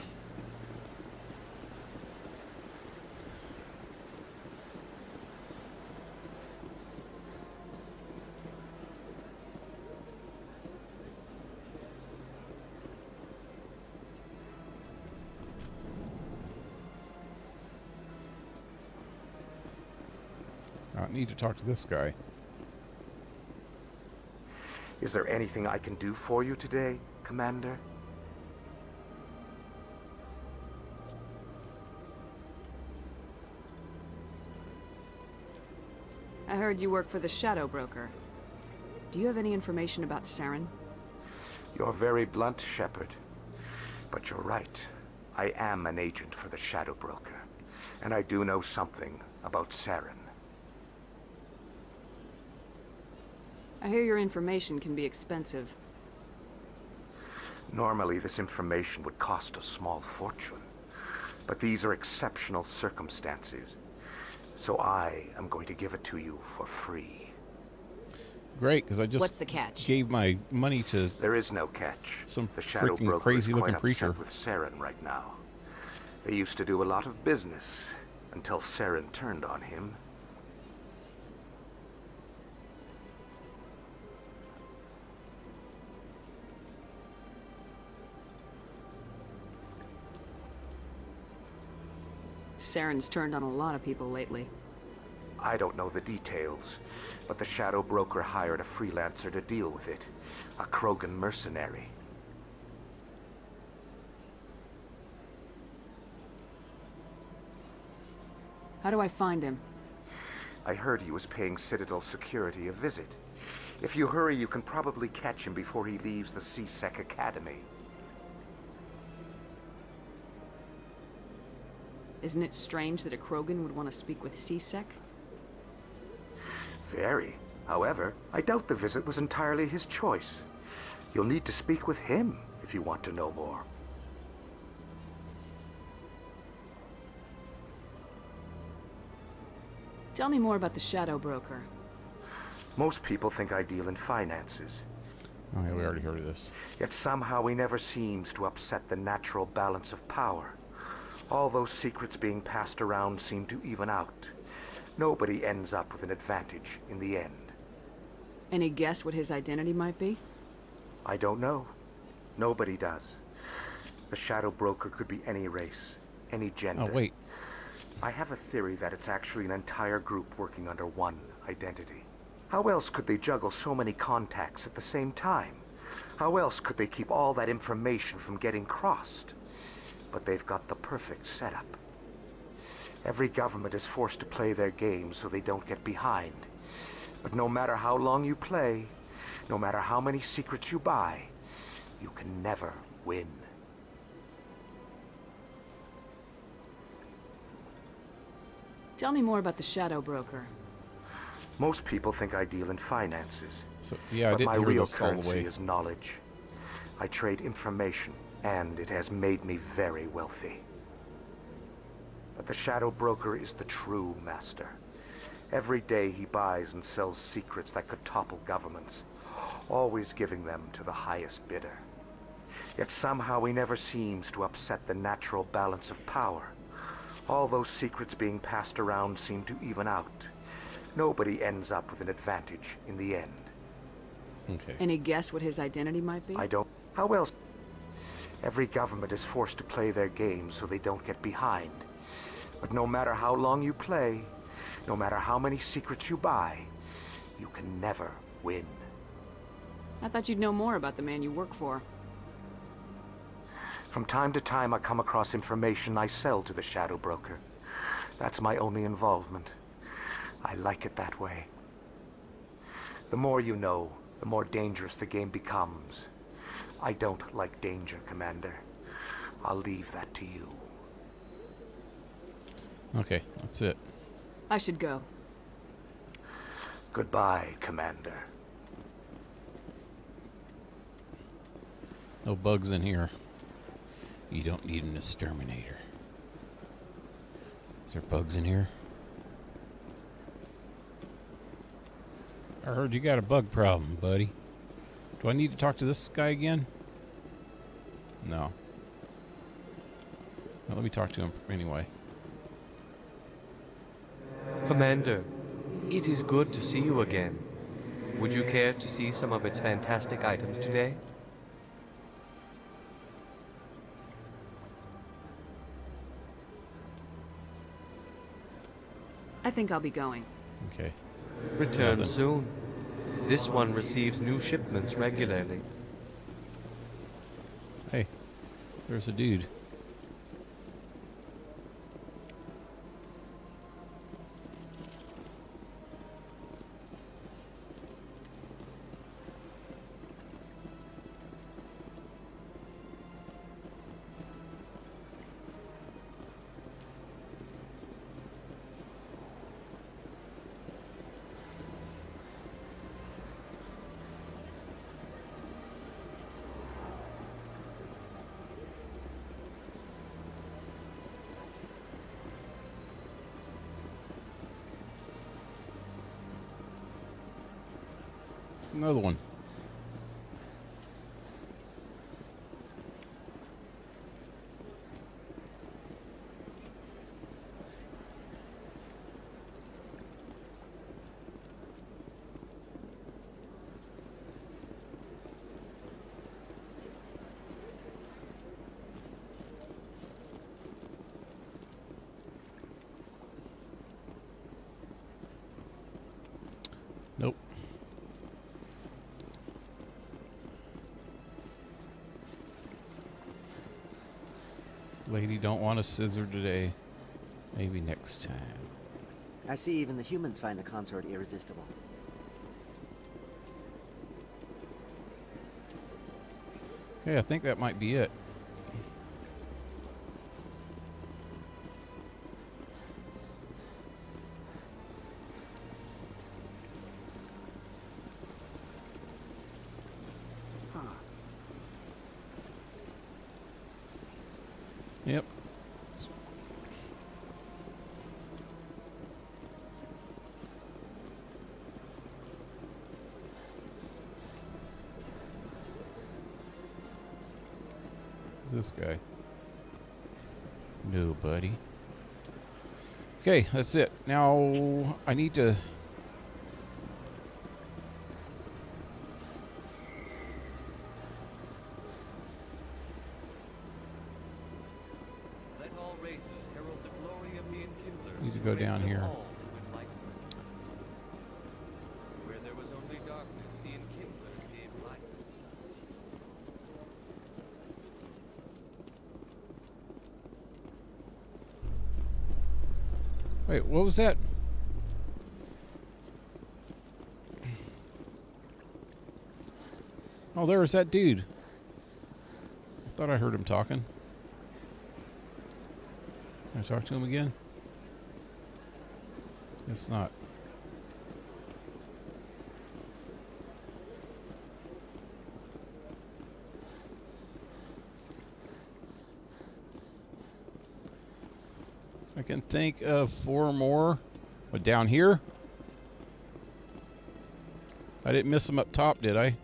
I need to talk to this guy. Is there anything I can do for you today, Commander? I heard you work for the Shadow Broker. Do you have any information about Saren? You're very blunt, Shepard. But you're right. I am an agent for the Shadow Broker. And I do know something about Saren. I hear your information can be expensive. Normally, this information would cost a small fortune. But these are exceptional circumstances. So I am going to give it to you for free. Great, because I just What's the catch? Gave my money to... There is no catch. Some the Shadow freaking Broker crazy-looking is quite preacher. upset with Saren right now. They used to do a lot of business until Saren turned on him. Saren's turned on a lot of people lately. I don't know the details, but the Shadow Broker hired a freelancer to deal with it. A Krogan mercenary. How do I find him? I heard he was paying Citadel security a visit. If you hurry, you can probably catch him before he leaves the C-Sec Academy. Isn't it strange that a Krogan would want to speak with C-Sec? Very. However, I doubt the visit was entirely his choice. You'll need to speak with him if you want to know more. Tell me more about the Shadow Broker. Most people think I deal in finances. Oh yeah, we already heard of this. Yet somehow he never seems to upset the natural balance of power. All those secrets being passed around seem to even out. Nobody ends up with an advantage in the end. Any guess what his identity might be? I don't know. Nobody does. The Shadow Broker could be any race, any gender. Oh, wait. I have a theory that it's actually an entire group working under one identity. How else could they juggle so many contacts at the same time? How else could they keep all that information from getting crossed? But they've got the perfect setup. Every government is forced to play their game so they don't get behind. But no matter how long you play, no matter how many secrets you buy, you can never win. Tell me more about the Shadow Broker. Most people think I deal in finances. So, yeah, but I my didn't hear real this all the currency way. is knowledge. I trade information, and it has made me very wealthy. But the Shadow Broker is the true master. Every day he buys and sells secrets that could topple governments, always giving them to the highest bidder. Yet somehow he never seems to upset the natural balance of power. All those secrets being passed around seem to even out. Nobody ends up with an advantage in the end. Okay. Any guess what his identity might be? I don't... How else? Every government is forced to play their game so they don't get behind. But no matter how long you play, no matter how many secrets you buy, you can never win. I thought you'd know more about the man you work for. From time to time, I come across information I sell to the Shadow Broker. That's my only involvement. I like it that way. The more you know, the more dangerous the game becomes. I don't like danger, Commander. I'll leave that to you. Okay, that's it. I should go. Goodbye, Commander. No bugs in here. You don't need an exterminator. Is there bugs in here? I heard you got a bug problem, buddy. Do I need to talk to this guy again? No. Well, let me talk to him anyway. Commander, it is good to see you again. Would you care to see some of its fantastic items today? I think I'll be going. Okay. Return soon. This one receives new shipments regularly. Hey, there's a dude. Another one. Nope. Lady don't want a scissor today. Maybe next time. I see even the humans find the consort irresistible. Okay, I think that might be it. Yep. Who's this guy? Nobody. Okay, that's it. Now I need to... Need to go down here. Where there was only darkness, the enkindlers gave light. Wait, what was that? Oh, there was that dude. I thought I heard him talking. Can I talk to him again? Guess not. I can think of 4 more. But down here? I didn't miss them up top, did I?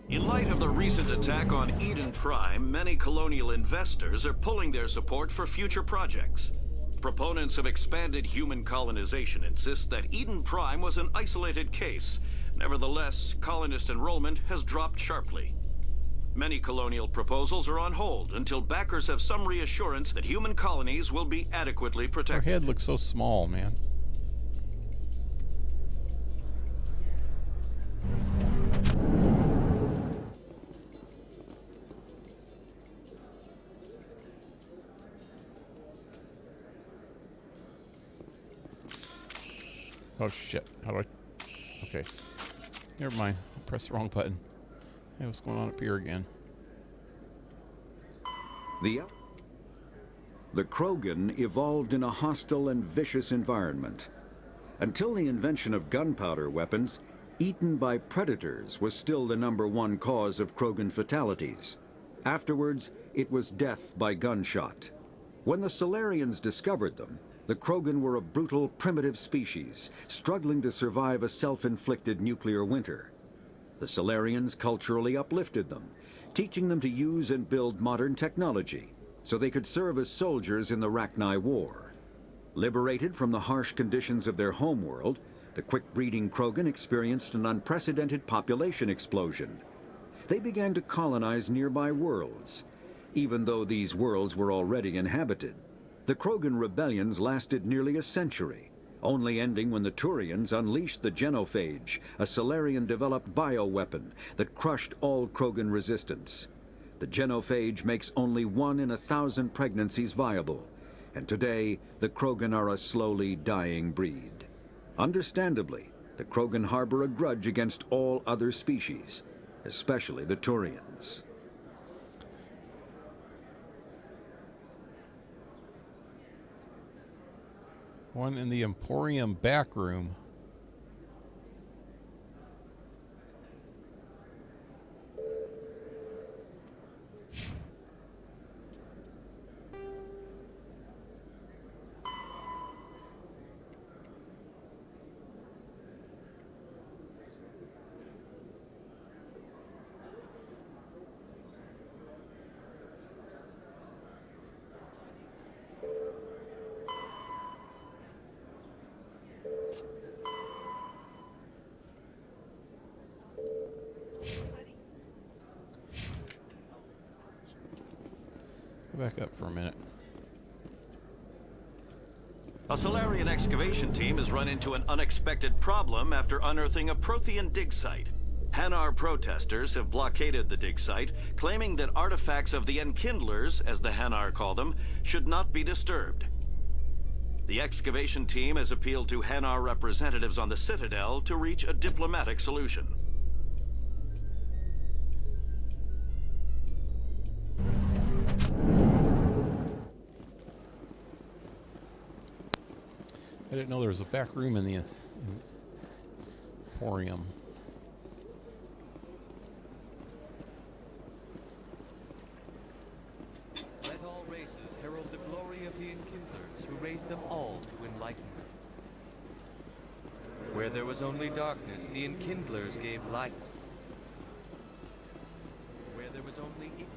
In light of the recent attack on Eden Prime, many colonial investors are pulling their support for future projects. Proponents of expanded human colonization insist that Eden Prime was an isolated case. Nevertheless, colonist enrollment has dropped sharply. Many colonial proposals are on hold until backers have some reassurance that human colonies will be adequately protected. Her head looks so small, man. Oh shit, how do I... Okay. Never mind, I pressed the wrong button. Hey, what's going on up here again? The Krogan evolved in a hostile and vicious environment. Until the invention of gunpowder weapons, eaten by predators was still the #1 cause of Krogan fatalities. Afterwards, it was death by gunshot. When the Solarians discovered them, the Krogan were a brutal, primitive species, struggling to survive a self-inflicted nuclear winter. The Solarians culturally uplifted them, teaching them to use and build modern technology, so they could serve as soldiers in the Rachni War. Liberated from the harsh conditions of their homeworld, the quick-breeding Krogan experienced an unprecedented population explosion. They began to colonize nearby worlds. Even though these worlds were already inhabited, the Krogan rebellions lasted nearly a century, only ending when the Turians unleashed the Genophage, a Solarian-developed bioweapon that crushed all Krogan resistance. The Genophage makes only 1 in 1,000 pregnancies viable, and today the Krogan are a slowly dying breed. Understandably, the Krogan harbor a grudge against all other species, especially the Turians. One in the Emporium back room. Back up for a minute. A Solarian excavation team has run into an unexpected problem after unearthing a Prothean dig site. Hanar protesters have blockaded the dig site, claiming that artifacts of the Enkindlers, as the Hanar call them, should not be disturbed. The excavation team has appealed to Hanar representatives on the Citadel to reach a diplomatic solution. I didn't know there was a back room in the Emporium. Let all races herald the glory of the Enkindlers, who raised them all to enlightenment. Where there was only darkness, the Enkindlers gave light. Where there was only ignorance,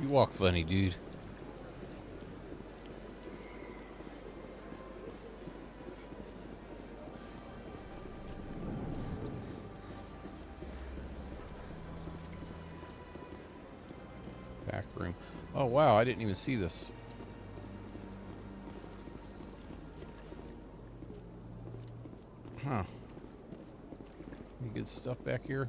You walk funny, dude. Back room. Oh wow, I didn't even see this. Huh. Any good stuff back here?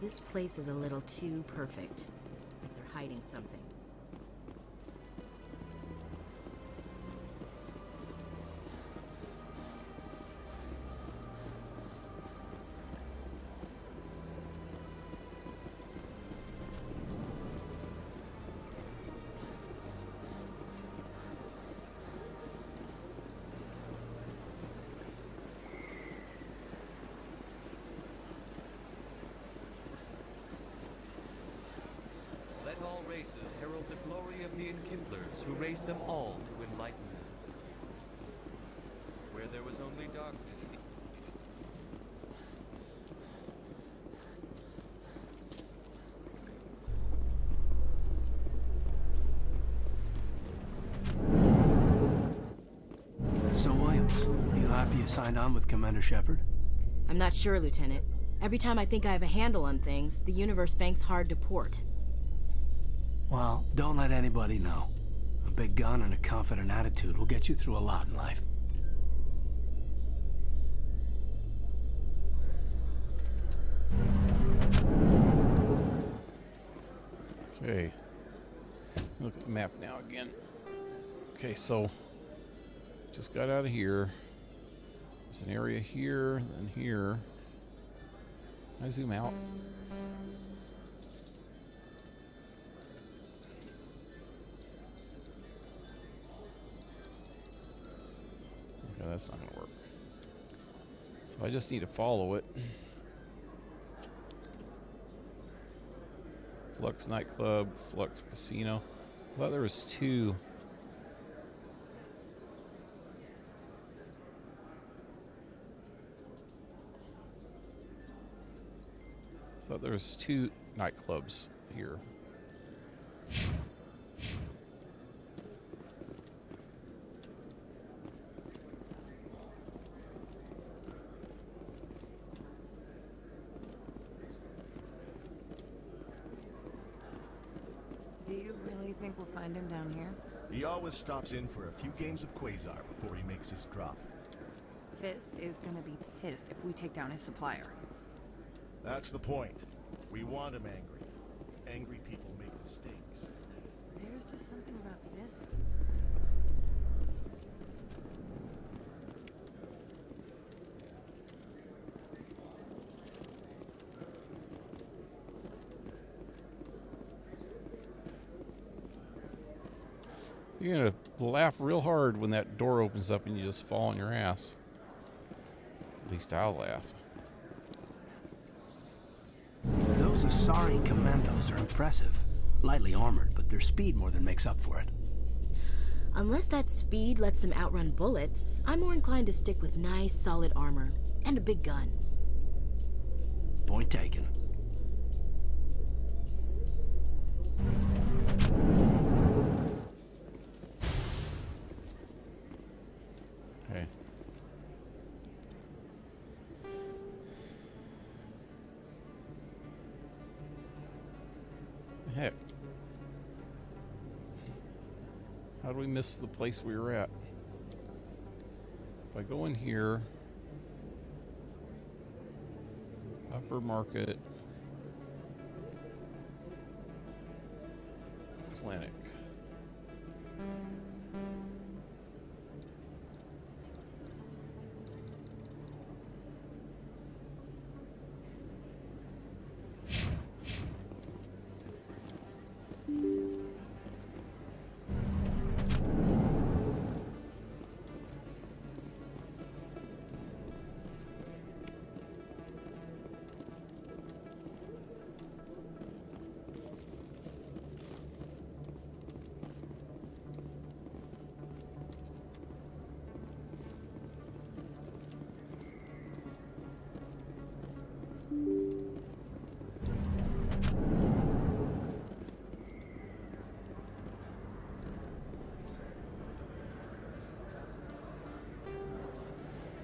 This place is a little too perfect. They're hiding something. all races herald the glory of the Enkindlers, who raised them all to enlightenment. Where there was only darkness, So, Williams, are you happy you signed on with Commander Shepard? I'm not sure, Lieutenant. Every time I think I have a handle on things, the universe banks hard to port. Well, don't let anybody know. A big gun and a confident attitude will get you through a lot in life. Okay. Look at the map now again. Okay, so just got out of here. There's an area here, then here. I zoom out. Okay, that's not going to work. So I just need to follow it. Flux nightclub, Flux casino. I thought there was two. I thought there was two nightclubs here. Do you really think we'll find him down here? He always stops in for a few games of Quasar before he makes his drop. Fist is gonna be pissed if we take down his supplier. That's the point. We want him angry. Angry people make mistakes. There's just something about Fist. You're going to laugh real hard when that door opens up and you just fall on your ass. At least I'll laugh. Those Asari commandos are impressive. Lightly armored, but their speed more than makes up for it. Unless that speed lets them outrun bullets, I'm more inclined to stick with nice, solid armor. And a big gun. Point taken. Okay. Heck. How do we miss the place we were at? If I go in here, upper market, clinic.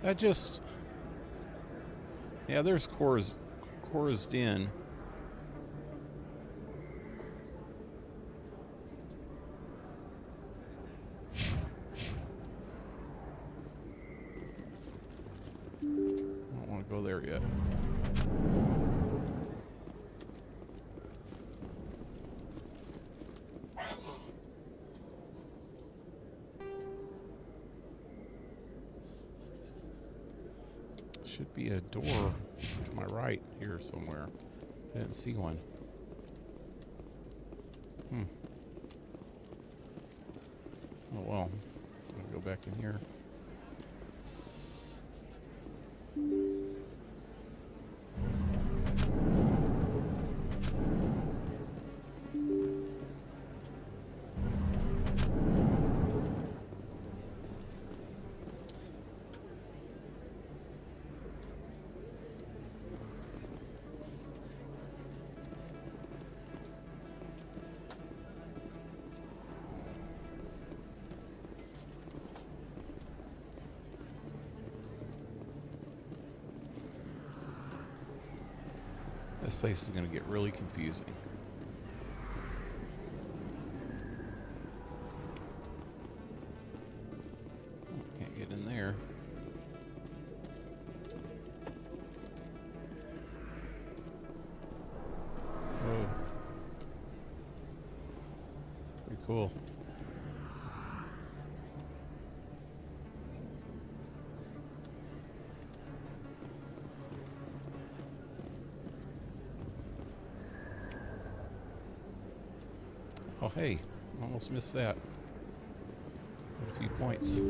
That just... Yeah, there's Cora's Den. I don't want to go there yet. Should be a door to my right here somewhere. I didn't see one. Oh well. I'll go back in here. This place is going to get really confusing. Oh, can't get in there. cool. Oh, hey, almost missed that. Got a few points.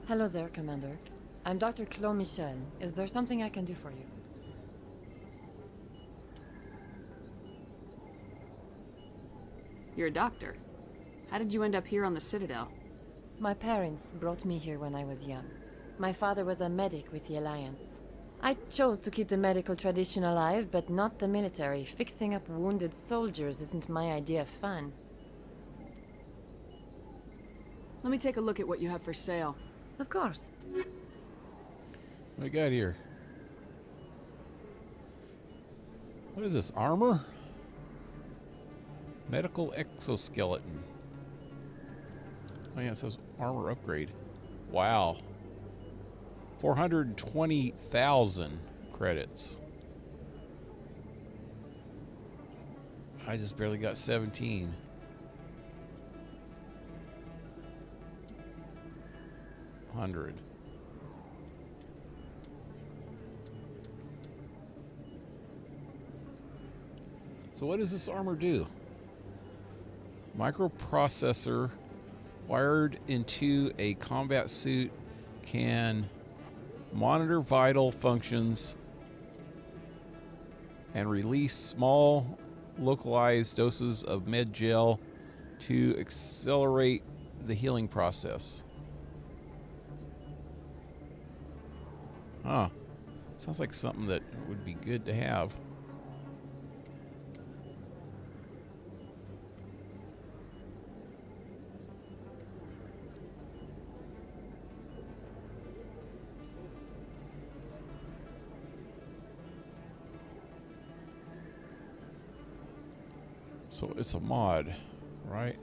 Hello there, Commander. I'm Dr. Claude Michel. Is there something I can do for you? You're a doctor. How did you end up here on the Citadel? My parents brought me here when I was young. My father was a medic with the Alliance. I chose to keep the medical tradition alive, but not the military. Fixing up wounded soldiers isn't my idea of fun. Let me take a look at what you have for sale. Of course. What we got here? What is this, armor? Medical exoskeleton. Oh yeah, it says armor upgrade. Wow. 420,000 credits. I just barely got 17. $100. So what does this armor do? Microprocessor wired into a combat suit can monitor vital functions and release small localized doses of med gel to accelerate the healing process. Huh. Sounds like something that would be good to have. So it's a mod, right?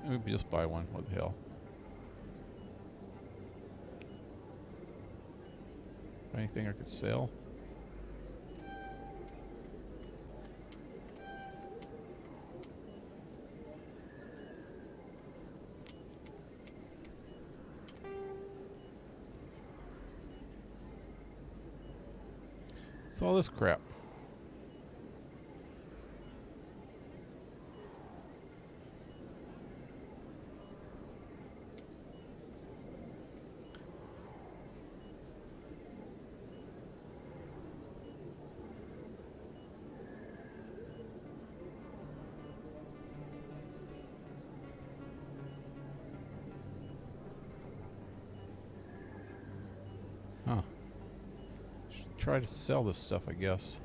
Maybe just buy one. What the hell? Anything I could sell? What's all this crap? Huh. Should try to sell this stuff, I guess.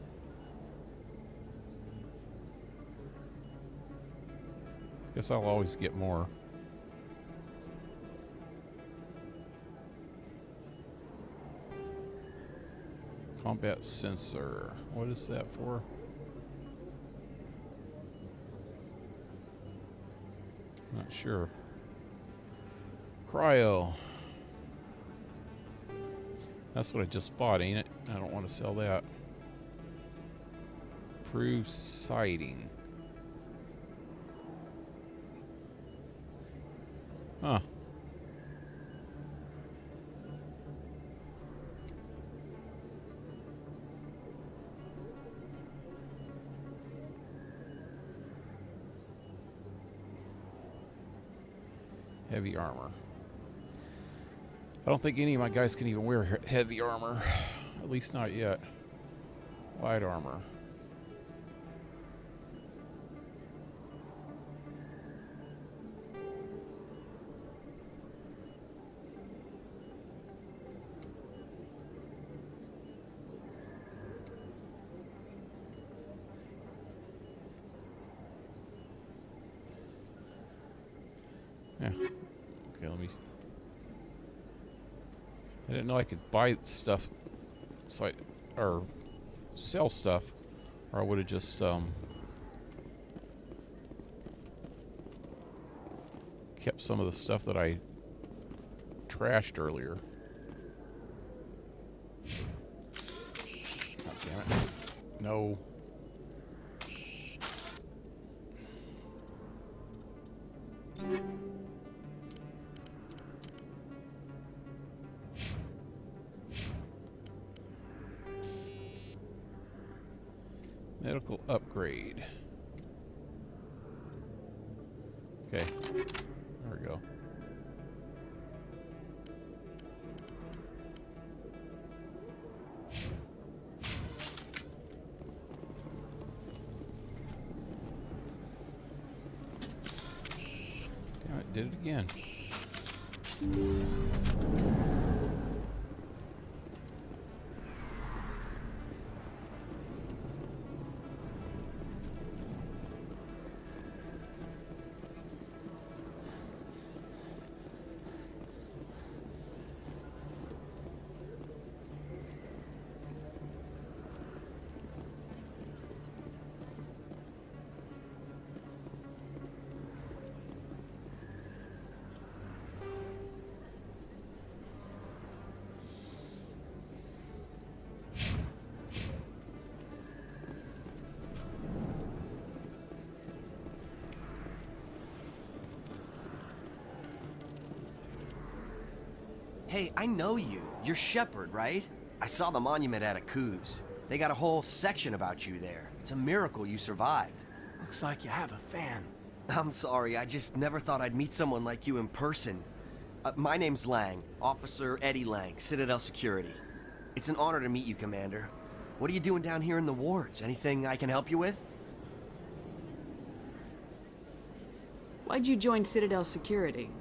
Guess I'll always get more. Combat sensor. What is that for? Not sure. Cryo. That's what I just bought, ain't it? I don't want to sell that. Improved sighting. Huh. Heavy armor. I don't think any of my guys can even wear heavy armor. At least not yet. Light armor. Yeah. Okay, let me... I didn't know I could buy stuff, or sell stuff Or I would have just kept some of the stuff that I trashed earlier. God damn it. No. Medical upgrade. Okay. There we go. Damn it, did it again. Hey, I know you. You're Shepard, right? I saw the monument at a Tues. They got a whole section about you there. It's a miracle you survived. Looks like you have a fan. I'm sorry, I just never thought I'd meet someone like you in person. My name's Lang, Officer Eddie Lang, Citadel Security. It's an honor to meet you, Commander. What are you doing down here in the wards? Anything I can help you with? Why'd you join Citadel Security?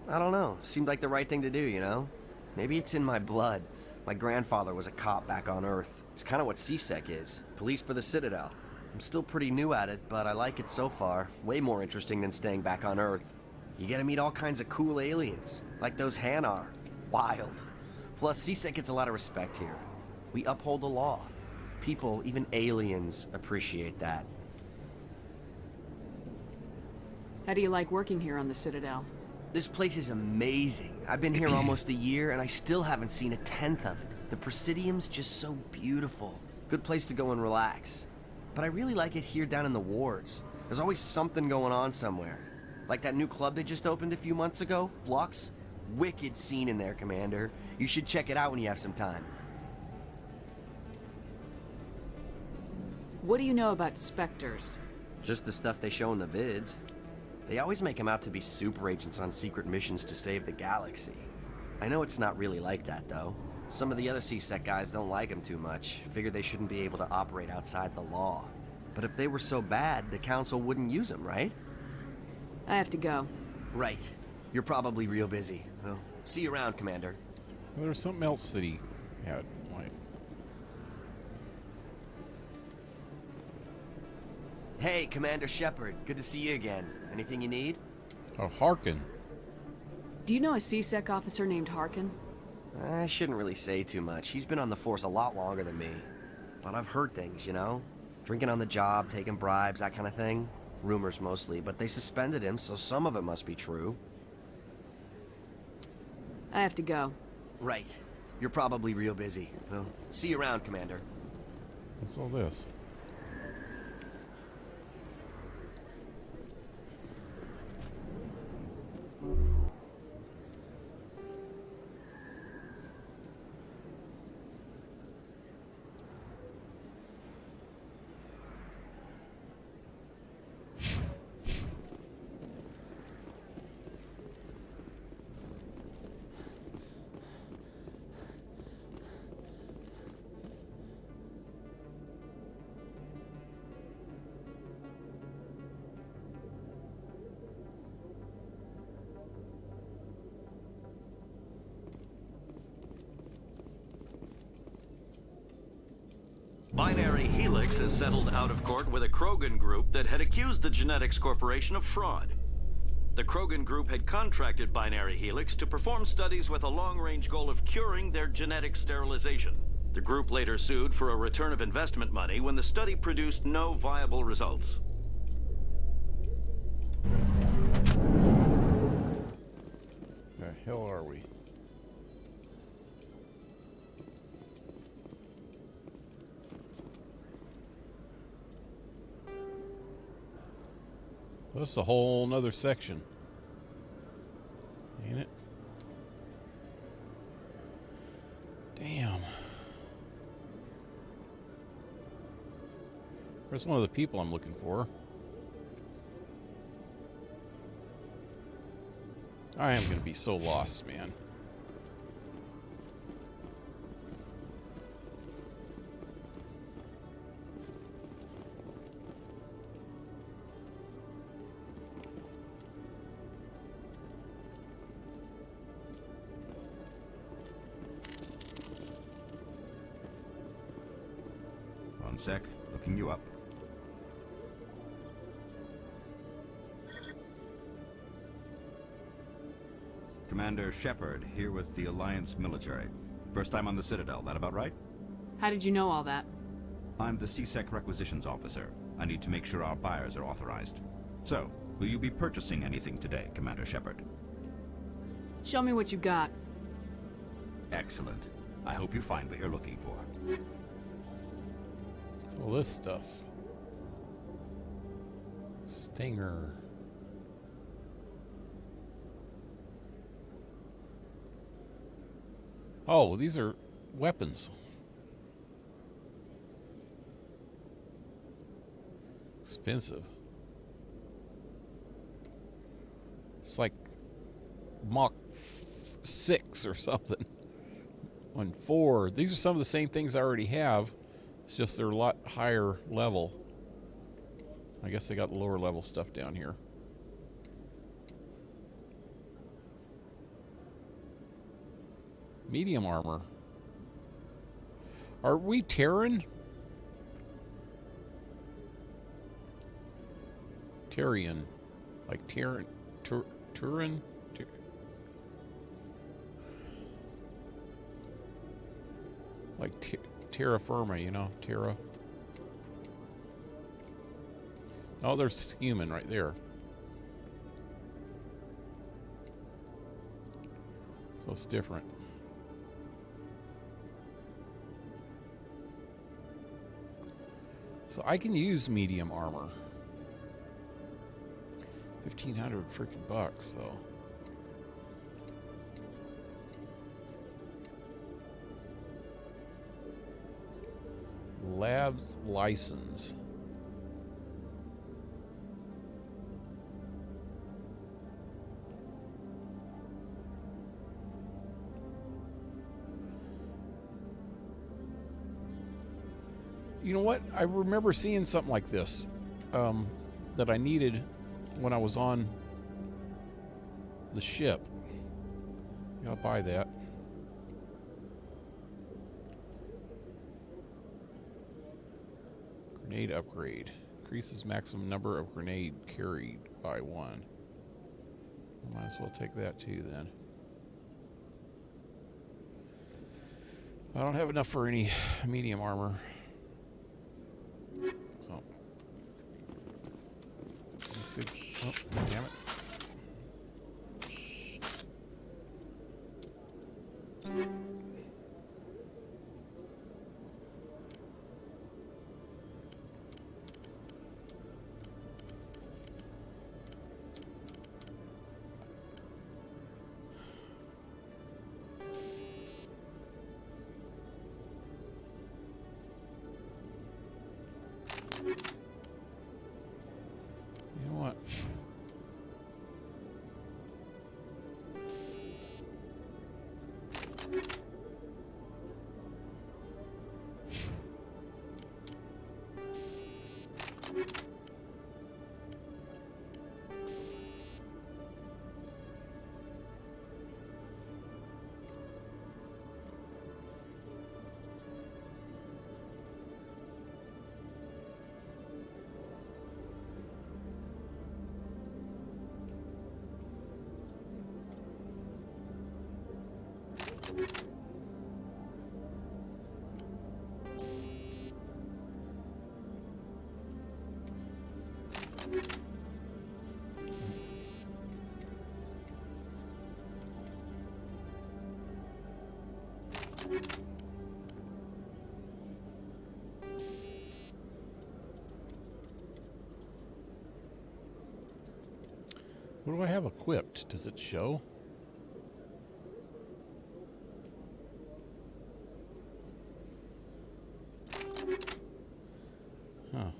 I don't know. Seemed like the right thing to do, you know? Maybe it's in my blood. My grandfather was a cop back on Earth. It's kind of what CSEC is. Police for the Citadel. I'm still pretty new at it, but I like it so far. Way more interesting than staying back on Earth. You get to meet all kinds of cool aliens, like those Hanar. Wild. Plus, CSEC gets a lot of respect here. We uphold the law. People, even aliens, appreciate that. How do you like working here on the Citadel? This place is amazing. I've been here almost a year, and I still haven't seen a tenth of it. The Presidium's just so beautiful. Good place to go and relax. But I really like it here down in the wards. There's always something going on somewhere. Like that new club they just opened a few months ago, Flux. Wicked scene in there, Commander. You should check it out when you have some time. What do you know about Spectres? Just the stuff they show in the vids. They always make them out to be super agents on secret missions to save the galaxy. I know it's not really like that, though. Some of the other CSEC guys don't like them too much. Figure they shouldn't be able to operate outside the law. But if they were so bad, the Council wouldn't use them, right? I have to go. Right. You're probably real busy. Well, see you around, Commander. Well, there was something else that he had. Like... Hey, Commander Shepard. Good to see you again. Anything you need? Oh, Harkin. Do you know a CSEC officer named Harkin? I shouldn't really say too much. He's been on the force a lot longer than me. But I've heard things, you know? Drinking on the job, taking bribes, that kind of thing. Rumors mostly, but they suspended him, so some of it must be true. I have to go. Right. You're probably real busy. Well, see you around, Commander. What's all this? Binary Helix has settled out of court with a Krogan group that had accused the Genetics Corporation of fraud. The Krogan group had contracted Binary Helix to perform studies with a long-range goal of curing their genetic sterilization. The group later sued for a return of investment money when the study produced no viable results. The hell are we? This is a whole nother section. Ain't it? Damn. Where's one of the people I'm looking for? I am going to be so lost, man. One sec, looking you up. Commander Shepard, here with the Alliance military. First time on the Citadel, that about right? How did you know all that? I'm the CSEC requisitions officer. I need to make sure our buyers are authorized. So, will you be purchasing anything today, Commander Shepard? Show me what you got. Excellent. I hope you find what you're looking for. So this stuff. Stinger. Oh, these are weapons. Expensive. It's like Mach 6 or something. On 4. These are some of the same things I already have. It's just they're a lot higher level. I guess they got lower level stuff down here. Medium armor. Are we Terran? Terrian. Like Terran. Turan? Like terra firma, you know? Terra. Oh, there's human right there. So it's different. So I can use medium armor. 1,500 freaking bucks, though. Labs license. You know what? I remember seeing something like this that I needed when I was on the ship. Yeah, I'll buy that. Grenade upgrade. Increases maximum number of grenade carried by 1. Might as well take that too then. I don't have enough for any medium armor. So. Let's see. Oh, damn it. You know what? What do I have equipped? Does it show? Huh.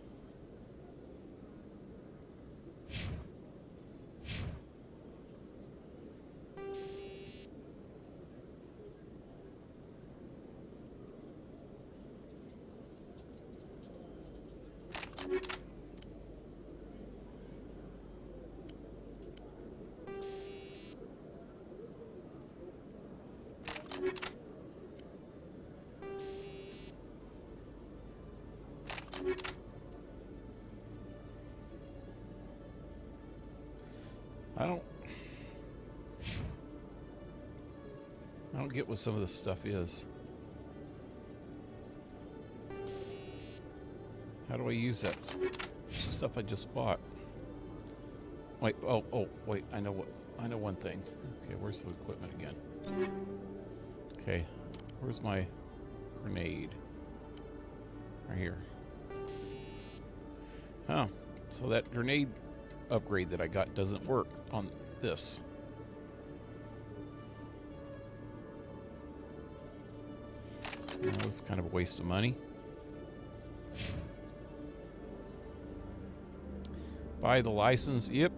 I don't get what some of this stuff is. How do I use that stuff I just bought? Wait, wait, I know one thing. Okay, where's the equipment again? Okay, where's my grenade? Right here. Oh, so that grenade upgrade that I got doesn't work on this. That was kind of a waste of money. Buy the license. Yep.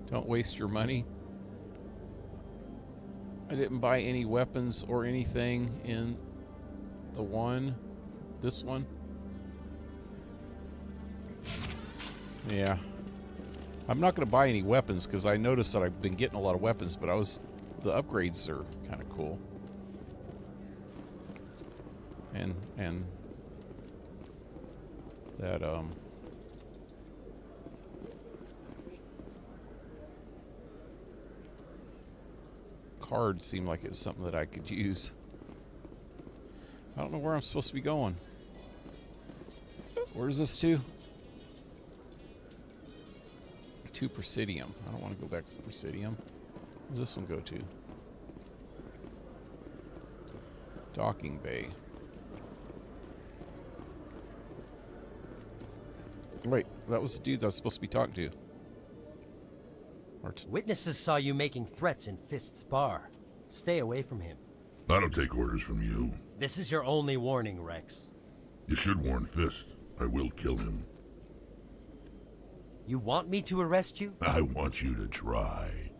Don't waste your money. I didn't buy any weapons or anything in this one. Yeah. I'm not going to buy any weapons because I noticed that I've been getting a lot of weapons, but the upgrades are kind of cool. And that card seemed like it was something that I could use. I don't know where I'm supposed to be going. Where's this to? To Presidium. I don't want to go back to the Presidium. Where's this one go to? Docking Bay. Wait, that was the dude that I was supposed to be talking to. Witnesses saw you making threats in Fist's bar. Stay away from him. I don't take orders from you. This is your only warning, Rex. You should warn Fist. I will kill him. You want me to arrest you? I want you to try.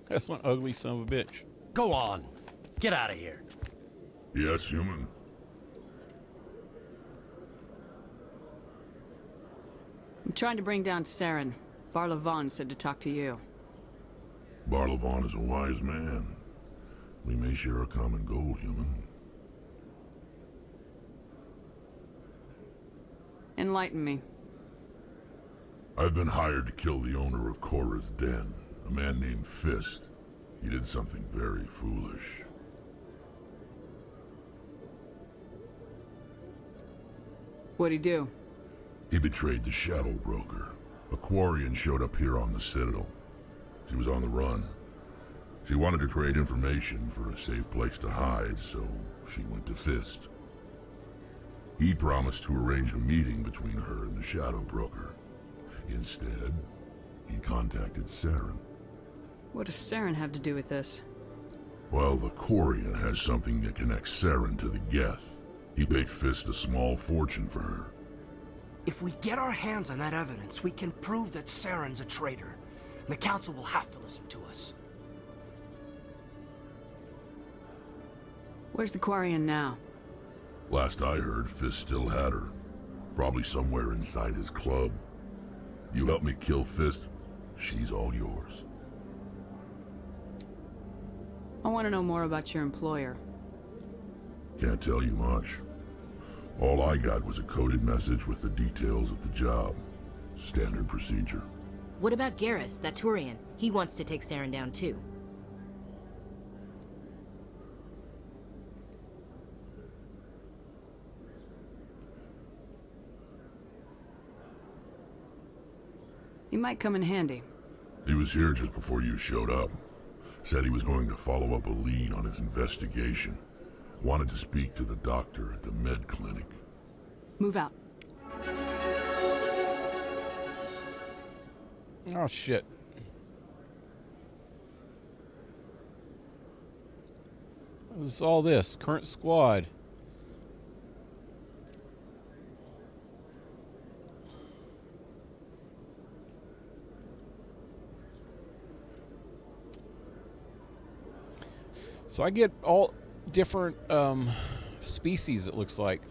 That's one ugly son of a bitch. Go on. Get out of here. Yes, human. I'm trying to bring down Saren. Barlavon said to talk to you. Barlavon is a wise man. We may share a common goal, human. Enlighten me. I've been hired to kill the owner of Korra's Den, a man named Fist. He did something very foolish. What'd he do? He betrayed the Shadow Broker. A Quarian showed up here on the Citadel. She was on the run. She wanted to trade information for a safe place to hide, so she went to Fist. He promised to arrange a meeting between her and the Shadow Broker. Instead, he contacted Saren. What does Saren have to do with this? Well, the Quarian has something that connects Saren to the Geth. He paid Fist a small fortune for her. If we get our hands on that evidence, we can prove that Saren's a traitor. And the Council will have to listen to us. Where's the Quarian now? Last I heard, Fist still had her. Probably somewhere inside his club. You help me kill Fist, she's all yours. I want to know more about your employer. Can't tell you much. All I got was a coded message with the details of the job. Standard procedure. What about Garrus, that Turian? He wants to take Saren down too. He might come in handy. He was here just before you showed up. Said he was going to follow up a lead on his investigation. Wanted to speak to the doctor at the med clinic. Move out. Oh, shit. What is all this? Current squad. So I get all different species, it looks like.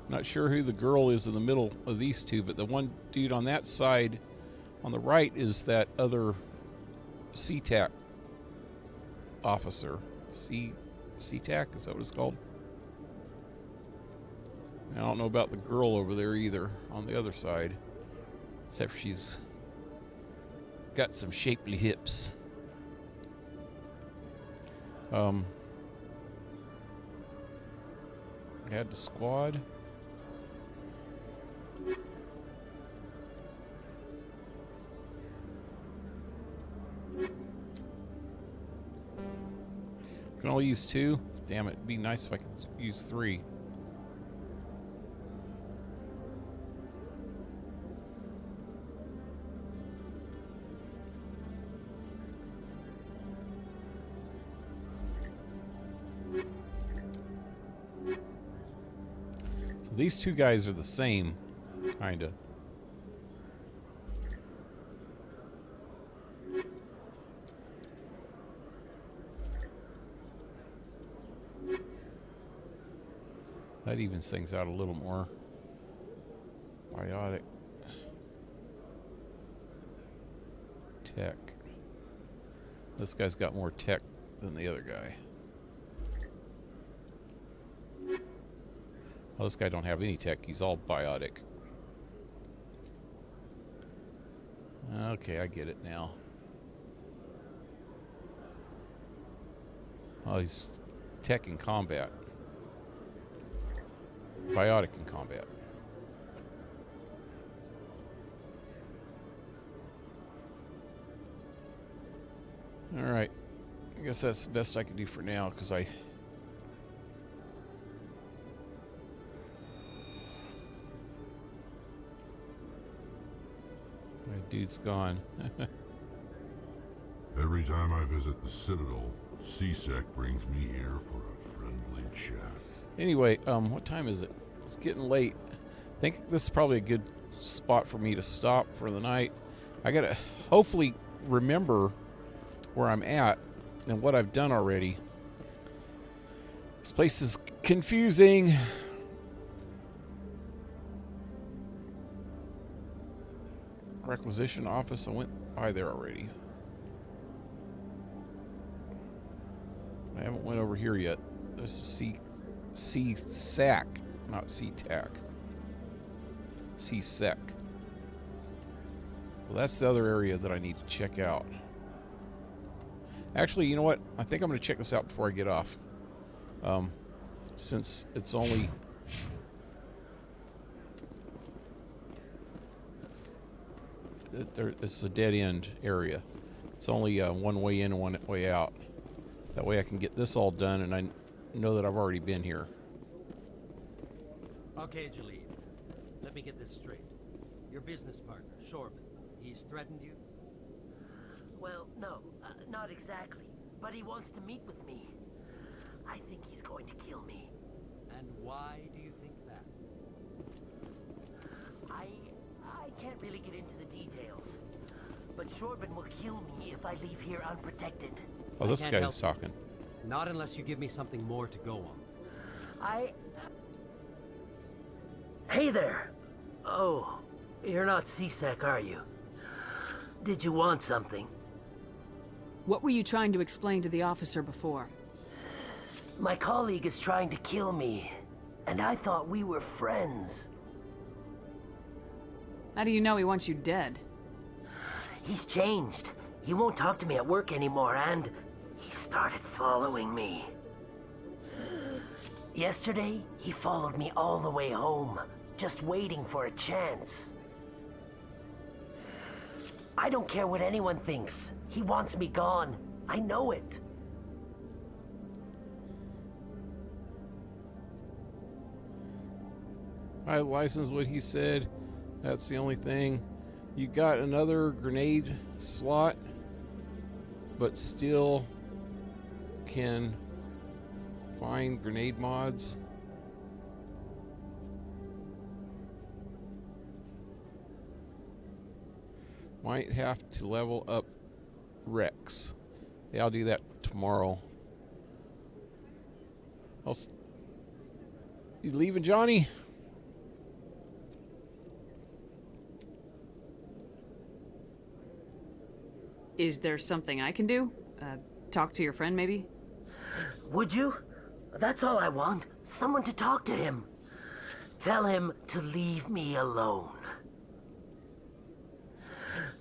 Not sure who the girl is in the middle of these two, but the one dude on that side on the right is that other CTAC officer. CTAC, is that what it's called? I don't know about the girl over there either on the other side. Except for she's got some shapely hips. Add to squad. Can only use 2? Damn it, it'd be nice if I could use 3. So these two guys are the same, kinda. That evens things out a little more. Biotic. Tech. This guy's got more tech than the other guy. Well, this guy don't have any tech. He's all biotic. Okay, I get it now. Oh, he's tech in combat. Biotic in combat. Alright. I guess that's the best I can do for now, because my dude's gone. Every time I visit the Citadel, CSEC brings me here for a friendly chat. Anyway, what time is it? It's getting late. I think this is probably a good spot for me to stop for the night. I gotta hopefully remember where I'm at and what I've done already. This place is confusing. Requisition office, I went by there already. I haven't went over here yet. This is CSEC, not CTAC. CSEC. Well, that's the other area that I need to check out. Actually, you know what? I think I'm going to check this out before I get off. Since it's only... It's a dead-end area. It's only one way in and one way out. That way I can get this all done, and I know that I've already been here. Okay, Jalid. Let me get this straight. Your business partner, Shorban, he's threatened you? Well, no, not exactly. But he wants to meet with me. I think he's going to kill me. And why do you think that? I can't really get into the details. But Shorban will kill me if I leave here unprotected. Oh, this guy's talking. Not unless you give me something more to go on. Hey there! Oh, you're not CSEC, are you? Did you want something? What were you trying to explain to the officer before? My colleague is trying to kill me, and I thought we were friends. How do you know he wants you dead? He's changed. He won't talk to me at work anymore, and he started following me. Yesterday, he followed me all the way home, just waiting for a chance. I don't care what anyone thinks. He wants me gone. I know it. I license what he said. That's the only thing. You got another grenade slot, but still can find grenade mods. Might have to level up Rex. Yeah, I'll do that tomorrow. You leaving, Johnny? Is there something I can do? Talk to your friend, maybe? Would you? That's all I want. Someone to talk to him. Tell him to leave me alone.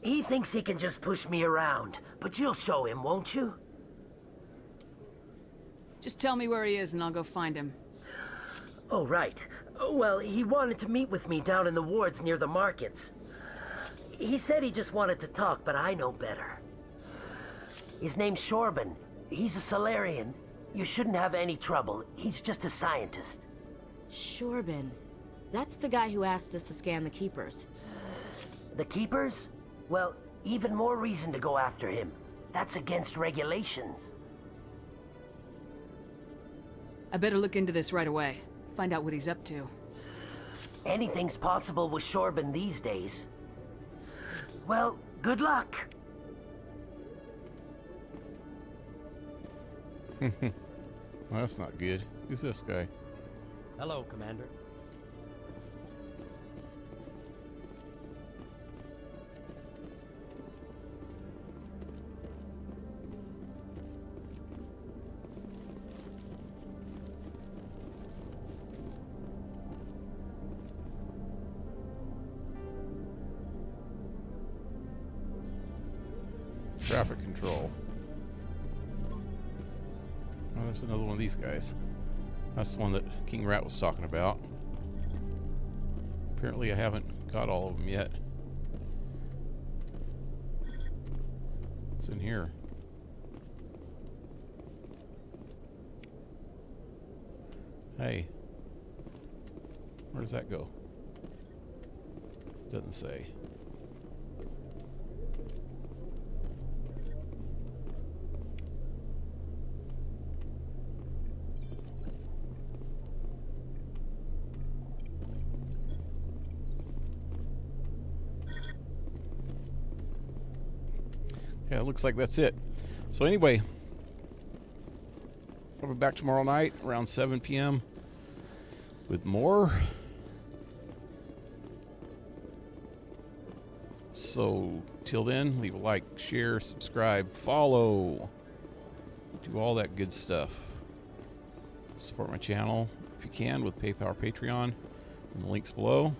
He thinks he can just push me around, but you'll show him, won't you? Just tell me where he is and I'll go find him. Oh, right. Well, he wanted to meet with me down in the wards near the markets. He said he just wanted to talk, but I know better. His name's Shorban. He's a Solarian. You shouldn't have any trouble. He's just a scientist. Shorban. That's the guy who asked us to scan the Keepers. The Keepers? Well, even more reason to go after him. That's against regulations. I better look into this right away. Find out what he's up to. Anything's possible with Shorban these days. Well, good luck. Well, that's not good. Who's this guy? Hello, Commander. Traffic control. Oh, there's another one of these guys. That's the one that King Rat was talking about. Apparently I haven't got all of them yet. What's in here? Hey. Where does that go? Doesn't say. Yeah, it looks like that's it. So anyway, I'll be back tomorrow night around 7 p.m. with more. So till then, leave a like, share, subscribe, follow. Do all that good stuff. Support my channel if you can with PayPal or Patreon. And the links below.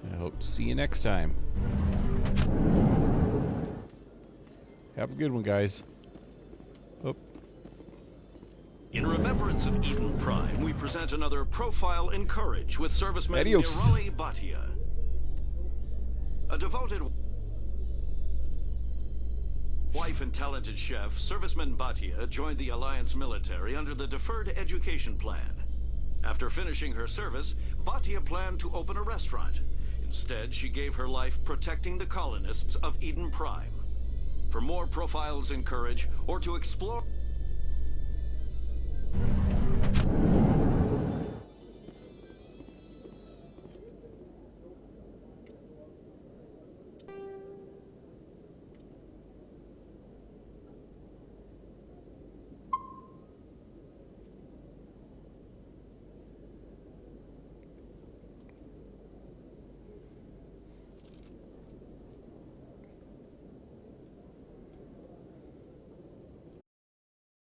And I hope to see you next time. Have a good one, guys. Oh. In remembrance of Eden Prime, we present another Profile in Courage with serviceman Adios. Nirali Bhatia. A devoted wife and talented chef, serviceman Bhatia joined the Alliance military under the Deferred Education Plan. After finishing her service, Bhatia planned to open a restaurant. Instead, she gave her life protecting the colonists of Eden Prime. For more Profiles in Courage, or to explore